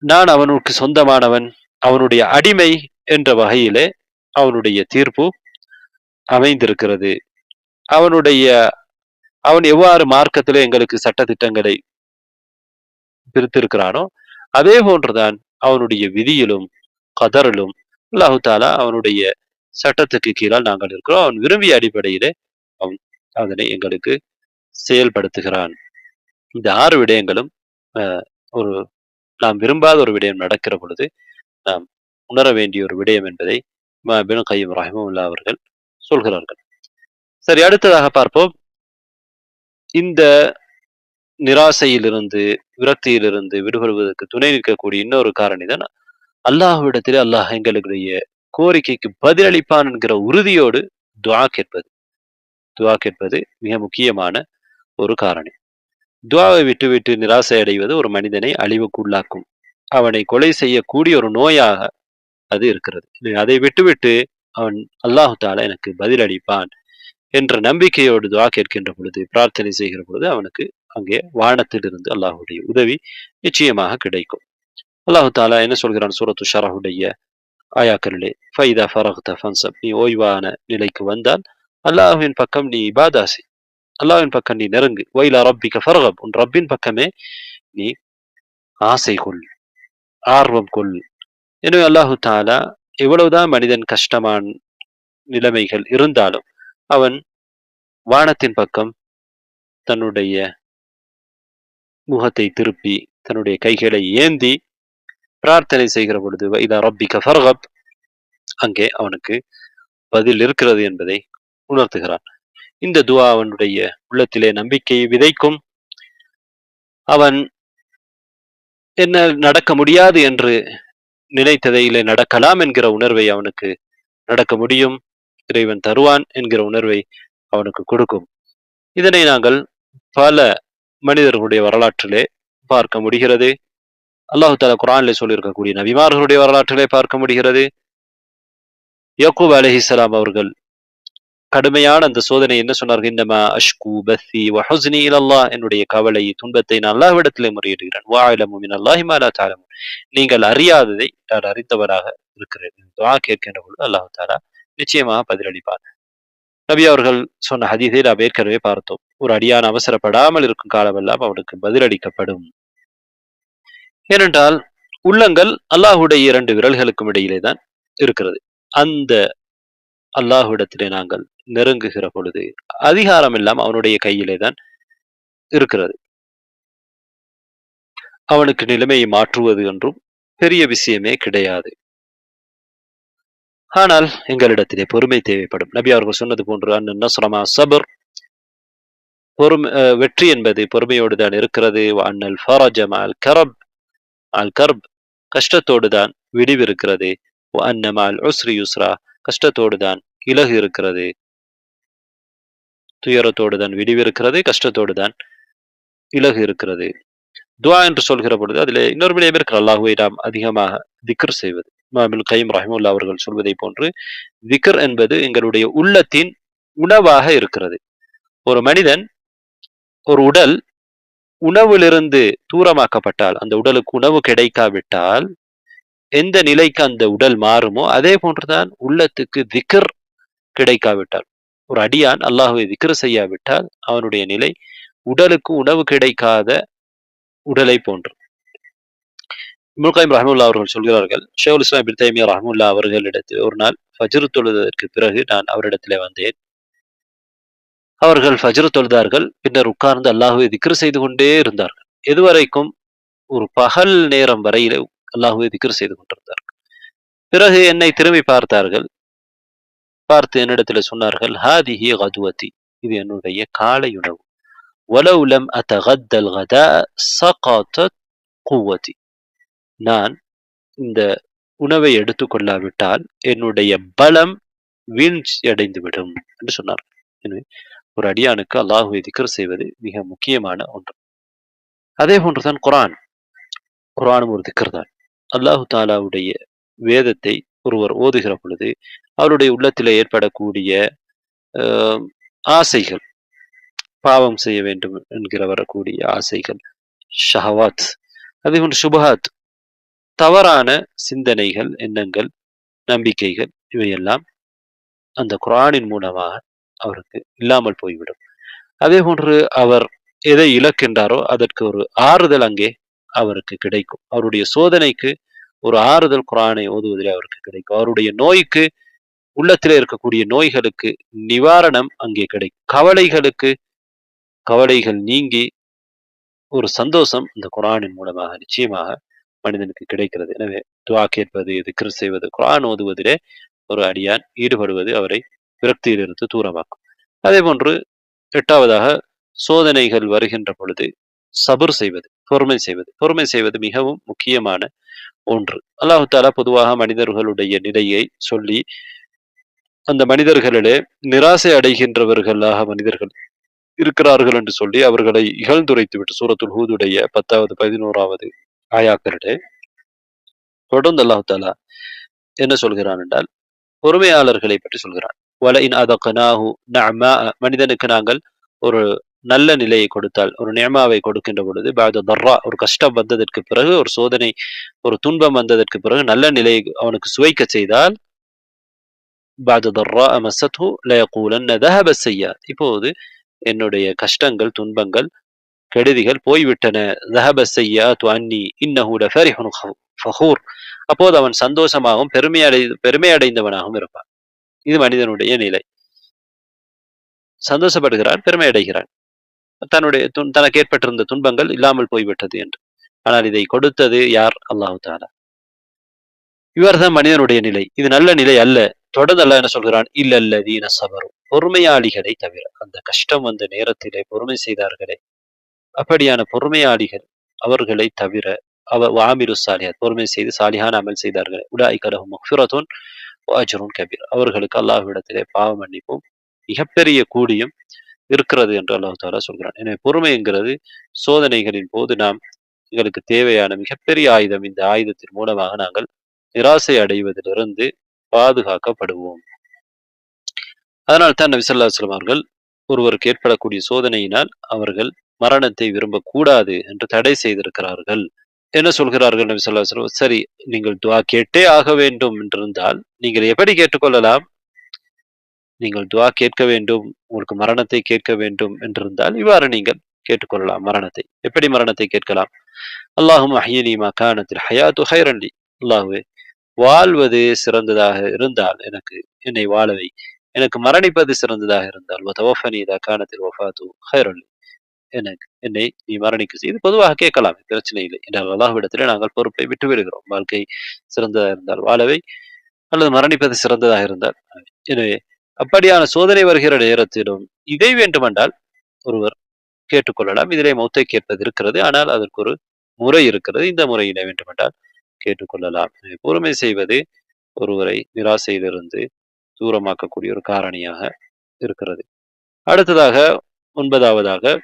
நான் அவனுக்கு சொந்தமானவன், அவனுடைய அடிமை என்ற வகையிலே அவனுடைய தீர்ப்பு அமைந்திருக்கிறது. அவன் எவ்வாறு மார்க்கத்திலே எங்களுக்கு சட்ட திட்டங்களை பிரித்திருக்கிறானோ அதே போன்றுதான் அவனுடைய விதியிலும் கதரிலும் அல்லாஹு தஆலா அவனுடைய சட்டத்துக்கு கீழால் நாங்கள் இருக்கிறோம். அவன் விரும்பிய அடிப்படையிலே அவன் அதனை எங்களுக்கு செயல்படுத்துகிறான். இந்த 6 விடயங்களும் ஒரு நாம் விரும்பாத ஒரு விடயம் நடக்கிற பொழுது நாம் உணர வேண்டிய ஒரு விடயம் என்பதை இமாம் இப்னுல் கய்யிம் ரஹிமஹுல்லாஹ் அவர்கள் சொல்கிறார்கள். சரி, அடுத்ததாக பார்ப்போம். இந்த நிராசையிலிருந்து, விரக்தியிலிருந்து விடுபடுவதற்கு துணை நிற்கக்கூடிய இன்னொரு காரணி தான் அல்லாஹ்விடத்திலே அல்லாஹ் எங்களுடைய கோரிக்கைக்கு பதிலளிப்பான் என்கிற உறுதியோடு துஆ கேட்பது. துவா கேட்பது மிக முக்கியமான ஒரு காரணி. துவாவை விட்டுவிட்டு நிராசை அடைவது ஒரு மனிதனை அழிவுக்கு உள்ளாக்கும். அவனை கொலை செய்யக்கூடிய ஒரு நோயாக அது இருக்கிறது. அதை விட்டுவிட்டு அவன் அல்லாஹு தாலா எனக்கு பதில் அளிப்பான் என்ற நம்பிக்கையோடு துவா கேட்கின்ற பொழுது, பிரார்த்தனை செய்கிற பொழுது அவனுக்கு அங்கே வானத்திலிருந்து அல்லாஹுடைய உதவி நிச்சயமாக கிடைக்கும். அல்லாஹு தாலா என்ன சொல்கிறான் சூரத்து ஷரஹுடைய ஆயாக்களிலே, ஃபைதா ஃபரக்த ஃபன்சப், நீ ஓய்வான நிலைக்கு வந்தால் அல்லாஹ்வின் பக்கம் நீ இபாதா செய், அல்லாஹ்வின் பக்கம் நீ நெருங்கு, வைலா ரப்பிக ஃபர்கப், உன் ரப்பின் பக்கமே நீ ஆசை கொள், ஆர்வம் கொள். எனவே அல்லாஹு தாலா எவ்வளவுதான் மனிதன் கஷ்டமான நிலைமைகள் இருந்தாலும் அவன் வானத்தின் பக்கம் தன்னுடைய முகத்தை திருப்பி தன்னுடைய கைகளை ஏந்தி பிரார்த்தனை செய்கிற பொழுது வைலா ரப்பிக ஃபர்கப், அங்கே அவனுக்கு பதில் இருக்கிறது என்பதை உணர்த்துகிறான். இந்த துவா அவனுடைய உள்ளத்திலே நம்பிக்கையை விதைக்கும். அவன் என்ன நடக்க முடியாது என்று நினைத்ததையிலே நடக்கலாம் என்கிற உணர்வை அவனுக்கு, நடக்க முடியும், இறைவன் தருவான் என்கிற உணர்வை அவனுக்கு கொடுக்கும். இதனை நாங்கள் பல மனிதர்களுடைய வரலாற்றிலே பார்க்க முடிகிறது. அல்லாஹு தாலா குர்ஆனிலே சொல்லியிருக்கக்கூடிய நபிமார்களுடைய வரலாற்றிலே பார்க்க முடிகிறது. யக்கூப் அலைஹிஸ்ஸலாம் அவர்கள் கடுமையான அந்த சோதனை என்ன சொன்னார்கள்? இன்னமா அஷ்கு பத்தி வ ஹுஸ்னி இலல்லாஹ், என்னுடைய கவலை துன்பத்தை நான் அல்லாஹ்விடத்திலே முறையிடுகிறேன். வ அலமு மினல்லாஹி மா லா தஅலமூன், நீங்கள் அறியாததை நான் அறிந்தவராக இருக்கிறேன். துஆ கேட்கின்ற பொழுது அல்லாஹ் தஆலா நிச்சயமாக பதிலளிப்பார். நபி அவர்கள் சொன்ன ஹதீஸை நாம் ஏற்கனவே பார்த்தோம். ஒரு அடியான் அவசரப்படாமல் இருக்கும் காலமெல்லாம் அவனுக்கு பதிலளிக்கப்படும். ஏனென்றால் உள்ளங்கள் அல்லாஹுடைய 2 விரல்களுக்கும் இடையிலே தான் இருக்கிறது. அந்த அல்லாஹ்விடத்திலே நாங்கள் நெருங்குகிற பொழுது அதிகாரம் எல்லாம் அவனுடைய கையிலே தான் இருக்கிறது. அவனுக்கு நிலைமையை மாற்றுவது என்றும் பெரிய விஷயமே கிடையாது. ஆனால் எங்களிடத்திலே பொறுமை தேவைப்படும். நபி அவர்கள் சொன்னது போன்று அந்நஸ்ரமா சபர், வெற்றி என்பது பொறுமையோடு தான் இருக்கிறது. அன்னல் ஃபரஜ மஅல் கரப், அல் கர்ப், கஷ்டத்தோடு தான் விடிவு இருக்கிறது. அன்ன மஅல் உஸ்ரி யுஸ்ரா, கஷ்டத்தோடு தான் இலகு இருக்கிறது. துயரத்தோடு தான் விடிவு இருக்கிறது, கஷ்டத்தோடு தான் இலகு இருக்கிறது. துஆ என்று சொல்கிற பொழுது அதிலே இன்னொரு விடயம் இருக்கிற, அல்லாஹ்வை நாம் அதிகமாக திக்ர் செய்வது. இமாம் இப்னு கையிம் ரஹிமஹுல்லாஹ் அவர்கள் சொல்வதை போன்று திக்ர் என்பது எங்களுடைய உள்ளத்தின் உணவாக இருக்கிறது. ஒரு மனிதன், ஒரு உடல் உணவிலிருந்து தூரமாக்கப்பட்டால், அந்த உடலுக்கு உணவு கிடைக்காவிட்டால் எந்த நிலைக்கு அந்த உடல் மாறுமோ அதே போன்றுதான் உள்ளத்துக்கு திக்ர் கிடைக்காவிட்டால், ஒரு அடியான் அல்லாஹ்வை திக்ர் செய்யாவிட்டால் அவனுடைய நிலை உடலுக்கு உணவு கிடைக்காத உடலை போன்று. இப்னு கையிம் ரஹ்மத்துல்லாஹி அவர்கள் சொல்கிறார்கள், ஷைகுல் இஸ்லாம் இப்னு தைமிய்யா ரஹ்மத்துல்லாஹி அவர்களிடத்தில் ஒரு நாள் ஃபஜ்ர் தொழுததற்கு பிறகு நான் அவரிடத்திலே வந்தேன். அவர்கள் ஃபஜ்ர் தொழுதார்கள். பின்னர் உட்கார்ந்து அல்லாஹ்வை திக்ர் செய்து கொண்டே இருந்தார்கள். எதுவரைக்கும்? ஒரு பகல் நேரம் வரையிலே அல்லாஹ்வை திக்ர் செய்து கொண்டிருந்தார்கள். பிறகு என்னை திரும்பி பார்த்தார்கள். பார்த்து என்னிடத்திலே சொன்னார்கள், ஹாதிஹி கதுவதி, இது என்னுடைய காலை உணவு. வலவ் லம் அத்தகத்தல் கதா சகதத் குவதி, நான் இந்த உணவை எடுத்துக்கொள்ளாவிட்டால் என்னுடைய பலம் வீழ்ச்சி அடைந்துவிடும் என்று சொன்னார். எனவே ஒரு அடியானுக்கு அல்லாஹ்வை திக்ர் செய்வது மிக முக்கியமான ஒன்று. அதே போன்றுதான் குர்ஆன். குர்ஆனும் ஒரு திக்ர் தான். அல்லாஹு தாலாவுடைய வேதத்தை ஒருவர் ஓதுகிற பொழுது அவருடைய உள்ளத்திலே ஏற்படக்கூடிய ஆசைகள், பாவம் செய்ய வேண்டும் என்கிற வரக்கூடிய ஆசைகள், ஷஹவாத், அதே போன்று சுபஹாத், தவறான சிந்தனைகள், எண்ணங்கள், நம்பிக்கைகள், இவையெல்லாம் அந்த குர்ஆனின் மூலமாக அவருக்கு இல்லாமல் போய்விடும். அதே போன்று அவர் எதை இழக்கின்றாரோ அதற்கு ஒரு ஆறுதல் அங்கே அவருக்கு கிடைக்கும். அவருடைய சோதனைக்கு ஒரு ஆறுதல் குர்ஆனை ஓதுவதில் அவருக்கு கிடைக்கும். அவருடைய நோய்க்கு, உள்ளத்திலே இருக்கக்கூடிய நோய்களுக்கு நிவாரணம் அங்கே கிடைக்கும். கவலைகள் நீங்கி ஒரு சந்தோஷம் இந்த குர்ஆனின் மூலமாக நிச்சயமாக மனிதனுக்கு கிடைக்கிறது. எனவே துஆ கேட்பது, திக்ர் செய்வது, குர்ஆன் ஓதுவதிலே ஒரு அடியான் ஈடுபடுவது அவரை விரக்தியிலிருந்து தூரமாக்கும். அதே போன்று 8வதாக சோதனைகள் வருகின்ற பொழுது சபர் செய்வது, பொறுமை செய்வது. பொறுமை செய்வது மிகவும் முக்கியமான ஒன்று. அல்லாஹு தாலா பொதுவாக மனிதர்களுடைய நிலையை சொல்லி அந்த மனிதர்களிலே நிராசை அடைகின்றவர்களாக மனிதர்கள் இருக்கிறார்கள் என்று சொல்லி அவர்களை இகழ்ந்துரைத்துவிட்டு சூரத்துல் ஹூதுடைய 10வது 11வது ஆயாக்களிலே தொடர்ந்து அல்லாஹ் தஆலா என்ன சொல்கிறான் என்றால் பொறுமையாளர்களை பற்றி சொல்கிறான். வலஇன் அதக்னாஹு நஅமா, மனிதனுக்கு நாங்கள் ஒரு நல்ல நிலையை கொடுத்தால், ஒரு நிஅமாவை கொடுக்கின்ற பொழுது பஅத தர்ரா, ஒரு கஷ்டம் வந்ததற்கு பிறகு, ஒரு சோதனை, ஒரு துன்பம் வந்ததற்கு பிறகு நல்ல நிலையை அவனுக்கு சுவைக்க செய்தால் பஅத தர்ரா மஸத்ஹு லயகூலன்ன தஹப ஸய்யிஆத், இப்போது என்னுடைய கஷ்டங்கள், துன்பங்கள், கெடுதிகள் போய்விட்டன. தஹப ஸய்யிஆத் அன்னி இன்னஹு லஃபரிஹுன் ஃபகூர், அப்போது அவன் சந்தோஷமாகவும் பெருமை அடைந்தவனாகவும் இருப்பான். இது மனிதனுடைய நிலை. சந்தோஷப்படுகிறான், பெருமை அடைகிறான். தன்னுடைய தனக்கு ஏற்பட்டிருந்த துன்பங்கள் இல்லாமல் போய்விட்டது என்று. ஆனால் இதை கொடுத்தது யார்? அல்லாஹ் தஆலா. இவர்தான் மனிதனுடைய நிலை. இது நல்ல நிலை அல்ல. தொடர்ந்து அல்லாஹ் என்ன சொல்கிறான்? இல்லல்லதீன ஸபரு, பொறுமையாளிகளை தவிர. அந்த கஷ்டம் வந்த நேரத்திலே பொறுமை செய்தார்களே, அப்படியான பொறுமையாளிகள் அவர்களை தவிர, வஅமிலு ஸாலிஹாத், பொறுமை செய்து சாலிஹான அமல் செய்தார்கள். உலாயிக லஹும் மக்ஃபிரத்துன் வ அஜ்ருன் கபீர், அவர்களுக்கு அல்லாஹ்விடத்திலே பாவ மன்னிப்பும் மிகப்பெரிய கூலியும் இருக்கிறது என்று அல்லாஹ் தஆலா சொல்கிறான். எனவே பொறுமை என்கிறது சோதனைகளின் போது நாம் எங்களுக்கு தேவையான மிகப்பெரிய ஆயுதம். இந்த ஆயுதத்தின் மூலமாக நாங்கள் நிராசை அடைவதிலிருந்து பாதுகாக்கப்படுவோம். அதனால் தான் நபி ஸல்லல்லாஹு அலைஹி வஸல்லம் அவர்கள் ஒருவருக்கு ஏற்படக்கூடிய சோதனையினால் அவர்கள் மரணத்தை விரும்பக்கூடாது என்று தடை செய்திருக்கிறார்கள். என்ன சொல்கிறார்கள் நபி ஸல்லல்லாஹு அலைஹி வஸல்லம்? சரி, நீங்கள் துஆ கேட்டே ஆக வேண்டும் என்றிருந்தால் நீங்கள் எப்படி கேட்டுக்கொள்ளலாம்? நீங்கள் துஆ கேட்க வேண்டும், உங்களுக்கு மரணத்தை கேட்க வேண்டும் என்றிருந்தால் இவ்வாறு நீங்கள் கேட்டுக்கொள்ளலாம் மரணத்தை. எப்படி மரணத்தை கேட்கலாம்? அல்லாஹும்ம அஹ்யினி மா கானத்தில் ஹயாத்து கைரன் லி, அல்லாஹ்வே வாழ்வது சிறந்ததாக இருந்தால் என்னை வாழவை, எனக்கு மரணிப்பது சிறந்ததாக இருந்தால் வதவஃபனி இதா கானத்தில் வஃபாத்து கைரன் லி, என்னை நீ மரணிக்க செய். இது பொதுவாக கேட்கலாம், பிரச்சனை இல்லை. என்றால் அல்லாஹ்விடத்திலே நாங்கள் பொறுப்பை விட்டு விடுகிறோம். வாழ்க்கை சிறந்ததாக இருந்தால் வாழவை, அல்லது மரணிப்பது சிறந்ததாக இருந்தால். எனவே அப்படியான சோதனை வருகிற நேரத்திலும் இதை வேண்டுமென்றால் ஒருவர் கேட்டுக்கொள்ளலாம். இதிலே மௌத்தை கேட்பது இருக்கிறது. ஆனால் அதற்கு ஒரு முறை இருக்கிறது. இந்த முறையிலே வேண்டுமென்றால் கேட்டுக்கொள்ளலாம். பொறுமை செய்வது ஒருவரை நிராசையிலிருந்து தூரமாக்கக்கூடிய ஒரு காரணியாக இருக்கிறது. அடுத்ததாக 9வதாக,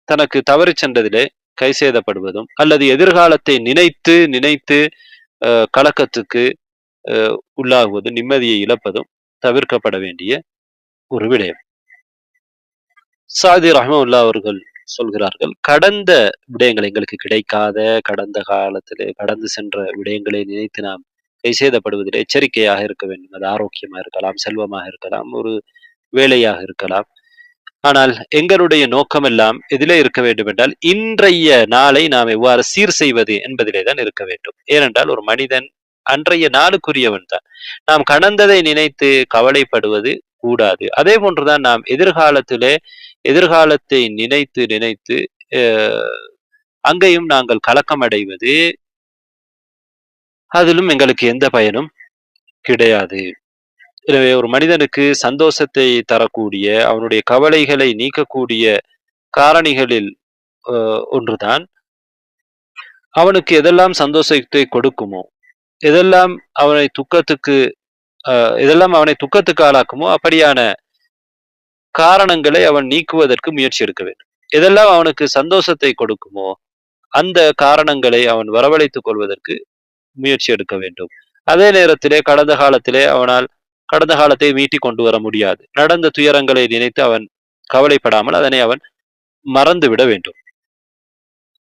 தனக்கு தவறி சென்றதிலே கை சேதப்படுவதும் அல்லது எதிர்காலத்தை நினைத்து நினைத்து கலக்கத்துக்கு உள்ளாகுவது, நிம்மதியை இழப்பதும் தவிர்க்கப்பட வேண்டிய ஒரு விடயம். சாதி ரஹ்மத்துல்லாஹி அவர்கள் சொல்கிறார்கள், கடந்த விடயங்கள், எங்களுக்கு கிடைக்காத கடந்த காலத்திலே கடந்து சென்ற விடயங்களை நினைத்து நாம் கைசேதப்படுவதில் எச்சரிக்கையாக இருக்க வேண்டும். அது ஆரோக்கியமாக இருக்கலாம், செல்வமாக இருக்கலாம், ஒரு வேலையாக இருக்கலாம். ஆனால் எங்களுடைய நோக்கமெல்லாம் எதிலே இருக்க வேண்டும் என்றால், இன்றைய நாளை நாம் எவ்வாறு சீர் செய்வது என்பதிலே தான் இருக்க வேண்டும். ஏனென்றால் ஒரு மனிதன் அன்றைய நாளுக்குரியவன் தான். நாம் கடந்ததை நினைத்து கவலைப்படுவது கூடாது. அதே போன்றுதான் நாம் எதிர்காலத்தை நினைத்து நினைத்து அங்கேயும் நாங்கள் கலக்கம் அடைவது, அதிலும் எங்களுக்கு எந்த பயனும் கிடையாது. எனவே ஒரு மனிதனுக்கு சந்தோஷத்தை தரக்கூடிய, அவனுடைய கவலைகளை நீக்கக்கூடிய காரணிகளில் ஒன்றுதான், அவனுக்கு எதெல்லாம் சந்தோஷத்தை கொடுக்குமோ, எதெல்லாம் அவனை துக்கத்துக்கு ஆளாக்குமோ அப்படியான காரணங்களை அவன் நீக்குவதற்கு முயற்சி எடுக்க வேண்டும். எதெல்லாம் அவனுக்கு சந்தோஷத்தை கொடுக்குமோ அந்த காரணங்களை அவன் வரவழைத்துக் கொள்வதற்கு முயற்சி எடுக்க வேண்டும். அதே நேரத்திலே கடந்த காலத்தை மீட்டி கொண்டு வர முடியாது. நடந்த துயரங்களை நினைத்து அவன் கவலைப்படாமல் அதனை அவன் மறந்துவிட வேண்டும்.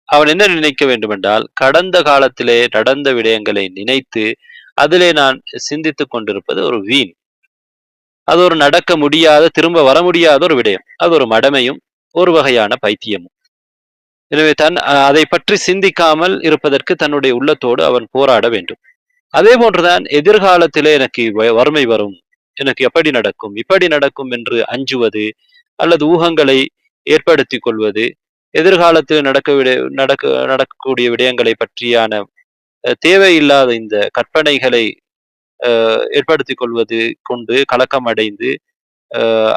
அவன் என்ன நினைக்க வேண்டும் என்றால், கடந்த காலத்திலே நடந்த விடயங்களை நினைத்து அதிலே நான் சிந்தித்துக் கொண்டிருப்பது ஒரு வீண், அது ஒரு நடக்க முடியாத, திரும்ப வர முடியாத ஒரு விடயம். அது ஒரு மடமையும் ஒரு வகையான பைத்தியமும். எனவே அதை பற்றி சிந்திக்காமல் இருப்பதற்கு தன்னுடைய உள்ளத்தோடு அவன் போராட வேண்டும். அதே போன்றுதான் எதிர்காலத்திலே எனக்கு வறுமை வரும், எனக்கு எப்படி நடக்கும், இப்படி நடக்கும் என்று அஞ்சுவது அல்லது ஊகங்களை ஏற்படுத்திக் கொள்வது, எதிர்காலத்தில் நடக்கக்கூடிய விடயங்களை பற்றியான தேவையில்லாத இந்த கற்பனைகளை ஏற்படுத்திக் கொள்வது கொண்டு கலக்கம் அடைந்து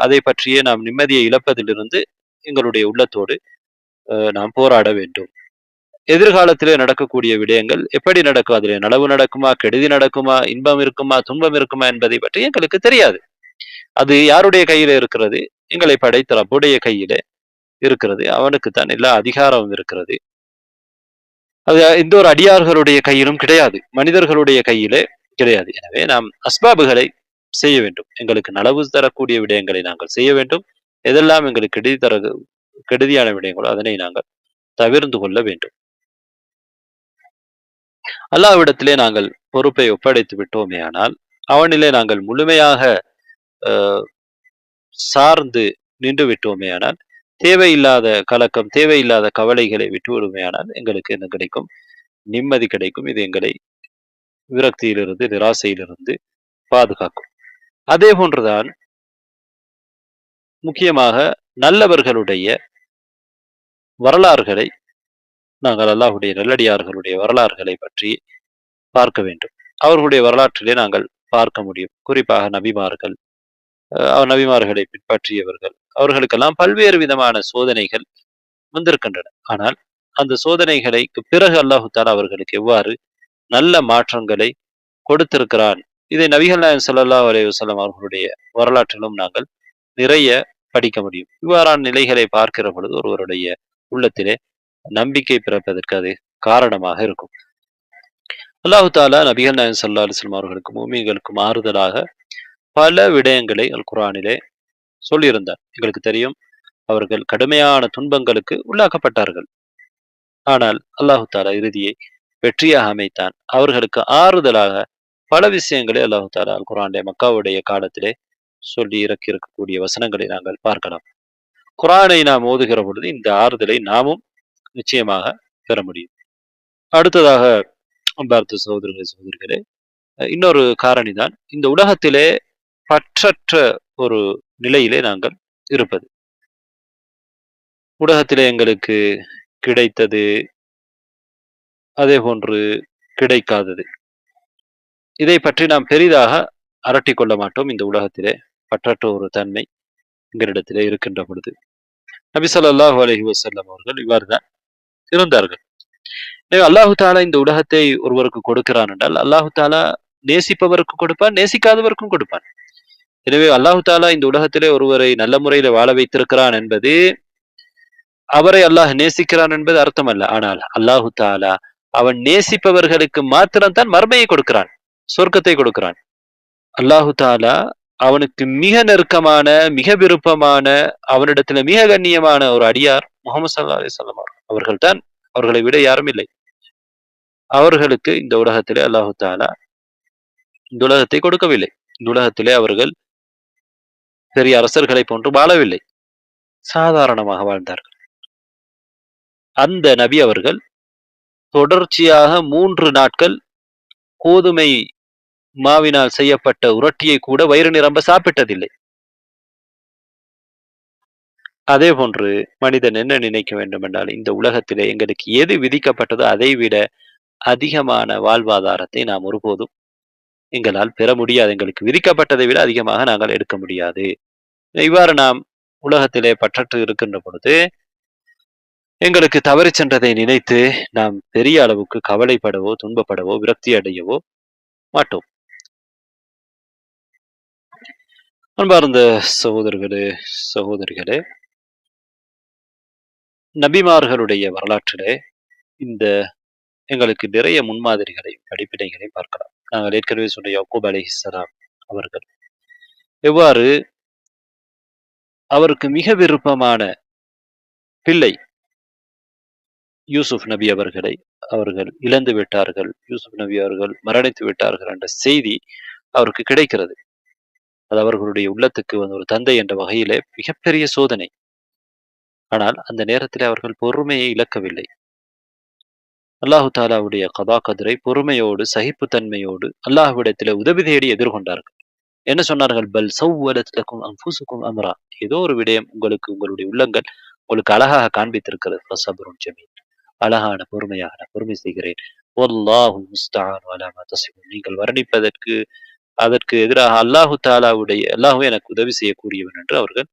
அதை பற்றியே நாம் நிம்மதியை இழப்பதிலிருந்து எங்களுடைய உள்ளத்தோடு நாம் போராட வேண்டும். எதிர்காலத்திலே நடக்கக்கூடிய விடயங்கள் எப்படி நடக்கும், அதிலே நலவு நடக்குமா, கெடுதி நடக்குமா, இன்பம் இருக்குமா, துன்பம் இருக்குமா என்பதை பற்றி எங்களுக்கு தெரியாது. அது யாருடைய கையில இருக்கிறது? எங்களை படைத்த ரப்புடைய கையிலே இருக்கிறது. அவனுக்குத்தான் எல்லா அதிகாரமும் இருக்கிறது. அது எந்த ஒரு அடியார்களுடைய கையிலும் கிடையாது. மனிதர்களுடைய கையிலே கிடையாது. எனவே நாம் அஸ்பாபுகளை செய்ய வேண்டும். எங்களுக்கு நலவு தரக்கூடிய விடயங்களை நாங்கள் செய்ய வேண்டும். எதெல்லாம் எங்களுக்கு கெடுதியான விடயங்களோ அதனை நாங்கள் தவிர்ந்து கொள்ள வேண்டும். அல்லாஹ்விடத்திலே நாங்கள் பொறுப்பை ஒப்படைத்து விட்டோமேயானால், அவனிலே நாங்கள் முழுமையாக அ சார்ந்து நின்று விட்டோமேயானால், தேவையில்லாத கலக்கம், தேவையில்லாத கவலைகளை விட்டுவிடுமேயானால், எங்களுக்கு என்ன கிடைக்கும்? நிம்மதி கிடைக்கும். இது எங்களை விரக்தியிலிருந்து, நிராசையிலிருந்து பாதுகாக்கும். அதே போன்றுதான் முக்கியமாக நல்லவர்களுடைய வரலாறுகளை நாங்கள் அல்லாஹ்வுடைய நல்லடியார்களுடைய வரலாறுகளை பற்றி பார்க்க வேண்டும். அவர்களுடைய வரலாற்றிலே நாங்கள் பார்க்க முடியும். குறிப்பாக நபிமார்கள், நபிமார்களை பின்பற்றியவர்கள், அவர்களுக்கெல்லாம் பல்வேறு விதமான சோதனைகள் வந்திருக்கின்றன. ஆனால் அந்த சோதனைகளுக்கு பிறகு அல்லாஹு தஆலா அவர்களுக்கு எவ்வாறு நல்ல மாற்றங்களை கொடுத்திருக்கிறான். இதை நபிகள் நாயகம் ஸல்லல்லாஹு அலைஹி வஸல்லம் அவர்களுடைய வரலாற்றிலும் நாங்கள் நிறைய படிக்க முடியும். இவ்வாறான நிலைகளை பார்க்கிற பொழுது ஒருவருடைய உள்ளத்திலே நம்பிக்கை பிறப்பதற்கு அது காரணமாக இருக்கும். அல்லாஹு தஆலா நபிகள் நாயகம் ஸல்லல்லாஹு அலைஹி வஸல்லம் அவர்களுக்கும் மூமின்களுக்கும் ஆறுதலாக பல விடயங்களை அல் குர்ஆனிலே சொல்லியிருந்தார். எங்களுக்கு தெரியும் அவர்கள் கடுமையான துன்பங்களுக்கு உள்ளாக்கப்பட்டார்கள். ஆனால் அல்லாஹு தஆலா இறுதியை வெற்றியாக அமைத்தான். அவர்களுக்கு ஆறுதலாக பல விஷயங்களை அல்லாஹு தஆலா அல் குர்ஆனிலே மக்காவுடைய காலத்திலே சொல்லி இறக்கி இருக்கக்கூடிய வசனங்களை நாங்கள் பார்க்கலாம். குர்ஆனை நாம் ஓதுகிற பொழுது இந்த ஆறுதலை நாமும் நிச்சயமாக பெற முடியும். அடுத்ததாக அன்பார்ந்த சகோதரர்களே, சகோதரிகளே, இன்னொரு காரணி தான் இந்த உலகத்திலே பற்றற்ற ஒரு நிலையிலே நாங்கள் இருப்பது. உலகத்திலே எங்களுக்கு கிடைத்தது, அதே போன்று கிடைக்காதது. இதை பற்றி நாம் பெரிதாக அரட்டிக் கொள்ள மாட்டோம். இந்த உலகத்திலே பற்றற்ற ஒரு தன்மை எங்களிடத்திலே இருக்கின்ற பொழுது நபி ஸல்லல்லாஹு அலைஹி வஸல்லம் அவர்கள் இவ்வாறுதான் இருந்தார்கள். எனவே அல்லாஹு தஆலா இந்த உலகத்தை ஒருவருக்கு கொடுக்கிறான் என்றால், அல்லாஹு தஆலா நேசிப்பவருக்கு கொடுப்பான், நேசிக்காதவருக்கும் கொடுப்பான். எனவே அல்லாஹு தஆலா இந்த உலகத்திலே ஒருவரை நல்ல முறையில வாழ வைத்திருக்கிறான் என்பது, அவரை அல்லாஹ் நேசிக்கிறான் என்பது அர்த்தம் அல்ல. ஆனால் அல்லாஹு தஆலா அவன் நேசிப்பவர்களுக்கு மாத்திரம்தான் மர்மையை கொடுக்கிறான், சொர்க்கத்தை கொடுக்கிறான். அல்லாஹு தஆலா அவனுக்கு மிக நெருக்கமான, மிக விருப்பமான, அவனிடத்துல மிக கண்ணியமான ஒரு அடியார் முஹம்மது ஸல்லல்லாஹு அலைஹி வஸல்லம் அவர்கள் தான். அவர்களை விட யாரும் இல்லை. அவர்களுக்கு இந்த உலகத்திலே அல்லாஹு தஆலா இந்த உலகத்தை கொடுக்கவில்லை. இந்த உலகத்திலே அவர்கள் பெரிய அரசர்களை போன்று வாழவில்லை. சாதாரணமாக வாழ்ந்தார்கள். அந்த நபி அவர்கள் தொடர்ச்சியாக 3 நாட்கள் கோதுமை மாவினால் செய்யப்பட்ட உரட்டியை கூட வயிறு நிரம்ப சாப்பிட்டதில்லை. அதே போன்று மனிதன் என்ன நினைக்க வேண்டும் என்றால், இந்த உலகத்திலே எங்களுக்கு எது விதிக்கப்பட்டதோ அதை விட அதிகமான வாழ்வாதாரத்தை நாம் ஒருபோதும் எங்களால் பெற முடியாது. எங்களுக்கு விதிக்கப்பட்டதை விட அதிகமாக நாங்கள் எடுக்க முடியாது. இவ்வாறு நாம் உலகத்திலே பற்றற்று இருக்கின்ற பொழுது, எங்களுக்கு தவறி சென்றதை நினைத்து நாம் பெரிய அளவுக்கு கவலைப்படவோ, துன்பப்படவோ, விரக்தி அடையவோ மாட்டோம். அன்பார்ந்த சகோதரர்களே, சகோதரிகளே, நபிமார்களுடைய வரலாற்றிலே இந்த எங்களுக்கு நிறைய முன்மாதிரிகளை, படிப்பினைகளை பார்க்கலாம். நாங்கள் ஏற்கனவே சொன்ன யாக்கூப் அலைஹிஸ்ஸலாம் அவர்கள் எவ்வாறு அவருக்கு மிக விருப்பமான பிள்ளை யூசுப் நபி அவர்களை அவர்கள் இழந்து விட்டார்கள், யூசுப் நபி அவர்கள் மரணித்து விட்டார்கள் என்ற செய்தி அவருக்கு கிடைக்கிறது. அது அவர்களுடைய உள்ளத்துக்கு ஒரு தந்தை என்ற வகையிலே மிகப்பெரிய சோதனை. ஆனால் அந்த நேரத்திலே அவர்கள் பொறுமையை இழக்கவில்லை. அல்லாஹு தாலாவுடைய கதா கதிரை பொறுமையோடு, சகிப்புத்தன்மையோடு அல்லாஹ்விடத்திலே உதவி தேடி எதிர்கொண்டார்கள். என்ன சொன்னார்கள்? பல் சவ்வலத் லக்கும் அன்ஃபுசுக்கும் அம்ரா. ஏதோ ஒரு விடயம் உங்களுக்கு உங்களுடைய உள்ளங்கள் உங்களுக்கு அழகாக காண்பித்திருக்கிறது. ஃபஸப்ருன் ஜமீல். அழகான பொறுமையாக நான் பொறுமை செய்கிறேன். வல்லாஹுல் முஸ்தஆன் அலா மா தஸிஃபூன். நீங்கள் வர்ணிப்பதற்கு அதற்கு எதிராக அல்லாஹ்வே எனக்கு உதவி செய்யக்கூடியவன் என்று அவர்கள்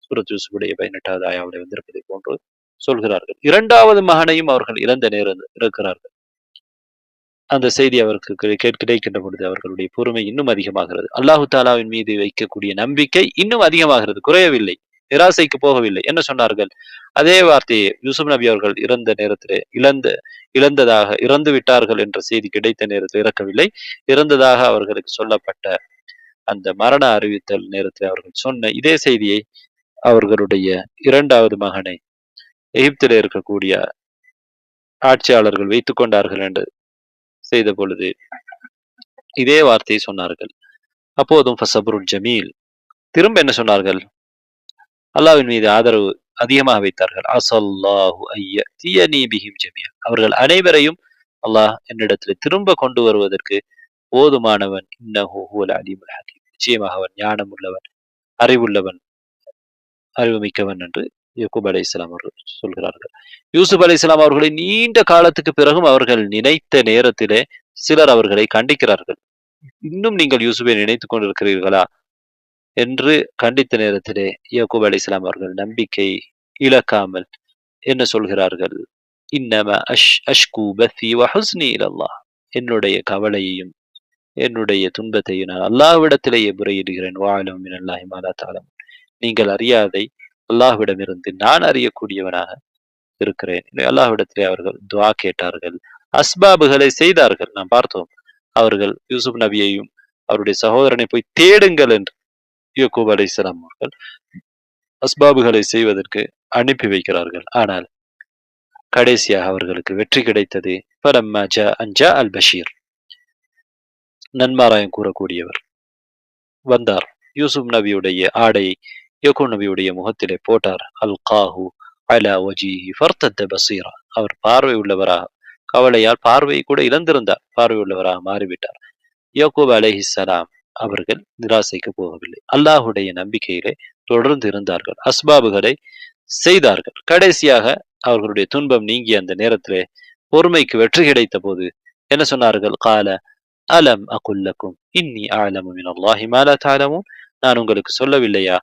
சூரத் யூசுஃபுடைய 18வது ஆயாவிலே வந்திருப்பதை போன்று சொல்கிறார்கள். இரண்டாவது மகனையும் அவர்கள் இழந்த நேரம் இருக்கிறார்கள். அந்த செய்தி அவருக்கு கிடைக்கின்ற பொழுது அவர்களுடைய பொறுமை இன்னும் அதிகமாகிறது. அல்லாஹு தாலாவின் மீது வைக்கக்கூடிய நம்பிக்கை இன்னும் அதிகமாகிறது, குறையவில்லை, நிராசைக்கு போகவில்லை. என்ன சொன்னார்கள்? அதே வார்த்தையை யூசுப் நபி அவர்கள் இறந்த நேரத்திலே இழந்ததாக இறந்து விட்டார்கள் என்ற செய்தி கிடைத்த நேரத்தில் இறக்கவில்லை. இறந்ததாக அவர்களுக்கு சொல்லப்பட்ட அந்த மரண அறிவித்தல் நேரத்தில் அவர்கள் சொன்ன இதே செய்தியை அவர்களுடைய இரண்டாவது மகனை எகிப்திலே இருக்கக்கூடிய ஆட்சியாளர்கள் வைத்துக் கொண்டார்கள் என்று செய்த பொழுது இதே வார்த்தையை சொன்னார்கள். அப்போதும் ஃபசபுருன் ஜமீல், திரும்ப என்ன சொன்னார்கள்? அல்லாஹ்வின் மீது ஆதரவு அதிகமாக வைத்தார்கள். அஸல்லாஹு ஐயத்தியனி பிஹிம் ஜமீஅ, அவர்கள் அனைவரையும் அல்லாஹ் என்னிடத்தில் திரும்ப கொண்டு வருவதற்கு போதுமானவன். இன்னஹு ஹுவல் அலீமுல் ஹகீம், நிச்சயமாக அவன் ஞானம் உள்ளவன், அறிவுள்ளவன், அறிவுமிக்கவன் என்று யக்கூப் அலைஹிஸ்ஸலாம் அவர்கள் சொல்கிறார்கள். யூசுப் அலைஹிஸ்ஸலாம் அவர்களை நீண்ட காலத்துக்கு பிறகும் அவர்கள் நினைத்த நேரத்திலே சிலர் அவர்களை கண்டிக்கிறார்கள். இன்னும் நீங்கள் யூசுஃபை நினைத்துக் கொண்டிருக்கிறீர்களா என்று கண்டித்த நேரத்திலே யக்கூப் அலைஹிஸ்ஸலாம் அவர்கள் நம்பிக்கை இழக்காமல் என்ன சொல்கிறார்கள்? இன்னமா அஷ்கு பத்தி வ ஹுஸ்னி இலல்லாஹ், என்னுடைய கவலையையும் என்னுடைய துன்பத்தையும் நான் அல்லாஹ்விடத்திலேயே முறையிடுகிறேன். வஅலமு மினல்லாஹி மா லா தஅலமூன், நீங்கள் அறியாதை அல்லாஹ்விடமிருந்து நான் அறியக்கூடியவனாக இருக்கிறேன். அல்லாஹ்விடத்திலே அவர்கள் துஆ கேட்டார்கள், அஸ்பாபுகளை செய்தார்கள். நாம் பார்த்தோம், அவர்கள் யூசுப் நபியையும் அவருடைய சகோதரனை போய் தேடுங்கள் என்று யக்கூப் அலைஹிஸ்ஸலாம் அவர்கள் அஸ்பாபுகளை செய்வதற்கு அனுப்பி வைக்கிறார்கள். ஆனால் கடைசியாக அவர்களுக்கு வெற்றி கிடைத்தது. ஃபலம்மா ஜாஅ அல் பஷீர், நன்மாராயம் கூறக்கூடியவர் வந்தார். யூசுப் நபியுடைய ஆடையை யக்கூப் நபியுடைய முகத்திலே போட்டார். அல்காஹு அலா வஜீஹி ஃபர்தத்த பஸீரா, அவர் பார்வை உள்ளவராக, கவலையால் பார்வையை கூட இழந்திருந்தார், பார்வை உள்ளவராக மாறிவிட்டார். யக்கூப் அலைஹிஸ்ஸலாம் அவர்கள் நிராசைக்கு போகவில்லை, அல்லாஹுடைய நம்பிக்கையிலே தொடர்ந்து இருந்தார்கள், அஸ்பாபுகளை செய்தார்கள். கடைசியாக அவர்களுடைய துன்பம் நீங்கிய அந்த நேரத்திலே பொறுமைக்கு வெற்றி கிடைத்த போது என்ன சொன்னார்கள்? கால அலம் அகுல்லக்கும் இன்னி அஅலமு மினல்லாஹி மா லா தஅலமூன், நான் உங்களுக்கு சொல்லவில்லையா,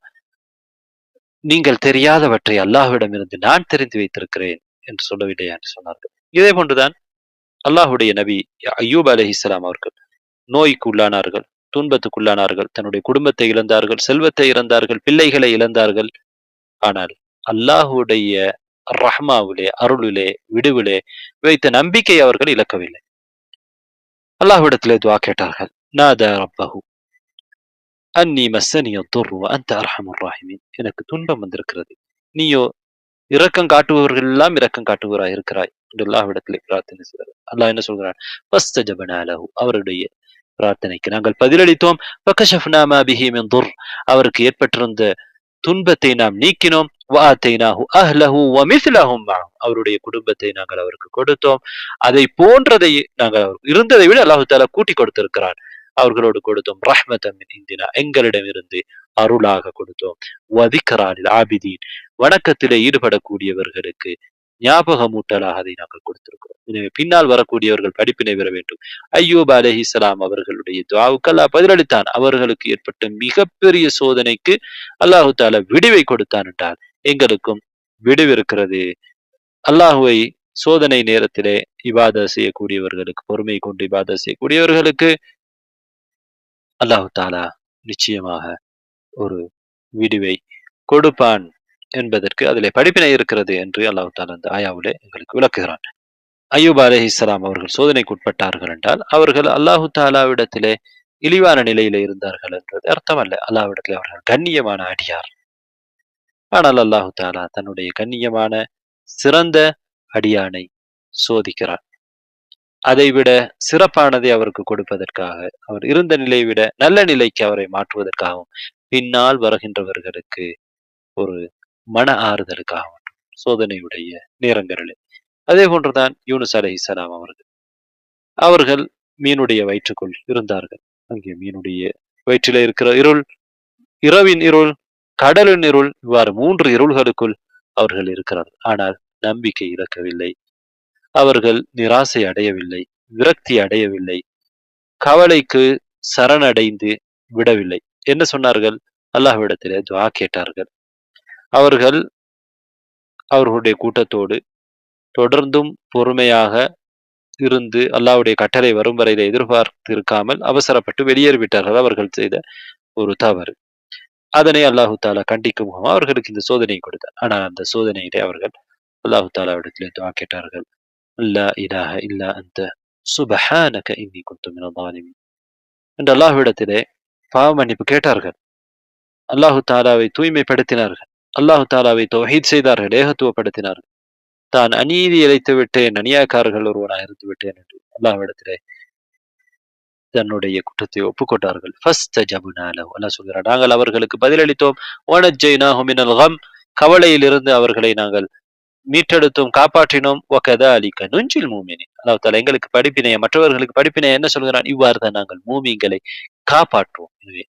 நீங்கள் தெரியாதவற்றை அல்லாஹ்விடமிருந்து நான் தெரிந்து வைத்திருக்கிறேன் என்று சொல்லவில்லையா என்று சொன்னார்கள். இதே போன்றுதான் அல்லாஹுடைய நபி அய்யூப் அலைஹிஸ்ஸலாம் அவர்கள் நோய்க்கு உள்ளானார்கள், துன்பத்துக்குள்ளானார்கள், தன்னுடைய குடும்பத்தை இழந்தார்கள், செல்வத்தை இழந்தார்கள், பிள்ளைகளை இழந்தார்கள். ஆனால் அல்லாஹுடைய ரஹ்மாவிலே, அருளிலே, விடுவிலே வைத்த நம்பிக்கை அவர்கள் இழக்கவில்லை. அல்லாஹ்விடத்திலே துஆ கேட்டார்கள். நாதா ரப்பஹு அன்னி மஸ்ஸனி அத்துர் வ அன்த அர்ஹமுர் ராஹிமீன், எனக்கு துன்பம் வந்திருக்கிறது, நீயோ இரக்கம் காட்டுபவர்கள் எல்லாம் இரக்கம் காட்டுபவராய் இருக்கிறாய் என்று அல்லாஹ்விடத்திலே பிரார்த்தனை செய்தார். அல்லாஹ் என்ன சொல்கிறான்? ஃபஸ்தஜபனா லஹு, அவருடைய பிரார்த்தனைக்கு நாங்கள் பதிலளித்தோம். ஃபகஷஃப்னா மா பிஹி மின் துர், அவருக்கு ஏற்பட்டிருந்த துன்பத்தை நாம் நீக்கினோம். வஆத்தைனாஹு அஹ்லஹு வ மிஸ்லஹும் மஅஹும், அவருடைய குடும்பத்தை நாங்கள் அவருக்கு கொடுத்தோம், அதை போன்றதை நாங்கள் அவருக்கு இருந்ததை விட அல்லாஹ் தஆலா கூட்டி கொடுத்திருக்கிறான், அவர்களோடு கொடுத்தோம். ரஹ்மத்தன் மின் இந்தினா, எங்களிடமிருந்து அருளாக கொடுத்தோம். வ திக்ரா லில் ஆபிதீன், வணக்கத்திலே ஈடுபடக்கூடியவர்களுக்கு ஞாபகமூட்டலாக அதை நாங்கள் கொடுத்திருக்கிறோம். எனவே பின்னால் வரக்கூடியவர்கள் படிப்பினை பெற வேண்டும். அய்யூப் அலைஹிஸ்ஸலாம் அவர்களுடைய துஆவுக்கு அல்லாஹ் பதிலளித்தான். அவர்களுக்கு ஏற்பட்ட மிகப்பெரிய சோதனைக்கு அல்லாஹு தஆலா விடுவை கொடுத்தான் என்றால் எங்களுக்கும் விடுவிருக்கிறது. அல்லாஹுவை சோதனை நேரத்திலே இபாதத் செய்யக்கூடியவர்களுக்கு, பொறுமை கொண்டு இபாதத் செய்யக்கூடியவர்களுக்கு அல்லாஹு தஆலா நிச்சயமாக ஒரு விடுவை கொடுப்பான் என்பதற்கு அதிலே படிப்பினை இருக்கிறது என்று அல்லாஹ் தஆலா அந்த ஆயாவிலே எங்களுக்கு விளக்குகிறான். அய்யூப் அலைஹிஸ்ஸலாம் அவர்கள் சோதனைக்கு உட்பட்டார்கள் என்றால் அவர்கள் அல்லாஹு தஆலாவிடத்திலே இழிவான நிலையிலே இருந்தார்கள் என்றது அர்த்தமல்ல. அல்லாஹ்விடத்திலே அவர்கள் கண்ணியமான அடியார். ஆனால் அல்லாஹு தஆலா தன்னுடைய கண்ணியமான சிறந்த அடியானை சோதிக்கிறார். அதைவிட சிறப்பானதை அவருக்கு கொடுப்பதற்காக, அவர் இருந்த நிலையை விட நல்ல நிலைக்கு அவரை மாற்றுவதற்காகவும், பின்னால் வருகின்றவர்களுக்கு ஒரு மன ஆறுதலுக்காகவும் சோதனையுடைய நேரங்களிலே. அதே போன்றுதான் யூனுஸ் அலைஹிஸ்ஸலாம் அவர்கள் மீனுடைய வயிற்றுக்குள் இருந்தார்கள். அங்கே மீனுடைய வயிற்றிலே இருக்கிற இருள், இரவின் இருள், கடலின் இருள், இவ்வாறு 3 இருள்களுக்குள் அவர்கள் இருக்கிறார்கள். ஆனால் நம்பிக்கை இழக்கவில்லை, அவர்கள் நிராசை அடையவில்லை, விரக்தி அடையவில்லை, கவலைக்கு சரணடைந்து விடவில்லை. என்ன சொன்னார்கள்? அல்லாஹ்விடத்திலே துஆ கேட்டார்கள். அவர்கள் அவர்களுடைய கூட்டத்தோடு தொடர்ந்தும் பொறுமையாக இருந்து அல்லாஹ்வுடைய கட்டளை வரும் வரையிலே எதிர்பார்த்து இருக்காமல் அவசரப்பட்டு வெளியேறிவிட்டார்கள். அவர்கள் செய்த ஒரு தவறு. அதனை அல்லாஹு தாலா கண்டிக்கும் முகமா அவர்களுக்கு இந்த சோதனையை கொடுத்தார். ஆனால் அந்த சோதனையிலே அவர்கள் அல்லாஹு தாலாவிடத்திலே துஆ கேட்டார்கள். லா இலாஹ இல்லா அன்த சுப்ஹானக இன்னி குன்து மினல் ஸாலிமீன் என்று அல்லாஹ்விடத்திலே பாவ மன்னிப்பு கேட்டார்கள். அல்லாஹு தாலாவை தூய்மைப்படுத்தினார்கள். அல்லாஹு தாலாவை தௌஹீத் செய்தார்கள், ஏகத்துவப்படுத்தினார்கள். தான் அநீதி இழைத்து விட்டேன், அநியாயக்காரர்கள் ஒருவனாக இருந்து விட்டேன் என்று அல்லாஹ்விடத்திலே தன்னுடைய குற்றத்தை ஒப்புக்கொண்டார்கள். ஃபஸ்தஜப்னா லஹு, அல்லாஹ் சொல்கிறார், நாங்கள் அவர்களுக்கு பதிலளித்தோம். வனஜ்ஜைனாஹு மினல் கம், கவலையில் இருந்து அவர்களை நாங்கள் மீட்டெடுத்தோம், காப்பாற்றினோம். வகதாலிக நுஞ்சில் மூமினின், அல்லாஹ் தஆலா எங்களுக்கு படிப்பினை, மற்றவர்களுக்கு படிப்பினை என்ன சொல்கிறான்? இவ்வாறு தான் நாங்கள் மூமின்களை காப்பாற்றுவோம். எனவே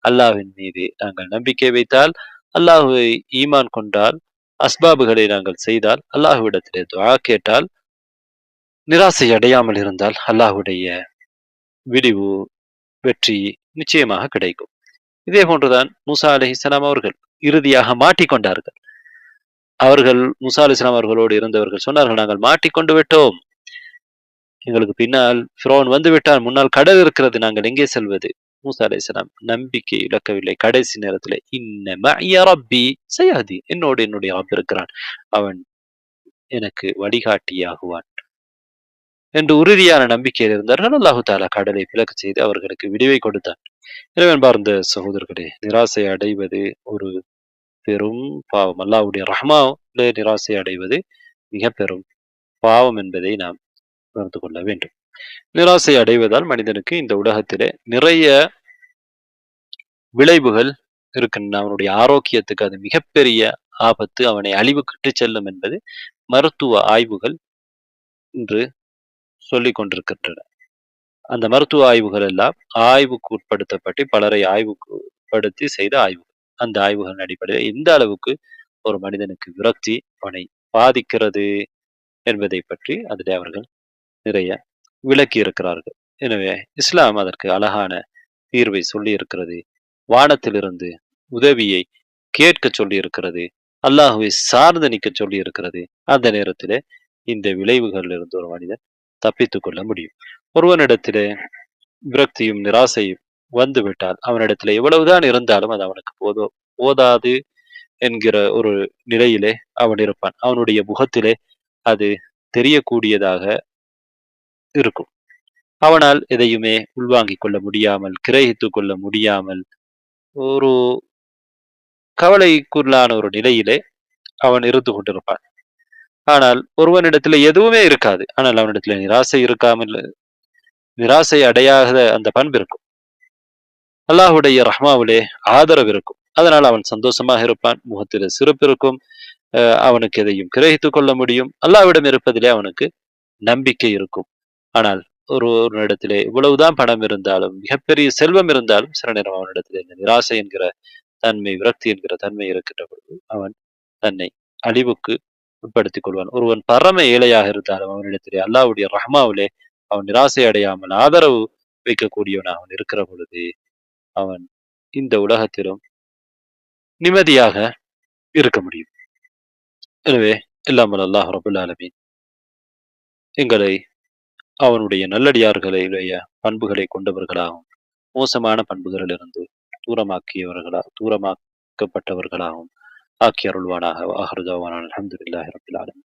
அல்லாஹ்வின் மீது நாங்கள் நம்பிக்கை வைத்தால், அல்லாஹ்வை ஈமான் கொண்டால், அஸ்பாபுகளை நாங்கள் செய்தால், அல்லாஹ்விடத்திலே துஆ கேட்டால், நிராசை அடையாமல் இருந்தால் அல்லாஹ்வுடைய விடிவு, வெற்றி நிச்சயமாக கிடைக்கும். இதே போன்றுதான் மூசா அலைஹிஸ்ஸலாம் அவர்கள் இறுதியாக மாட்டிக்கொண்டார்கள். அவர்கள் மூசா அலைஹிஸ்ஸலாம் அவர்களோடு இருந்தவர்கள் சொன்னார்கள், நாங்கள் மாட்டிக்கொண்டு விட்டோம், எங்களுக்கு பின்னால் ஃபிரௌன் வந்து விட்டான், முன்னால் கடல் இருக்கிறது, நாங்கள் எங்கே செல்வது? மூசா அலைஹிஸ்ஸலாம் நம்பிக்கை இழக்கவில்லை. கடைசி நேரத்தில் இன்ன மஇய ரப்பி சயஹ்தி, என்னோடு என்னுடைய ரப் இருக்கிறான், அவன் எனக்கு வழிகாட்டியாகுவான் என்று உறுதியான நம்பிக்கையில் இருந்தார்கள். அல்லாஹு தாலா கடலை பிளக்க செய்து அவர்களுக்கு விடிவை கொடுத்தான். எனவே அன்பார்ந்த சகோதரர்களே, நிராசை அடைவது ஒரு பெரும் பாவம். அல்லாஹ்வுடைய ரஹ்மாவிலே நிராசை அடைவது மிக பெரும் பாவம் என்பதை நாம் உணர்ந்து கொள்ள வேண்டும். நிராசை அடைவதால் மனிதனுக்கு இந்த உலகத்திலே நிறைய விளைவுகள் இருக்கின்றன. அவனுடைய ஆரோக்கியத்துக்கு அது மிகப்பெரிய ஆபத்து, அவனை அழிவுக்கு இட்டுச் செல்லும் என்பது மருத்துவ ஆய்வுகள் இன்று சொல்லிக் கொண்டிருக்கின்றன. அந்த மருத்துவ ஆய்வுகள் எல்லாம் ஆய்வுக்கு உட்படுத்தப்பட்டு பலரை ஆய்வுக்கு உட்படுத்தி செய்த ஆய்வுகள். அந்த ஆய்வுகளின் அடிப்படையில் எந்த அளவுக்கு ஒரு மனிதனுக்கு விரக்தி அவனை பாதிக்கிறது என்பதை பற்றி அதிலே அவர்கள் நிறைய விளக்கி இருக்கிறார்கள். எனவே இஸ்லாம் அதற்கு அழகான தீர்வை சொல்லி இருக்கிறது. வானத்திலிருந்து உதவியை கேட்க சொல்லி இருக்கிறது. அல்லாஹுவை சார்ந்து நிற்க சொல்லி இருக்கிறது. அந்த நேரத்திலே இந்த விளைவுகளில் இருந்து ஒரு மனிதன் தப்பித்துக் கொள்ள முடியும். ஒருவனிடத்திலே விரக்தியும் நிராசையும் வந்துவிட்டால் அவனிடத்திலே எவ்வளவுதான் இருந்தாலும் அது அவனுக்கு போதாது என்கிற ஒரு நிலையிலே அவன் இருப்பான். அவனுடைய முகத்திலே அது தெரியக்கூடியதாக இருக்கும். அவனால் எதையுமே உள்வாங்கிக் கொள்ள முடியாமல், கிரகித்துக் கொள்ள முடியாமல், ஒரு கவலைக்குள்ளான ஒரு நிலையிலே அவன் இருந்து கொண்டிருப்பான். ஆனால் ஒருவனிடத்தில் எதுவுமே இருக்காது, ஆனால் அவனிடத்தில் நிராசை இருக்காமல், நிராசை அடையாத அந்த பண்பு இருக்கும். அல்லாஹ்வுடைய ரஹ்மாவிலே ஆதரவு இருக்கும். அதனால் அவன் சந்தோஷமாக இருப்பான். முகத்தில் சிரிப்பு இருக்கும். அவனுக்கு எதையும் கிரகித்துக் கொள்ள முடியும். அல்லாஹ்விடம் இருப்பதிலே அவனுக்கு நம்பிக்கை இருக்கும். ஆனால் ஒரு இடத்திலே இவ்வளவுதான் பணம் இருந்தாலும், மிகப்பெரிய செல்வம் இருந்தாலும், சில நேரம் அவனிடத்திலே இந்த நிராசை என்கிற தன்மை, விரக்தி என்கிற தன்மை இருக்கின்ற பொழுது அவன் தன்னை அழிவுக்கு உட்படுத்திக் கொள்வான். ஒருவன் பரம ஏழையாக இருந்தாலும் அவனிடத்திலே அல்லாஹ்வுடைய ரஹ்மாவிலே அவன் நிராசை அடையாமல் ஆதரவு வைக்கக்கூடியவனாக அவன் இருக்கிற பொழுது அவன் இந்த உலகத்திலும் நிம்மதியாக இருக்க முடியும். எனவே எல்லாம் வல்ல அல்லாஹ் ரப்பல் ஆலமீன் எங்களை அவனுடைய நல்லடியார்களுடைய பண்புகளை கொண்டவர்களாகவும், மோசமான பண்புகளிலிருந்து தூரமாக்கப்பட்டவர்களாகவும் ஆக்கி அருள்வானாக. ஆஹிரு தஅவானா அல்ஹம்துலில்லாஹி ரப்பில் ஆலமீன்.